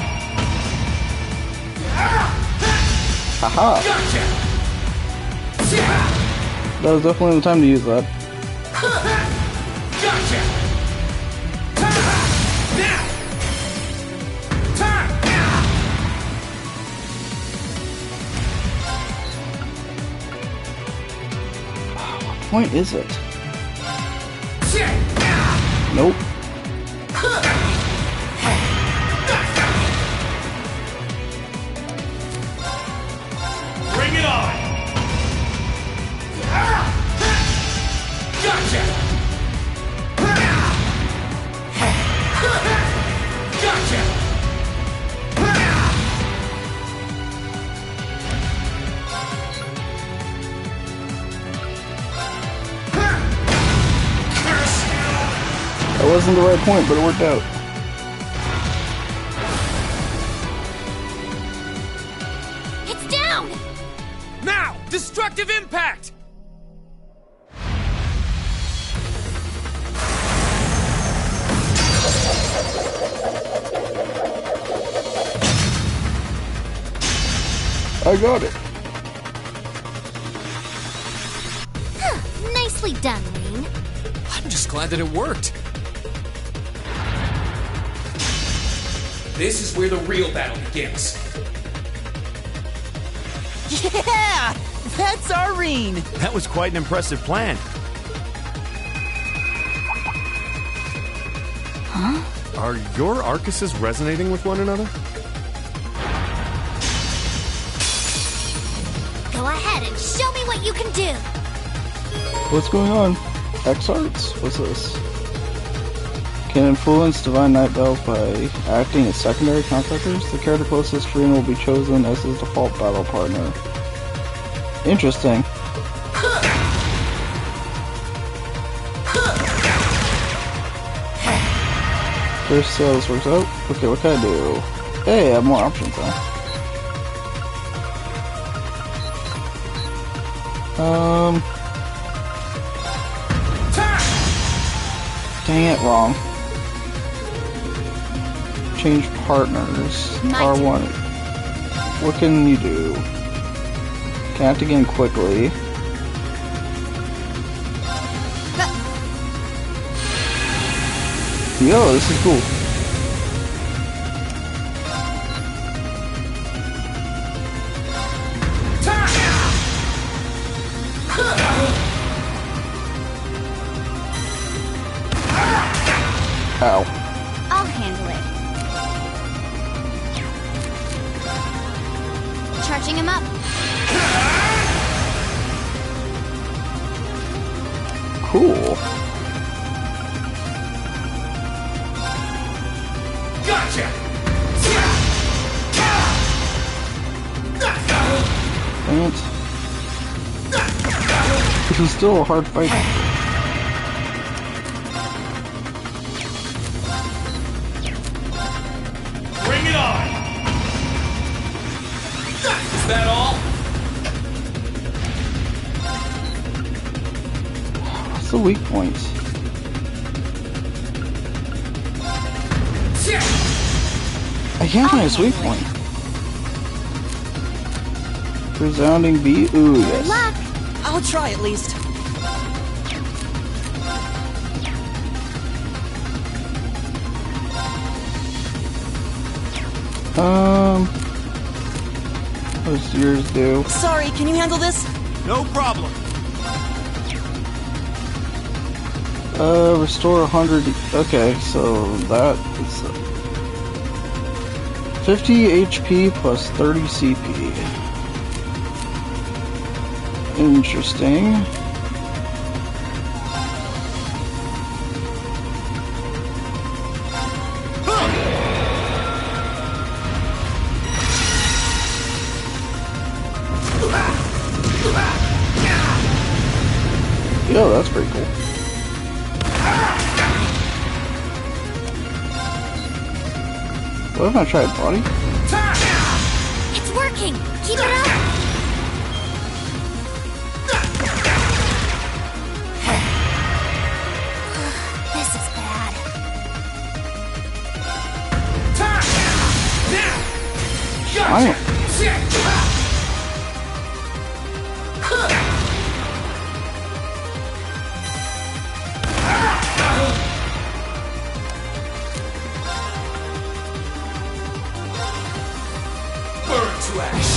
Haha! Gotcha! That was definitely the time to use that. Gotcha! Now! Time! What point is it? Nope. Bring it on! Gotcha! Gotcha! That wasn't the right point, but it worked out. It's down! Now! Destructive impact! I got it. Nicely done, Wayne. I'm just glad that it worked. This is where the real battle begins. Yeah! That's Irene! That was quite an impressive plan. Huh? Are your Arcuses resonating with one another? Go ahead and show me what you can do! What's going on? X Arts? What's this? Can influence Divine Night Bells by acting as secondary contractors. The character closest to Rin will be chosen as his default battle partner. Interesting. First, see how this works out. Okay, what can I do? Hey, I have more options, huh? Dang it, wrong. Change partners. R1. What can you do? Can act again quickly. Yo, this is cool. Ow. I'll handle it. Charging him up. Cool. Gotcha! Dang it. This is still a hard fight. Bring it on! Is that all? What's the weak point? I can't find his weak point. Resounding B? Ooh, yes. Luck. I'll try at least. What does yours do? Sorry, can you handle this? No problem. Restore 100. Okay, so that is 50 HP plus 30 CP. Interesting. Yo, that's pretty cool. What if I tried body? It's working! Keep it up! This is bad. Wow. Burn to ash.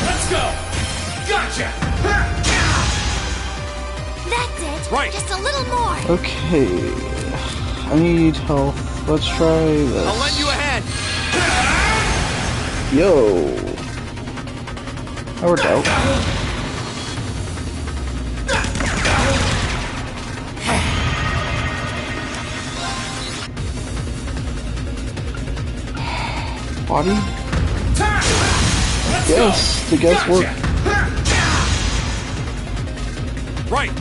Let's go! Gotcha! That's it! Right. Just a little more! Okay. I need health. Let's try this. I'll lend you a hand. Yo. That worked out. Body? Yes, the guess worked. Right.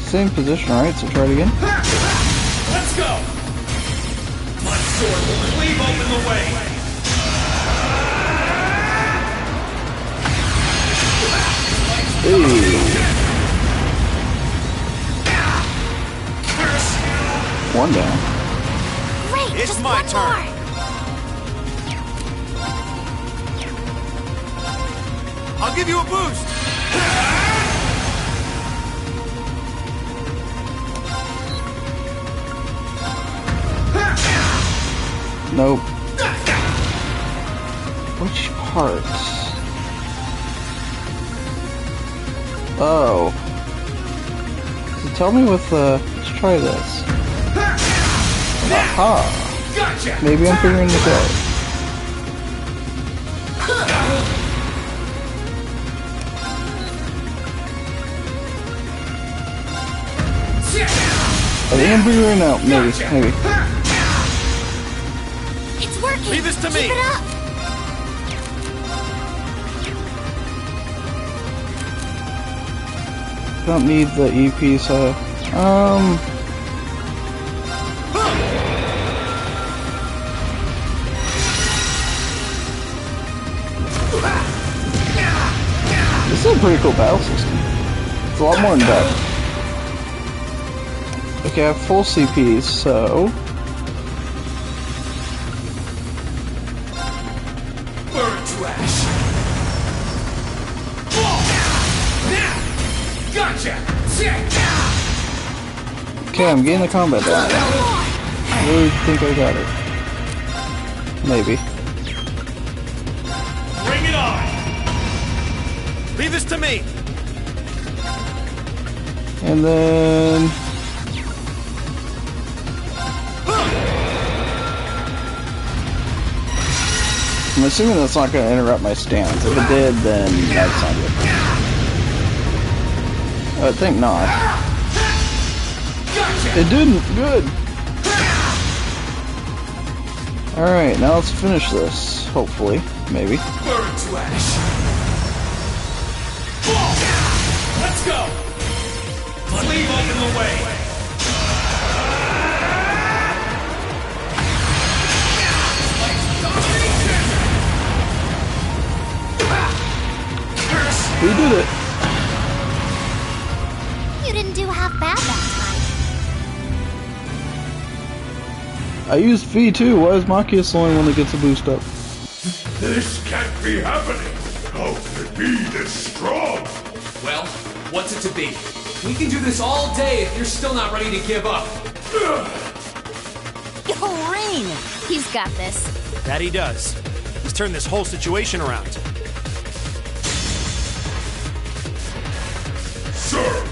Same position, right? So try it again. Let's go! My sword will cleave open the way! Hey. One down. Great! It's just my one turn. more! I'll give you a boost. Nope. Which part? Oh. So tell me with the... Let's try this. Aha! Gotcha! Maybe I'm figuring this out. I think I'm figuring it out. Maybe. It's working! Leave this to me! Keep it up! Don't need the EP, so this is a pretty cool battle system. It's a lot more in depth. Okay, I have full CPs, so Burn to ash! Gotcha! okay, I'm getting the combat down. I really think I got it. Maybe. Bring it on! Leave this to me! And then I'm assuming that's not going to interrupt my stance. If it did, then that's not good. I think not. It didn't. Good. Alright, now let's finish this. Hopefully. Maybe. Burn to ash! Let's go! Leave all in the way! We did it. You didn't do half bad that I used V too. Why is Machias the only one that gets a boost up? This can't be happening. How can it be this strong? Well, what's it to be? We can do this all day if you're still not ready to give up. Oh, Rain! He's got this. That he does. He's turned this whole situation around. Sir,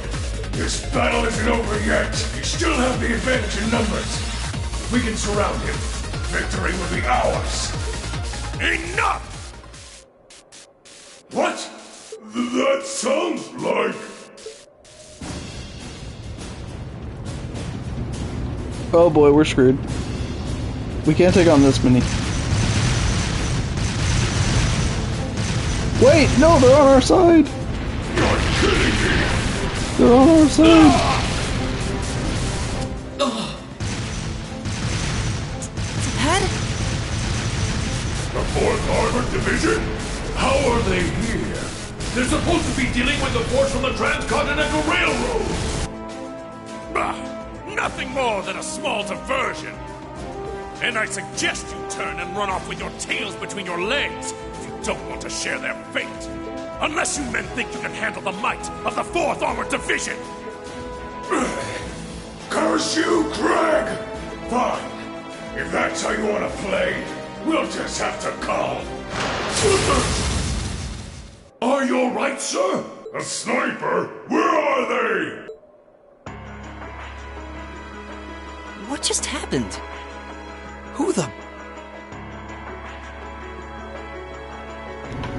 this battle isn't over yet. You still have the advantage in numbers. If we can surround him, victory will be ours. Enough! What? That sounds like... Oh boy, we're screwed. We can't take on this many. Wait, no, they're on our side! You're kidding me! They're on our side! Head? The 4th Armored Division? How are they here? They're supposed to be dealing with the force from the Transcontinental Railroad! Nothing more than a small diversion. And I suggest you turn and run off with your tails between your legs if you don't want to share their fate. Unless you men think you can handle the might of the 4th Armored Division. Curse you, Craig! Fine. If that's how you want to play, we'll just have to call. Are you alright, sir? A sniper? Where are they? What just happened? Who the...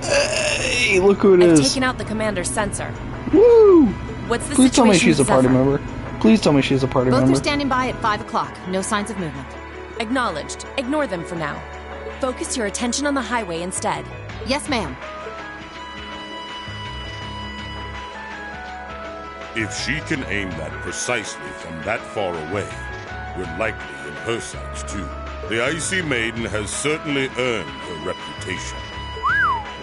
Hey, look who it I've is. taken out the commander's sensor. Woo! What's the Please tell me situation she's a with party Zephyr? member. Please tell me she's a party Both member. are standing by at 5 o'clock. No signs of movement. Acknowledged. Ignore them for now. Focus your attention on the highway instead. Yes, ma'am. If she can aim that precisely from that far away, we're likely in her sights too. The Icy Maiden has certainly earned her reputation.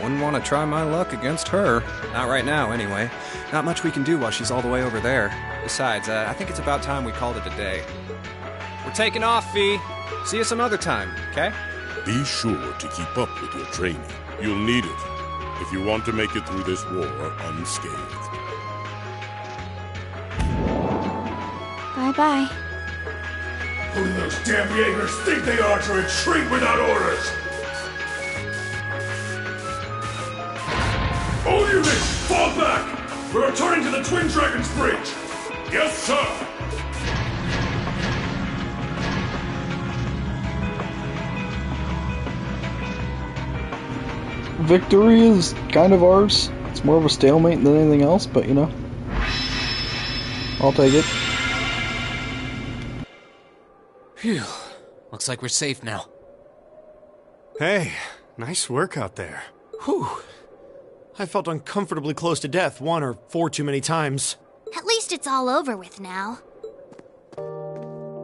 Wouldn't want to try my luck against her. Not right now, anyway. Not much we can do while she's all the way over there. Besides, I think it's about time we called it a day. We're taking off, Fee. See you some other time, okay? Be sure to keep up with your training. You'll need it if you want to make it through this war unscathed. Bye-bye. Who do those damn Jaegers think they are to retreat without orders? All units, fall back! We're returning to the Twin Dragons Bridge! Yes, sir! victory is kind of ours. It's more of a stalemate than anything else, but you know, I'll take it. Phew. Looks like we're safe now. Hey, nice work out there. Whew. I felt uncomfortably close to death 1 or 4 too many times. At least it's all over with now.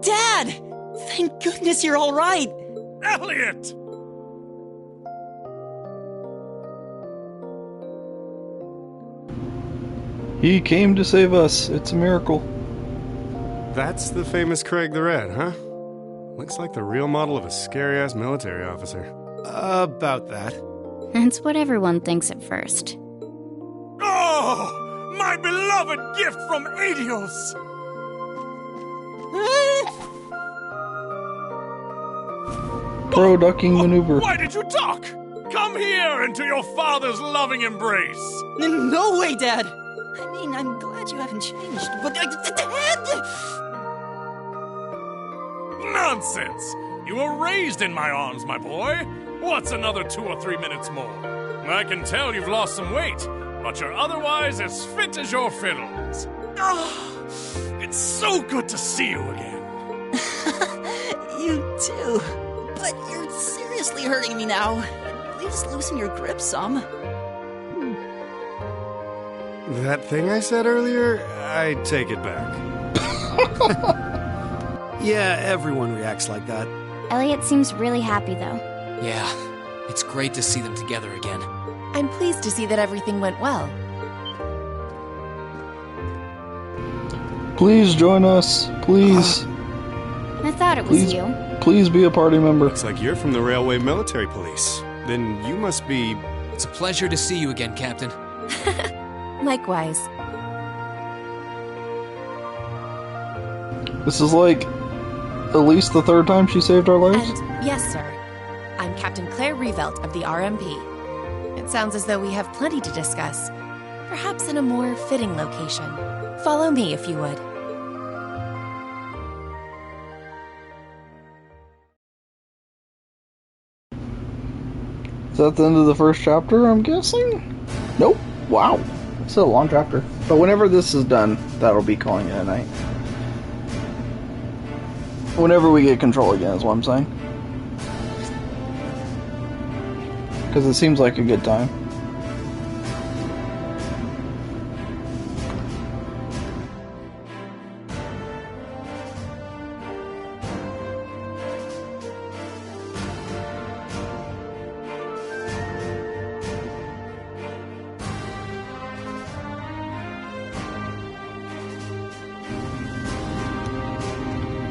Dad! Thank goodness you're all right! Elliot! He came to save us. It's a miracle. That's the famous Craig the Red, huh? Looks like the real model of a scary-ass military officer. About that. That's what everyone thinks at first. Oh! My beloved gift from Adios! Pro ducking maneuver. Why did you talk? Come here into your father's loving embrace. No way, Dad! I mean, I'm glad you haven't changed, but Dad! Nonsense! You were raised in my arms, my boy. What's another 2 or 3 minutes more? I can tell you've lost some weight, but you're otherwise as fit as your fiddles. Oh, it's so good to see you again. You too. But you're seriously hurting me now. Please loosen your grip some. That thing I said earlier, I take it back. Yeah, everyone reacts like that. Elliot seems really happy, though. Yeah, it's great to see them together again. I'm pleased to see that everything went well. Please join us. Please. I thought it was you. Please be a party member. Looks like you're from the Railway Military Police. Then you must be... It's a pleasure to see you again, Captain. Likewise. This is like at least the 3rd time she saved our lives? And yes, sir. I'm Captain Claire Revelt of the RMP. It sounds as though we have plenty to discuss. Perhaps in a more fitting location. Follow me if you would. Is that the end of the first chapter, I'm guessing? Nope. Wow. It's a long chapter. But whenever this is done, that'll be calling it a night. Whenever we get control again is what I'm saying. Because it seems like a good time.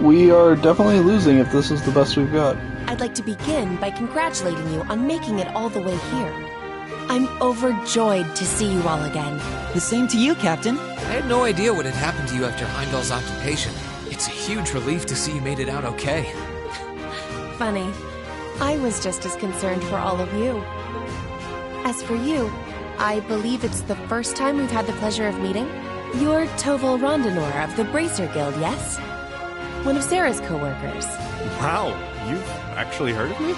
We are definitely losing if this is the best we've got. I'd like to begin by congratulating you on making it all the way here. I'm overjoyed to see you all again. The same to you, Captain. I had no idea what had happened to you after Heimdall's occupation. It's a huge relief to see you made it out okay. Funny. I was just as concerned for all of you. As for you, I believe it's the first time we've had the pleasure of meeting. You're Toval Rondinor of the Bracer Guild, yes? One of Sarah's co-workers. Wow, you've actually heard of me?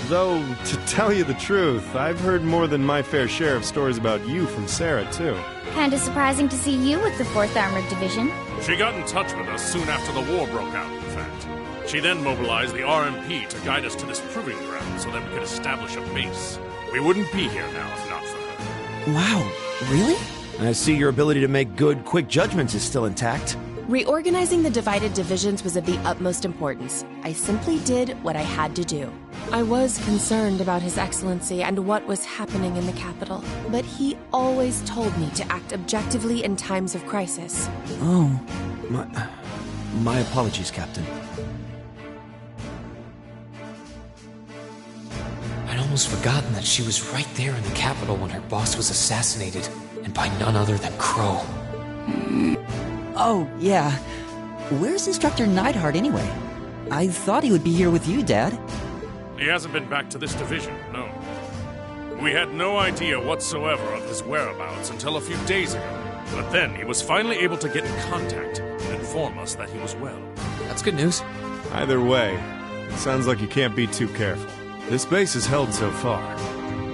Though, to tell you the truth, I've heard more than my fair share of stories about you from Sarah, too. Kinda surprising to see you with the 4th Armored Division. She got in touch with us soon after the war broke out, in fact. She then mobilized the RMP to guide us to this proving ground so that we could establish a base. We wouldn't be here now if not for her. Wow, really? I see your ability to make good, quick judgments is still intact. Reorganizing the divided divisions was of the utmost importance. I simply did what I had to do. I was concerned about His Excellency and what was happening in the capital, but he always told me to act objectively in times of crisis. Oh. My apologies, Captain. I'd almost forgotten that she was right there in the capital when her boss was assassinated, and by none other than Crow. Oh, yeah. Where's Instructor Neidhart anyway? I thought he would be here with you, Dad. He hasn't been back to this division, no. We had no idea whatsoever of his whereabouts until a few days ago. But then he was finally able to get in contact and inform us that he was well. That's good news. Either way, it sounds like you can't be too careful. This base is held so far,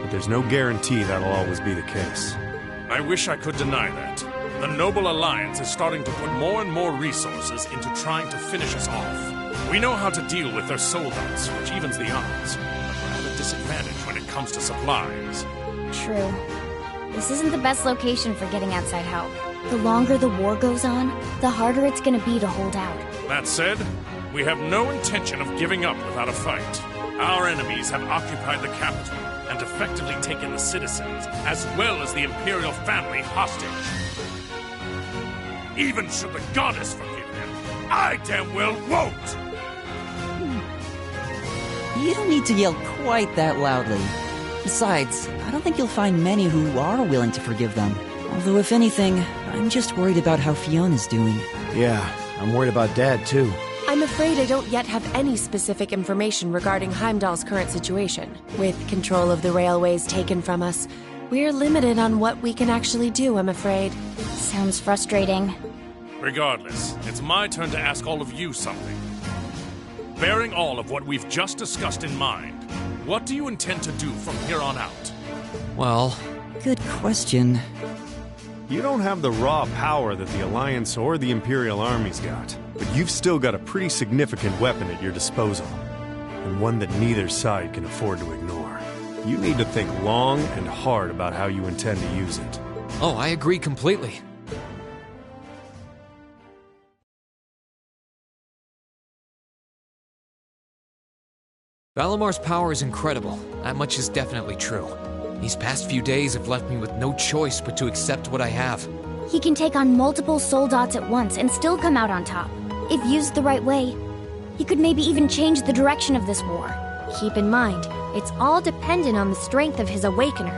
but there's no guarantee that'll always be the case. I wish I could deny that. The Noble Alliance is starting to put more and more resources into trying to finish us off. We know how to deal with their soldats, which evens the odds. But we're at a disadvantage when it comes to supplies. True. This isn't the best location for getting outside help. The longer the war goes on, the harder it's gonna be to hold out. That said, we have no intention of giving up without a fight. Our enemies have occupied the capital and effectively taken the citizens, as well as the Imperial family, hostage. Even should the goddess forgive them, I damn well won't! You don't need to yell quite that loudly. Besides, I don't think you'll find many who are willing to forgive them. Although if anything, I'm just worried about how Fiona's doing. Yeah, I'm worried about Dad too. I'm afraid I don't yet have any specific information regarding Heimdall's current situation. With control of the railways taken from us, we're limited on what we can actually do, I'm afraid. Sounds frustrating. Regardless, it's my turn to ask all of you something. Bearing all of what we've just discussed in mind, what do you intend to do from here on out? Well... Good question. You don't have the raw power that the Alliance or the Imperial armies got, but you've still got a pretty significant weapon at your disposal, and one that neither side can afford to ignore. You need to think long and hard about how you intend to use it. Oh, I agree completely. Valamar's power is incredible. That much is definitely true. These past few days have left me with no choice but to accept what I have. He can take on multiple soldats at once and still come out on top. If used the right way, he could maybe even change the direction of this war. Keep in mind, it's all dependent on the strength of his Awakener.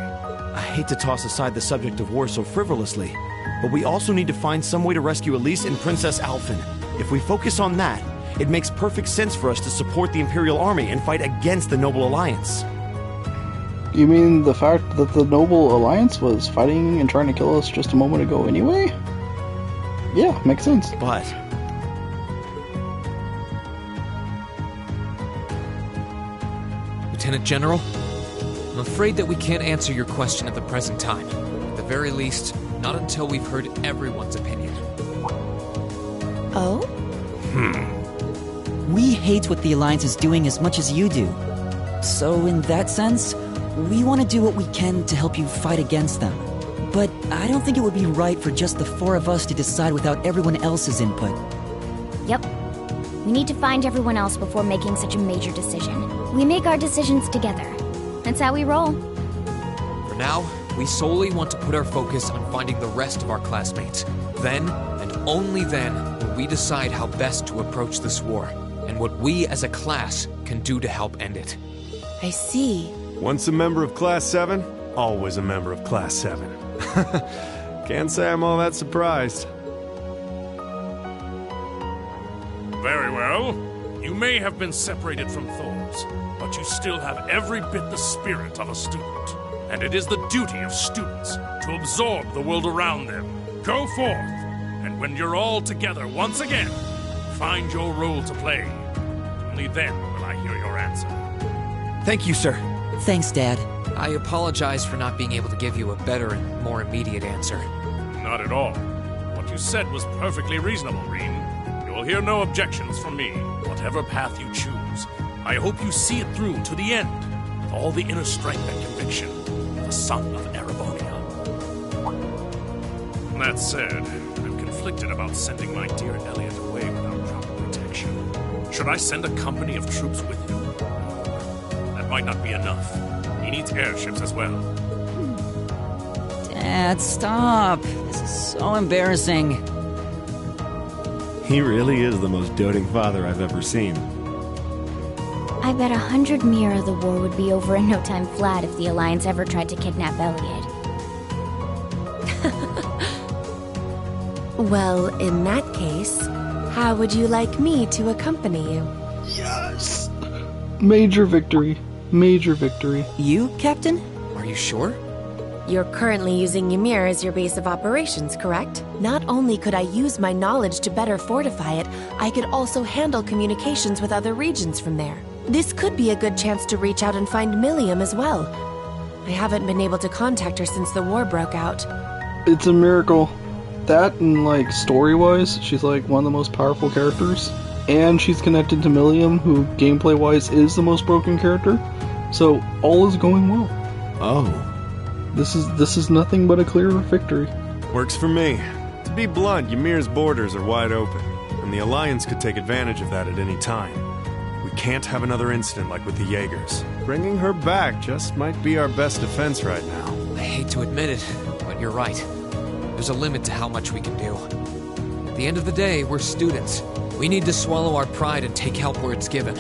I hate to toss aside the subject of war so frivolously, but we also need to find some way to rescue Elise and Princess Alphen. If we focus on that, it makes perfect sense for us to support the Imperial Army and fight against the Noble Alliance. You mean the fact that the Noble Alliance was fighting and trying to kill us just a moment ago anyway? Yeah, makes sense. But... Lieutenant General, I'm afraid that we can't answer your question at the present time. At the very least, not until we've heard everyone's opinion. Oh? We hate what the Alliance is doing as much as you do. So in that sense, we want to do what we can to help you fight against them. But I don't think it would be right for just the four of us to decide without everyone else's input. Yep. We need to find everyone else before making such a major decision. We make our decisions together. That's how we roll. For now, we solely want to put our focus on finding the rest of our classmates. Then, and only then, will we decide how best to approach this war, and what we as a class can do to help end it. I see. Once a member of Class 7, always a member of Class 7. Can't say I'm all that surprised. Very well. You may have been separated from Thors, but you still have every bit the spirit of a student. And it is the duty of students to absorb the world around them. Go forth, and when you're all together once again, find your role to play. Only then will I hear your answer. Thank you, sir. Thanks, Dad. I apologize for not being able to give you a better and more immediate answer. Not at all. What you said was perfectly reasonable, Reen. You'll hear no objections from me, whatever path you choose. I hope you see it through to the end, with all the inner strength and conviction of the son of Erebonia. That said, I'm conflicted about sending my dear Elliot away without proper protection. Should I send a company of troops with him? That might not be enough. He needs airships as well. Dad, stop. This is so embarrassing. He really is the most doting father I've ever seen. I bet 100 Mira the war would be over in no time flat if the Alliance ever tried to kidnap Elliot. Well, in that case, how would you like me to accompany you? Yes! Major victory. Major victory. You, Captain? Are you sure? You're currently using Ymir as your base of operations, correct? Not only could I use my knowledge to better fortify it, I could also handle communications with other regions from there. This could be a good chance to reach out and find Millium as well. I haven't been able to contact her since the war broke out. It's a miracle. That and, like, story-wise, she's, like, one of the most powerful characters. And she's connected to Milliam, who, gameplay-wise, is the most broken character. So, all is going well. Oh. This is nothing but a clear victory. Works for me. To be blunt, Ymir's borders are wide open, and the Alliance could take advantage of that at any time. We can't have another incident like with the Jaegers. Bringing her back just might be our best defense right now. I hate to admit it, but you're right. There's a limit to how much we can do. At the end of the day, we're students. We need to swallow our pride and take help where it's given.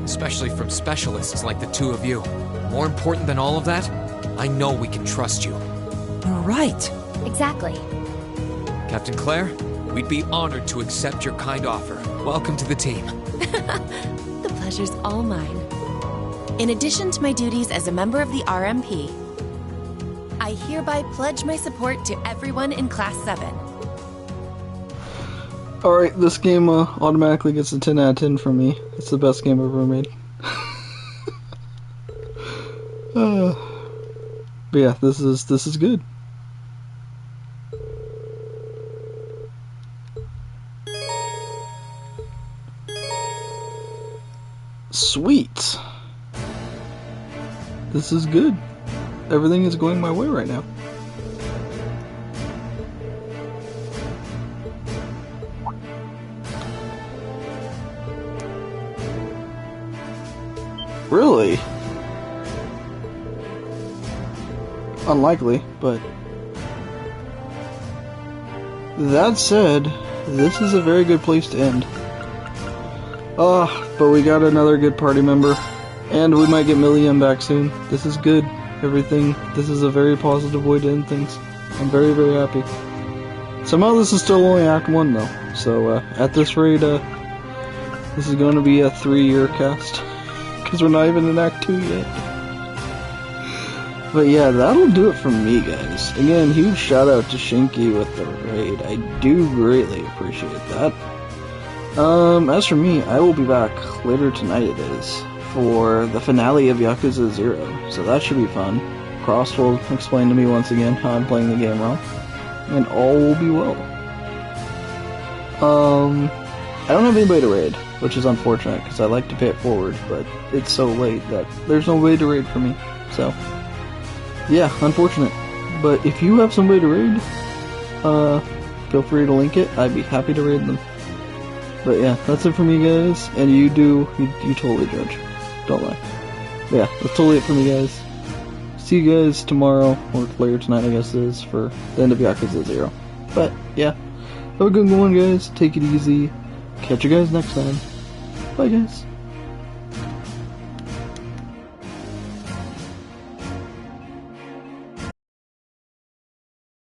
Especially from specialists like the two of you. More important than all of that, I know we can trust you. You're right. Exactly. Captain Claire, we'd be honored to accept your kind offer. Welcome to the team. The pleasure's all mine. In addition to my duties as a member of the RMP, I hereby pledge my support to everyone in Class 7. Alright, this game automatically gets a 10 out of 10 from me. It's the best game I've ever made. But yeah, this is good. Sweet. This is good. Everything is going my way right now. Really? Unlikely, but that said, this is a very good place to end. But we got another good party member, and we might get Milliam back soon. This is good. This is a very positive way to end things. I'm very, very happy. Somehow this is still only Act 1 though, so at this rate, this is going to be a 3-year cast, because we're not even in Act 2 yet. But yeah, that'll do it from me, guys. Again, huge shout out to Shinky with the raid. I do greatly appreciate that. As for me, I will be back later tonight, it is, for the finale of Yakuza 0, so that should be fun. Cross will explain to me once again how I'm playing the game wrong, and all will be well. I don't have anybody to raid, which is unfortunate, because I like to pay it forward, but it's so late that there's no way to raid for me, so yeah, unfortunate. But if you have somebody to raid, feel free to link it. I'd be happy to raid them. But yeah, that's it from you guys, and you totally judge. Don't lie. But yeah, that's totally it from you guys. See you guys tomorrow, or later tonight I guess it is, for the end of Yakuza 0. But yeah, have a good one guys, take it easy, catch you guys next time. Bye guys.